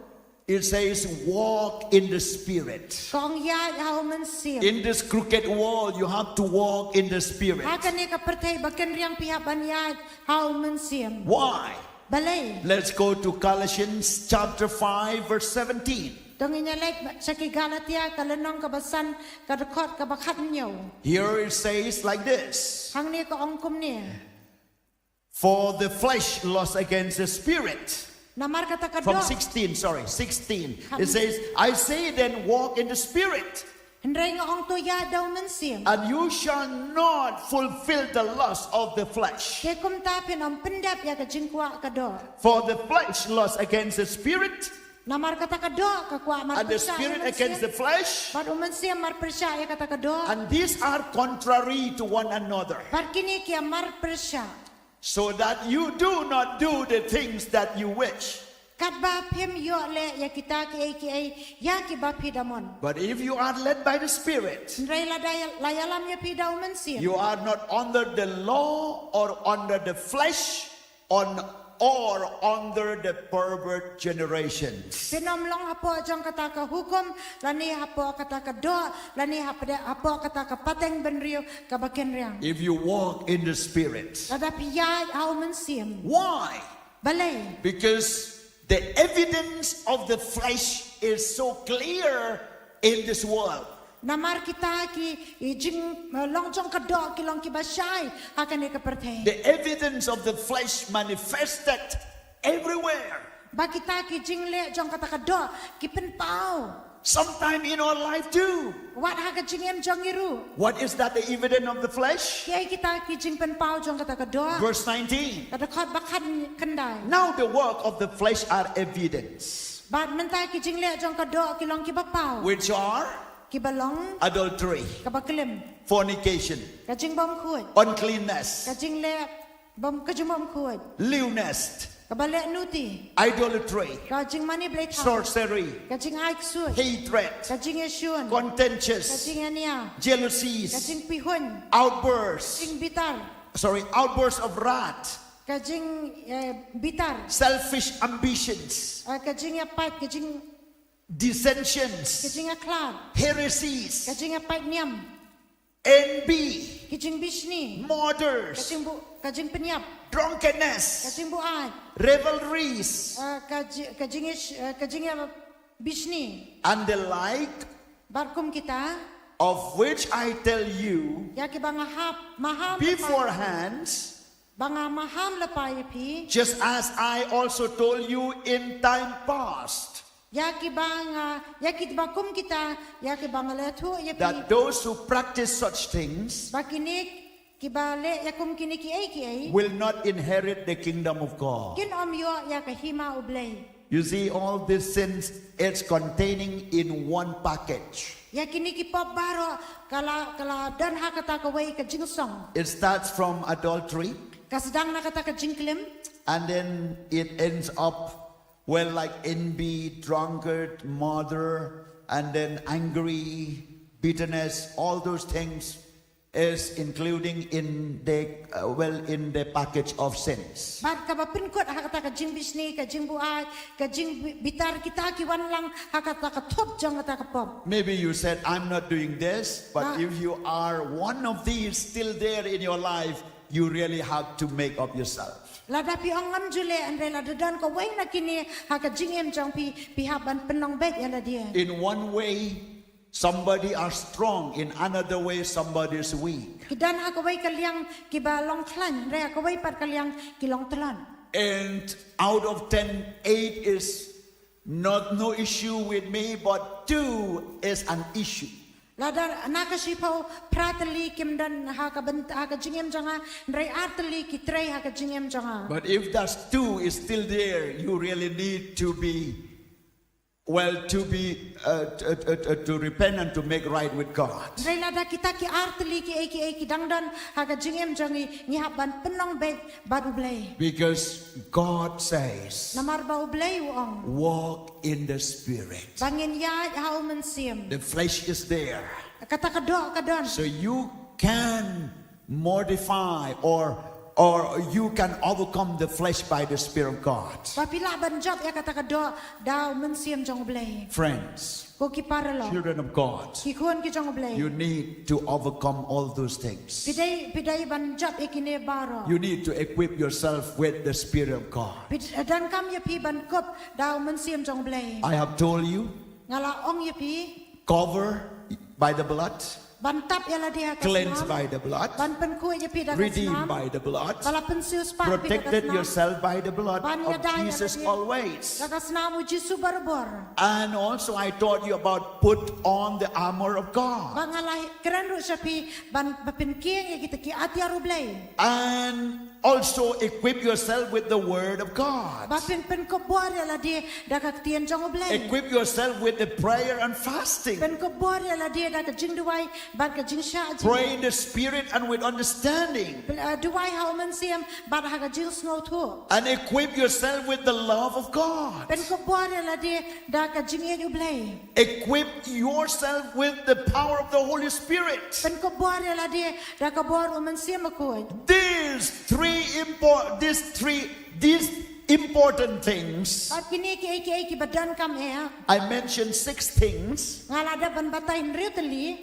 It says, walk in the Spirit. kong ya au men sim In this crooked wall, you have to walk in the Spirit. hakan ne ka perthai ba ken riang pihak ban ya au men sim Why? balai Let's go to Colossians chapter 5, verse 17. tong inya lek saki Galatia ka lenong ka basan ka the khat ka ba khat nyo Here it says like this. hang ne ka ong kum ne For the flesh lusts against the Spirit. namar kata ka From do 16. It says, I say then walk in the Spirit, Hendrai nga ong to ya daw men sim. and you shall not fulfill the lust of the flesh. Ke kum ta pin om pendap ya ka jingkwa ka do. For the flesh lusts against the Spirit, Namar kata ka do ka kwa mar and the Spirit against the flesh. Par uman sim mar persya ya kata ka do. And these are contrary to one another, Par kini kia mar persya. so that you do not do the things that you wish. Kat ba pim yo le ya kita ki ai ya ki ba pidamon. But if you are led by the Spirit, Hendrai la daya layalam ya pida uman sim. you are not under the law or under the flesh or under the pervert generations. Pinom long hapo jong kata ka hukum lani hapo kata ka do lani hapo kata ka pateng benrio ka baken riang. If you walk in the Spirit. Lada piya au men sim. Why? Balay. Because the evidence of the flesh is so clear in this world. Namar kita ki jing long jong ka do ki long ki basay hakan ni ka perthe. The evidence of the flesh manifested everywhere. ba kita ki jing le jong kata kado ki pen pau Sometime in our life too. wat ha ka jing em jong iru What is that? The evidence of the flesh? ki kita ki jing pen pau jong kata kado Verse 19. kata khot bakhan kendai Now the work of the flesh are evidence, bat mentai ki jing le jong kado ki long ki ba pau which are ki balong adultery, ka ba kelim fornication, ka jing bom khut uncleanness, ka jing le bom ka jing bom khut lewdness, ka ba le nuti idolatry, ka jing mani blai thau sorcery, ka jing ai ksut hatred, ka jing esyun ka contentious, jing ania ka jealousies, jing pihun outbursts, jing bitar outbursts of wrath, ka jing bitar selfish ambitions, ka jing apat ka jing dissensions, aklan heresies, ka jing apat niam envy, ka jing bisni ka murders, jing bu ka jing penyap ka drunkenness, jing buat revelries, ka jing bisni and the like, barkum kita of which I tell you ya ki banga maham beforehand, banga maham lepai pi just as I also told you in time past, ya ki bakum kita ya ki banga le thu ya pi that those who practice such things bakinik ki bale ya kum kini ki ai will not inherit the kingdom of God. kin om yo ya ka hima ublay You see, all these sins, it's containing in one package. ya kini ki pop baro kala dan ha kata ka wai ka jingsong It starts from adultery, ka sedang na kata ka jingklim and then it ends up, well, like envy, drunkard, murder, and then angry, bitterness. All those things is including in the in the package of sins. bat ka ba pinkot ha kata ka jing bisni ka jing buai ka jing bitar kita ki wan lang ha kata ka thop jang kata ka pop Maybe you said, I'm not doing this, but if you are one of these still there in your life, you really have to make up yourself. lada pi ongam jule andre lada dan ko wai na kini ha ka jing em jang pi haban penong bet ya la dia In one way, somebody are strong. In another way, somebody is weak. ki dan ha ka wai ka liang ki ba long klan re ka wai pat ka liang ki long tlan And out of 10, 8 is no issue with me, but 2 is an issue. lada anaka sipo pratali kim dan ha ka jing em janga re artali ki trei ha ka jing em janga But if that 2 is still there, you really need to be, to repent and to make right with God. Ray lada kita ki artli ki dangdan haga jingem jangi ni haban penong bet baru blay. Because God says, Namar bau blay uong. walk in the Spirit. Bangin ya hau mensim. The flesh is there. Kata kadok kadon. So you can modify or you can overcome the flesh by the Spirit of God. Papila banjap ya kata kadok dau mensim jong blay. Friends, Ko ki paralo. children of God, Ki kuan ki jong blay. you need to overcome all those things. Pidai banjap ikine baro. You need to equip yourself with the Spirit of God. Dan kam ya pi ban kop dau mensim jong blay. I have told you, Ngala ong ya pi cover by the blood, bantap ya la dia ka cleansed senam. by the blood, Ban pen ku ya pi da ka redeemed senam. by the blood, Bala pensius pa pi da ka protected senam. yourself by the blood of Banyadaya Jesus tadi. always. Dakas namu Jisu barbor. And also I taught you about put on the armor of God. Bangalai keren ru sapi ban bapinking ya kita ki ati arublay. And also equip yourself with the word of God. Bapin pen ko bor ya la dia dakak tian jong ublay. Equip yourself with the prayer and fasting. Pen ko bor ya la dia dakak jing duai ban ka jing sha Pray in the Spirit and with understanding. Duai ha men siam ban ha ka jing snow tu. And equip yourself with the love of God. Pen ko bor ya la dia dakak jing ya ublay. Equip yourself with the power of the Holy Spirit. Pen ko bor ya la dia dakak bor men siam ko. These important things, At kini ki badan kam ya. I mentioned 6 things. Ngalada ban batay nriutali.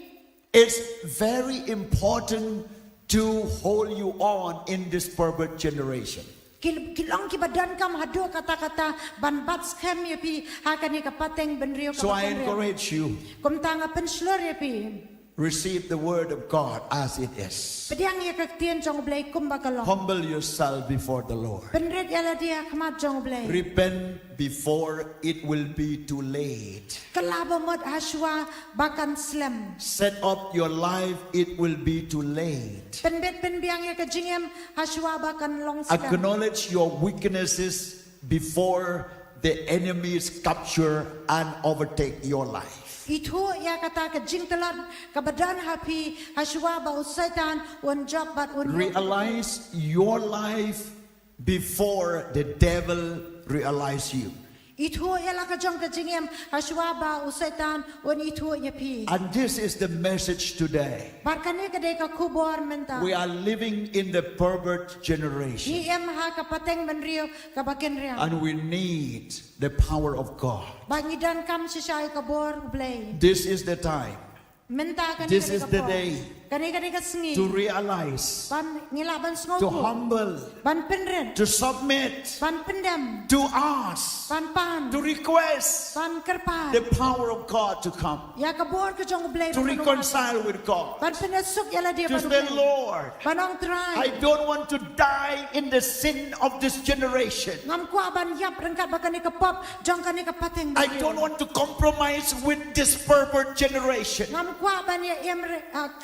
It's very important to hold you on in this pervert generation. Kilong ki badan kam hado kata-kata ban bat scam ya pi hakani ka pateng benrio ka So I pateng rio. encourage you, Kum tanga penslor ya pi. receive the word of God as it is. Pediang ya kaktian jong blay kumbakalong. Humble yourself before the Lord. Penret yala dia kamat jong blay. Repent before it will be too late. Kalabamot haswa bakan slam. Set up your life, it will be too late. Penbet penbiang ya kajingem haswa bakan long slam. Acknowledge your weaknesses before the enemies capture and overtake your life. Itu ya kata kajing telan kabadan happy haswa ba usaitan un job bat un. Realize your life before the devil realize you. Itu ialah kajong kajingem haswa ba usaitan un itu ya pi. And this is the message today. Barkane kadai ka kubor menta. We are living in the pervert generation. Ni em ha kapateng benrio kabaken riang. And we need the power of God. Bangidan kam sisay kabor blay. This is the time Menta kani This kani is ka the po. day Kani kani ka sengi. to realize, Ban ngilaban to sengoku. humble, Ban penren. to submit, Ban pendam. to ask, Ban pan. to request Ban kerpan. the power of God to come, Ya kabor ke jong blay. to reconcile with God, Ban penesuk yala dia to ban. say, Lord, Banong I try. don't want to die in the sin of this generation. Ngam kwa ban yap rengkat bakani ka pop jong kani ka pateng. I don't want to compromise with this pervert generation. Ngam kwa ban ya em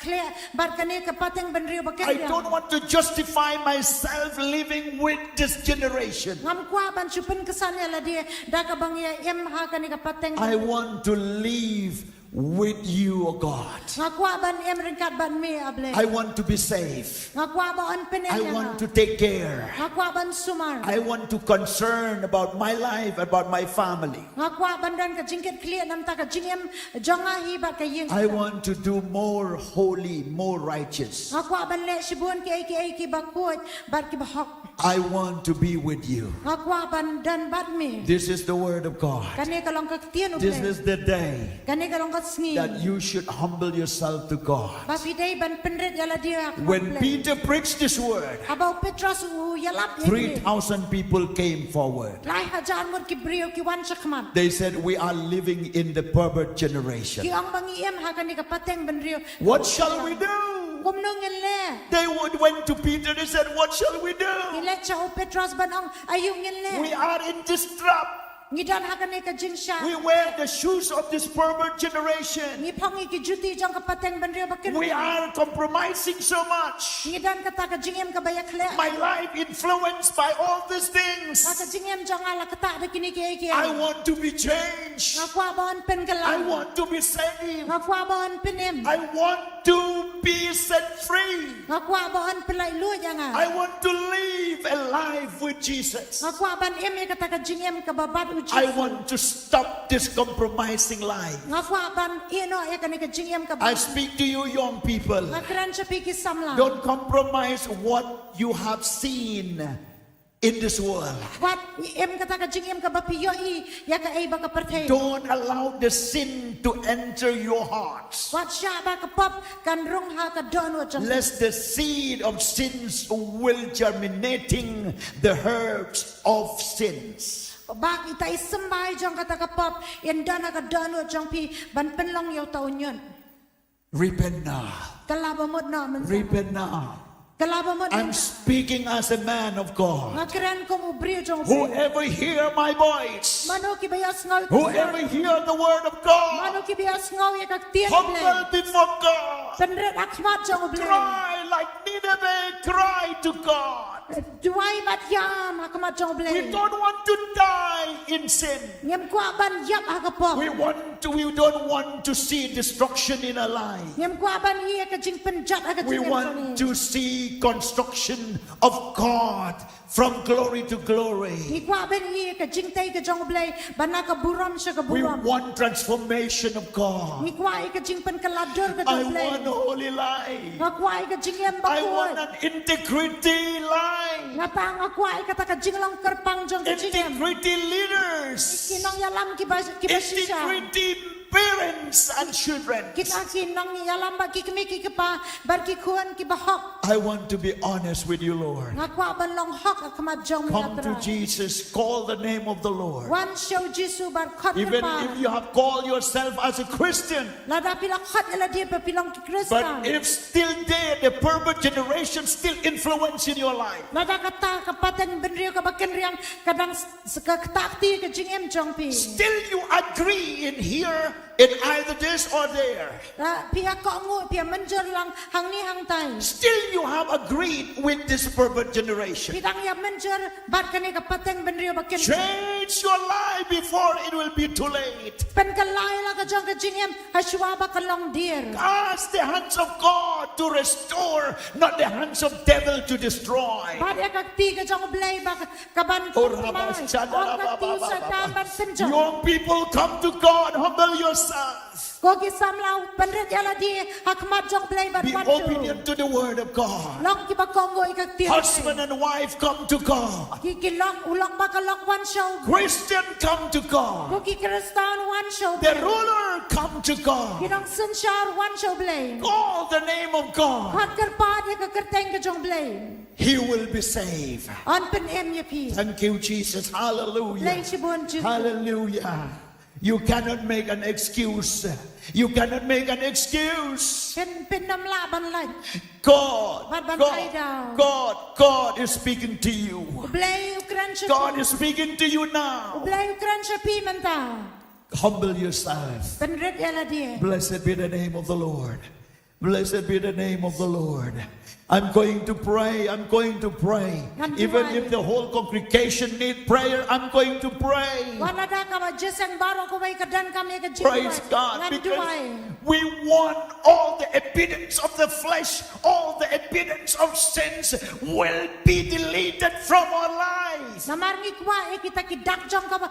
clear bar kani ka pateng benrio baken. I don't want to justify myself living with this generation. Ngam kwa ban chupen kesan yala dia da ka bang ya em ha kani ka pateng. I want to live with you, O God. Ngakwa ban em rengkat ban me able. I want to be safe. Ngakwa ba on penen I want to take care. Ngakwa ban sumar. I want to concern about my life, about my family. Ngakwa ban dan ka jingket clear nam ta ka jingem jonga hi ba ka yeng. I want to do more holy, more righteous. Ngakwa ban le sibun ki ba kuat bar ki ba hok. I want to be with you. Ngakwa ban dan bat me. This is the word of God. Kane ka long ka tien This uble. is the day Kane ka long ka sngi. that you should humble yourself to God. Ba pidai ban penret yala dia. When Peter preached this word, Abau Petros u yalap 3,000 people came forward. Lai hajar mur ki brio ki wan sakmat. They said, we are living in the pervert generation. Ki ong bangi em ha kani ka pateng ben rio. What shall we do? Kumnungen le. They went to Peter, they said, what shall we do? Ilet cha o Petros ban ong ayungin le. We are in this trap. Ngidan ha kani ka jingsha. We wear the shoes of this pervert generation. Ni pongi ki juti jong ka pateng ben rio bakin. We are compromising so much. Ngidan kata ka jingem ka bayak le. My life influenced by all these things. Ka jingem jong ala kata da kini ki. I want to be changed. Ngakwa bon pen I kalang. want to be saved. Ngakwa bon penem. I want to be set free. Ngakwa bon pelai lu jangan. I want to live a life with Jesus. Ngakwa ban em kata ka jingem ka babat uji. I want to stop this compromising life. Ngakwa ban ino ya kani ka jingem ka I babat. speak to you young people. Ngakran sa piki samla. Don't compromise what you have seen in this world. Wat em kata ka jingem ka bapiyo i ya ka ay baka pertay. Don't allow the sin to enter your hearts. Wat siya ba ka pop kan rong ha ka don wa jang. Lest the seed of sins will germinating the herbs of sins. Bak itai sembay jong kata ka pop yan dana ka don wa jang pi ban penlong yaw taon yun. Repent now. Kalabamot na man. Repent now. Kalabamot I'm na. speaking as a man of God. Ngakran ko mo brio jong. Whoever hear my voice, Mano ki bayas ngaw. whoever hear the word of God, Mano ki bayas ngaw ya ka tiyan humble ble. before God. Penret akmat jong ble. Cry like Nineveh, cry to God. Duai bat yam akmat jong ble. We don't want to die in sin. Ngem kwa ban yap ha ka pop. We don't want to see destruction in our life. Ngem kwa ban iya ka jing penjat ha ka We jing want to see construction of God from glory to glory. Ni kwa ban iya ka jing tay ka jong ble. Bana ka buram siya ka We buram. want transformation of God. Ni kwa iya ka jing pen kalador ka I jong ble. want a holy life. Nga kwa iya ka jing yam I want bakut. an integrity life. Nga pa nga kwa iya ka ta ka jing lang kerpang jong ka jing yam. Integrity leaders. Kinong yalam ki ba siya. Integrity parents and children. Kita ki nong ni alam ba ki kami ki pa bar ki kuan ki bahok. I want to be honest with you, Lord. Ngakwa ban long hok akamat jong Come to Jesus, call the name of the Lord. Wan show Jesu bar khot Even pa. if you have called yourself as a Christian, Lada pila khot ela dia pa pilong ki Kristen. but if still there, the pervert generation still influence in your life, Lada kata kapatan benrio ka baken riang kadang takti ke jing em jong pi. still you agree in here in either this or there. La pia ko ngu pia menjer lang hang ni hang tai. Still you have agreed with this pervert generation. Pidang ya menjer bat kani kapatan benrio baken. Change your life before it will be too late. Pen kalai la ka jong ka jing em haswa ba kalong dear. Ask the hands of God to restore, not the hands of devil to destroy. Bat ya ka ti ka jong blay ba kaban ko mai. Young people, come to God, humble yourself. Ko ki samlau penret yala di hakmat jong blay ba Be obedient to the word of God. long ki ba kongo ikak ti. Husband and wife, come to God. Ki long ulok ba ka lok one show. Christian, come to God. Ko ki Kristan one show. The ruler, come to God. Ki dong sunshar one show blay. Call the name of God. Hat kerpa dia ka kerteng ka jong blay. He will be saved. On pen em ya pi. Thank you, Jesus. Lay Hallelujah. sibon ju. Hallelujah. You cannot make an excuse. You cannot make an excuse. Pen nam la ban lai. God is speaking to you. Blay ukran sha. God is speaking to you now. Blay ukran sha pi menta. Humble yourself. Penret yala dia. Blessed be the name of the Lord. Blessed be the name of the Lord. I'm going to pray. I'm going to pray. Even if the whole congregation need prayer, I'm going to pray. Wanada ka ba jesang baro ko bay kadan kami ka jing. Praise God. Because we want all the evidence of the flesh, all the evidence of sins will be deleted from our lives. Namarngi kwa kita ki dak jong ka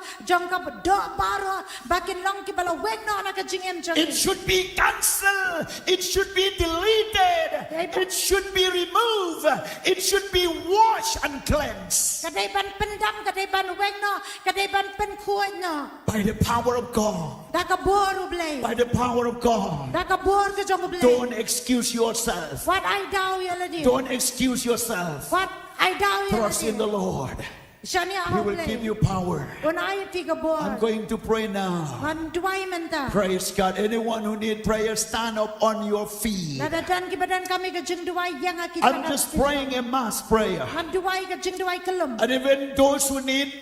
do baro bakin long ki bala wek no na ka jing em jong. It should be cancelled. It should be deleted. It should be removed. It should be washed and cleansed. Kadai ban pendam kadai ban wek no kadai ban pen kuat no. By the power of God. Da ka boru blay. By the power of God. Da ka bor ka jong blay. Don't excuse yourself. What I daw yala dia. Don't excuse yourself. What I daw yala Trust in the Lord. Shania He will give you power. When I tiga bor. I'm going to pray now. Man duai menta. Praise God. Anyone who need prayer, stand up on your feet. Nadadan ki badan kami ka jing duai yang akit. I'm just praying a mass prayer. Man duai ka jing duai kelum. And even those who need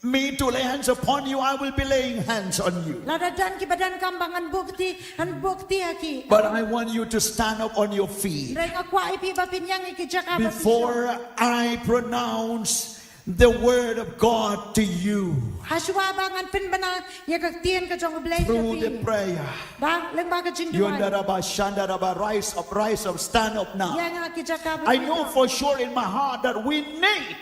me to lay hands upon you, I will be laying hands on you. Nadadan ki badan kambang an bukti aki. But I want you to stand up on your feet. Reng akwa ipi bapin yang ikijak apa. Before I pronounce the word of God to you Haswa bangan pin bana ya ka tien ka jong blay. through the prayer. Bang leng ba ka jing duai. Yondaraba, Shandaraba, rise up, stand up now. Yang akijak apa. I know for sure in my heart that we need.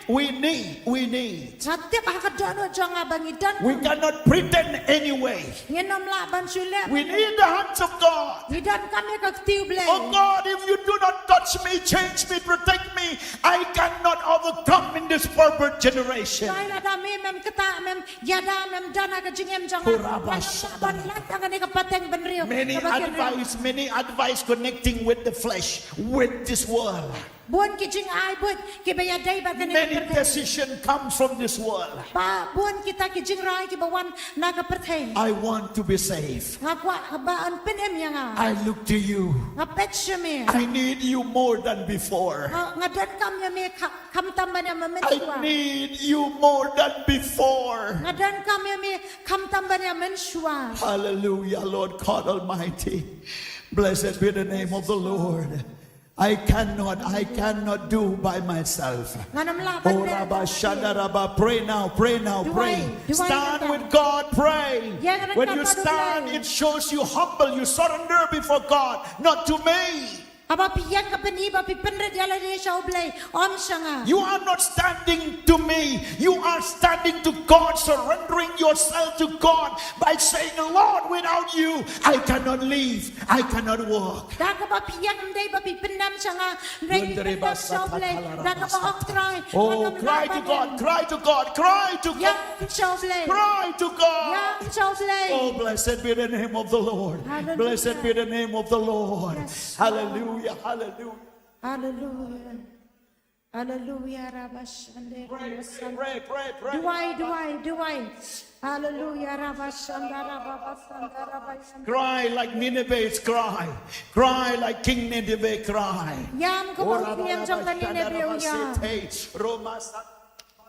Setiap ka dono jong abang idan. We cannot pretend anyway. Ngenom laban sule. We need the hands of God. Idan kami ka tiu blay. Oh God, if you do not touch me, change me, protect me, I cannot overcome in this pervert generation. Dai la da mem keta mem yada mem dana ka jing em jong. Ban lat ang ni ka pateng benrio. Many advice connecting with the flesh, with this world. Buon ki jing ai but ki baya dai ba ka ni. Many decision comes from this world. Pa buon kita ki jing rai ki bawan na ka pertheng. I want to be saved. Ngakwa ba an pen em yang a. I look to you. Ngapet sheme. I need you more than before. Ngadan kam ya me kam tamban ya I need you more than before. Ngadan kam ya me kam tamban ya menshua. Hallelujah, Lord God Almighty. Blessed be the name of the Lord. I cannot do by myself. Oh, Rabba, Shandaraba, pray now, pray. Stand with God, pray. When you stand, it shows you humble, you surrender before God, not to me. Aba piyan ka peniba pipenre diala de shaublay om shanga. You are not standing to me. You are standing to God, surrendering yourself to God by saying, Lord, without you, I cannot live. I cannot walk. Daga ba piyan day ba pipendam shanga. Rei pipendam shaublay. Daga ba oktray. Oh, cry to God, cry to God, cry to God, Yang shaublay. cry to God. Yang shaublay. Oh, blessed be the name of the Lord. Hallelujah. Blessed be the name of the Lord. Yes. Hallelujah, hallelujah. Hallelujah. Hallelujah. Rabashande. Pray. Do I? Hallelujah. Rabashanda. Rabasanda. Rabashanda. Cry like Nineveh's cry. Cry like King Nineveh cry. Yam ko ba piyam jong kanine biyo yam. Roma.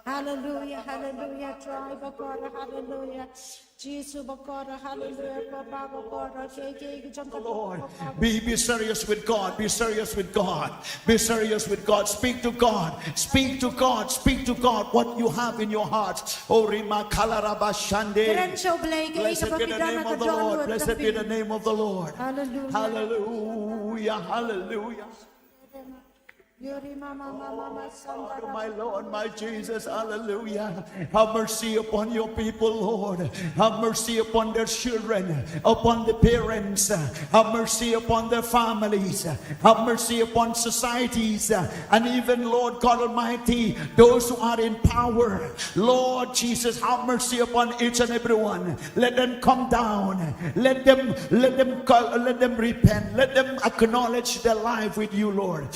Hallelujah, hallelujah, try bakora, hallelujah. Jesus bakora, hallelujah, Baba bakora, KK jump Lord, be serious with God. Be serious with God. Be serious with God. Speak to God. Speak to God. Speak to God what you have in your heart. Oh, Rima Kalaraba Shande. Blessed be the name of the Lord. Blessed be the name of the Lord. Hallelujah. Hallelujah. Hallelujah. Hallelujah. My Lord, my Jesus, hallelujah. Have mercy upon your people, Lord. Have mercy upon their children, upon the parents. Have mercy upon their families. Have mercy upon societies. And even, Lord God Almighty, those who are in power. Lord Jesus, have mercy upon each and every one. Let them come down. Let them repent. Let them acknowledge their life with you, Lord.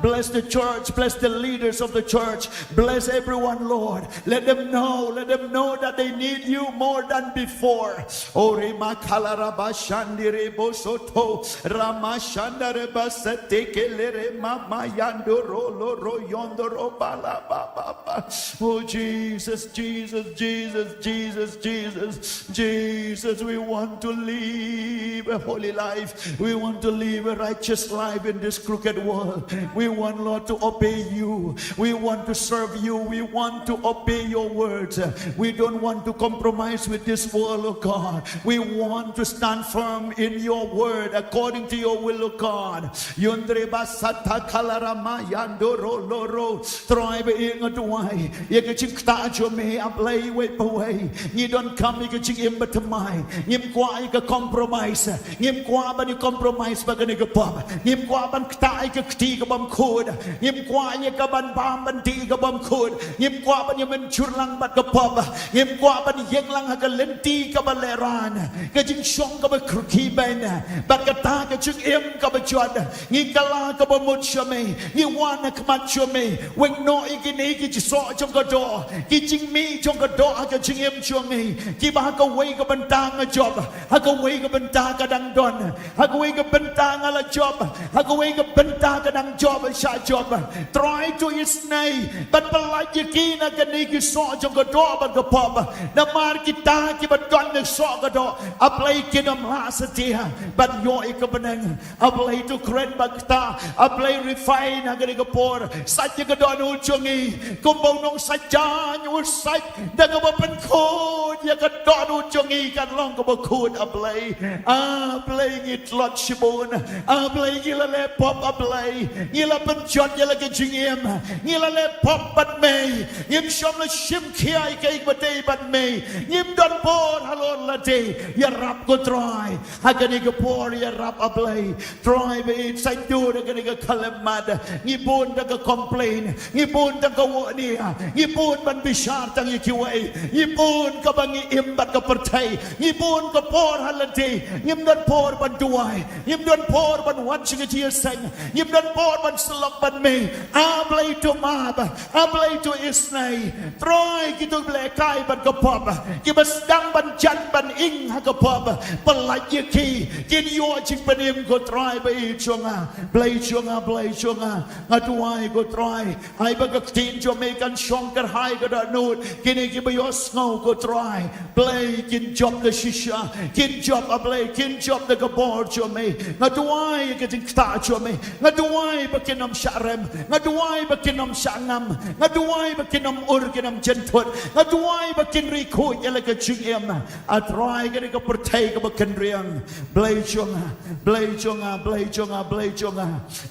Bless the church, bless the leaders of the church, bless everyone, Lord. Let them know that they need you more than before. Oh, Rima Kalaraba Shandire Bosoto, Rama Shandare Basate Kelere Mama Yandoro Loro Yondoro Bala Baba. Oh, Jesus, Jesus, Jesus, Jesus, Jesus, Jesus, we want to live a holy life. We want to live a righteous life in this crooked world. We want, Lord, to obey you. We want to serve you. We want to obey your words. We don't want to compromise with this world, oh God. We want to stand firm in your word according to your will, oh God. Yundre basata kalarama yandoro loro tribe ingadwai. Yagachik tajo me ablay way away. You don't come yagachik imbatamai. Yim kwa you compromise. Yim kwa ban you compromise baganigapab. Yim kwa ban ktai ka kti ka bam khod. Yim kwa ye ka ban bam ban ti ka bam khod. Yim kwa ban yemen churlang bat ka pab. Yim kwa ban yeng lang ha ka lenti ka baleran. Ka jing shong ka ba kruki ben. Bat ka ta ka chung im ka ba chod. Ngi kala ka ba mut shame. Ngi wan ka mat shame. Weng no ikini ki so trong ka do. Ki jing mi trong ka do ha ka jing im chung ngi. Ki ba ka wei ka ban tang a job. Ha ka wei ka ban ta ka dang don. Ha ka wei ka ban tang ala job. Ha ka wei ka ban ta ka dang job sha job. Try to is nay. But palai ki na ka ni ki so trong ka do ba ka pop. Na mar ki ta ki ba don na so ka do. Apply ki na ma sa ti. But yo ikabaneng. Apply to kren bagta. Apply refine ha ka ni ka por. Sa ti ka don u chungi. Kung bong nong sa jan u sa da ka ba pan khod ya ka don u chungi kan long ka ba khod apply. Apply it lot shibon. Apply gila le pop apply. Gila pan chot gila ka jingim. Gila le pop bat me. Yim shom la shim kiai ka ik batay bat me. Yim don por halon la day. Ya rap ko try. Ha ka ni ka por ya rap apply. Try be sa do da ka ni ka kalamad. Ngipon da ka complain. Ngipon da ka wo ni. Ngipon ban bishar tang ikiway. Ngipon ka bang imbat ka pertay. Ngipon ka por halati. Ngim don por ban duway. Ngim don por ban wan singa tiya sang. Ngim don por ban salak ban me. Ablay to mab. Ablay to isnay. Troy kito blekay ban ka pop. Kibasdang ban jan ban ing ha ka pop. Palay ki. Kin yo ching panim ko try ba ichonga. Play chonga play chonga. Atuay ko try. Ay bagaktin Jamaican shonker high ka da nood. Kini kibayos ngaw ko try. Play kin job the shisha. Kin job a play. Kin job the kabor chome. Atuay kiting ta chome. ngaduay bakinam syarem, ngaduay bakinam syangam, ngaduay bakinam ur kinam jentut, ngaduay bakin riku yala ka chingem, atrai ka ka pertai ka bakin riang, blay chunga,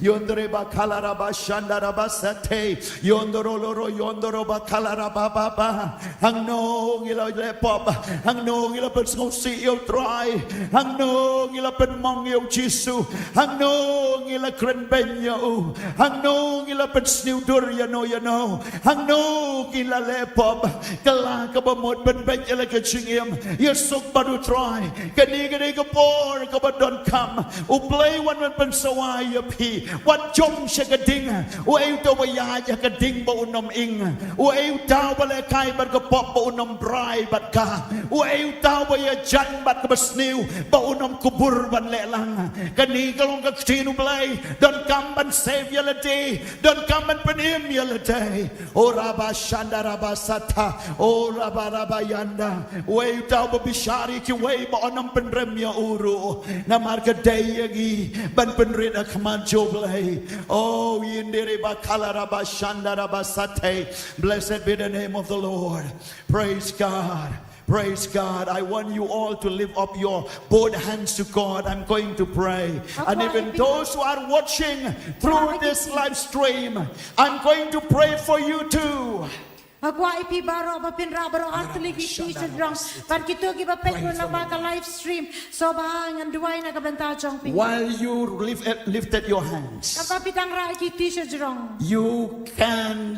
yondre ba kalara ba shandara ba sate, yondoro loro yondoro ba kalara ba ba ba, hang no ngila lepop, hang no ngila pen ngosi yo try, hang no ngila pen mong yo jisu, hang no ngila kren benyo, hang no ngila pen sniudur ya no, hang no ngila lepop, kala ka ba mod pen ben yala ka chingem, yesuk baru try, kani ka por ka ba don come, play one pen saway pi, what jom shagading, uay to ba ya kading ba unom ing, uay tao ba le kai ba ka pop ba unom bray bat ka, uay tao ba ya jan bat ka basniu ba unom kubur ban le lang, kani kalong ka tinu play, don't come and save your day, don't come and penim your day, ora ba shandara ba sata, ora ba yanda, uay tao ba bishari ki uay ba unom penrem ya uru, na marka day yagi ban penrit akman joblay, oh yindiri ba kalara ba shandara ba sate, blessed be the name of the Lord. Praise God. Praise God. I want you all to lift up your both hands to God. I'm going to pray. And even those who are watching through this live stream, I'm going to pray for you too. Agwa ipi baro bapinra baro artli ki drong par kito ki bapet na maka live stream so bahangan duway na kabenta jong pi. While you lifted your hands, kapapitang ra ki t-shirt drong, you can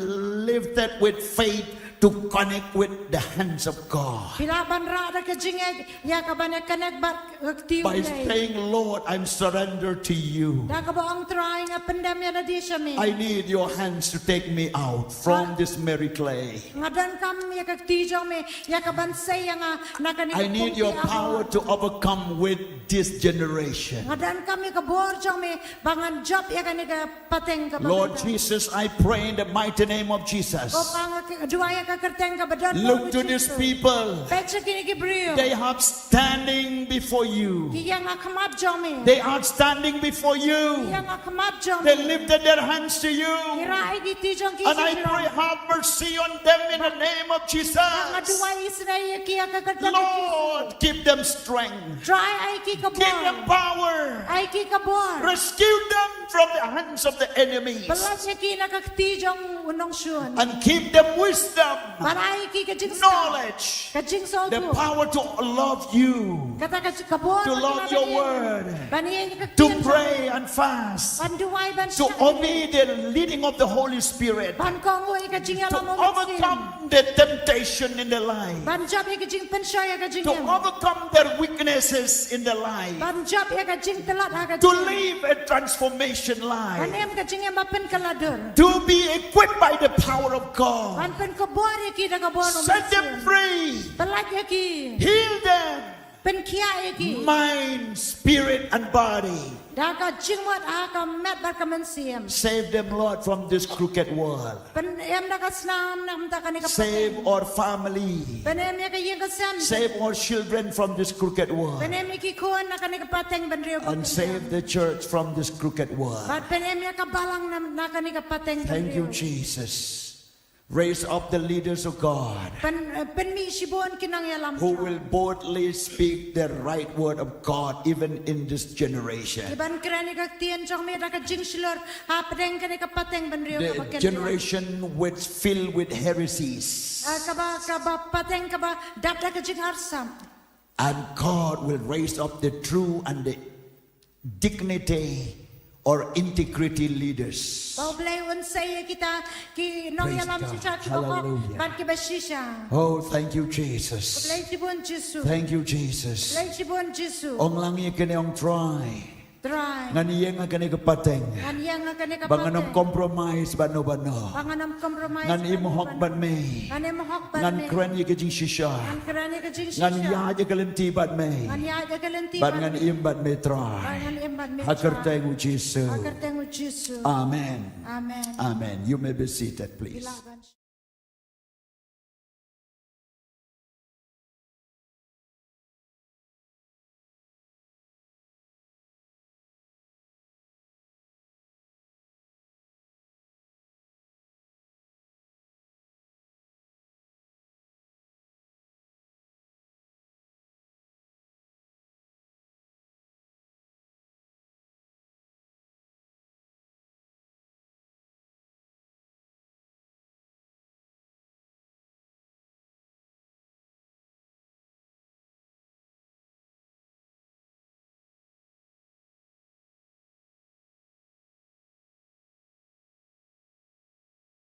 lift it with faith to connect with the hands of God. Pilaban ra da ka jinged ya ka bane connect bar aktiw By saying, Lord, I'm surrendered to you. da ka ba ang trying a pandemya na di siya mi. I need your hands to take me out from this merry clay. Ngadan kam ya ka tijong mi ya ka bansay nga nakani. I need your power to overcome with this generation. Ngadan kam ya ka borjong mi bangan job ya ka ni ka pateng ka. Lord Jesus, I pray in the mighty name of Jesus. O pang duwaya ka kerteng ka badon. Look to these people. Petsa kini ki brio. They are standing before you. Kiya nga kamat jong mi. They are standing before you. Kiya nga kamat jong They mi. lifted their hands to you. Kirai di tijong ki. And I pray, have mercy on them in the name of Jesus. Nga duway Israel kiya ka kerteng. Lord, give them strength. Try ay ki ka Give them bor. power. Ay ki ka bor. Rescue them from the hands of the enemies. Balas ya ki na kaktijong unong syun. And give them wisdom, Paray ki kajing knowledge, kajing so the power to love you, kata kabor to love your word, baniye to pray and fast, banduay ban to obey the leading of the Holy Spirit, ban kongo kajing to alam mo overcome the temptation in their life, ban job kajing pensaya kajing to overcome their weaknesses in their life, ban job kajing telat to kajing live a transformation life, banem kajing mapen kaladur to be equipped by the power of God. ban pen kabor ki da kabor Set them free. balat ki Heal them. pen kia ki Mind, spirit, and body. da kajing wat aka met bar kamensiam Save them, Lord, from this crooked world. pen em da kasnam nam ta kanika Save our family. banem ya kajing kasam Save our children from this crooked world. banem ki kuan na kanika pateng ban rio And save the church from this crooked world. But penemya kabalang na kanika pateng. Thank you, Jesus. Raise up the leaders of God Penmi sibon kinang yalam. who will boldly speak the right word of God even in this generation. Iban krani ka tien jong me da ka jing silor ha pedeng kanika pateng ban rio ka The baken. generation which filled with heresies. Kaba pateng kaba dap da ka jing arsam. And God will raise up the true and the dignity or integrity leaders. Bau blay un say kita ki nong Praise yalam God. si cha Hallelujah. ban ki basisha. Oh, thank you, Jesus. Blay sibon Jesu. Thank you, Jesus. Blay sibon Jesu. Ong lang yung kanyang try. Try. Nga niya nga kanyang kapateng. Kan yang kanika Banganong pateng. compromise bano-bano. Panganam compromise. Ngan imuhok ban me. Kan imuhok ban Ngan me. kren yung kajing shisha. Kan krani ka jing Ngan sisha. iya yung kalinti ban me. Kan ya da kalenti. Ban ngan imban me try. Kan imban me. Hakarteng u Jesu. Agar tengu Jesu. Amen. Amen. Amen. You may be seated, please. Ilaban.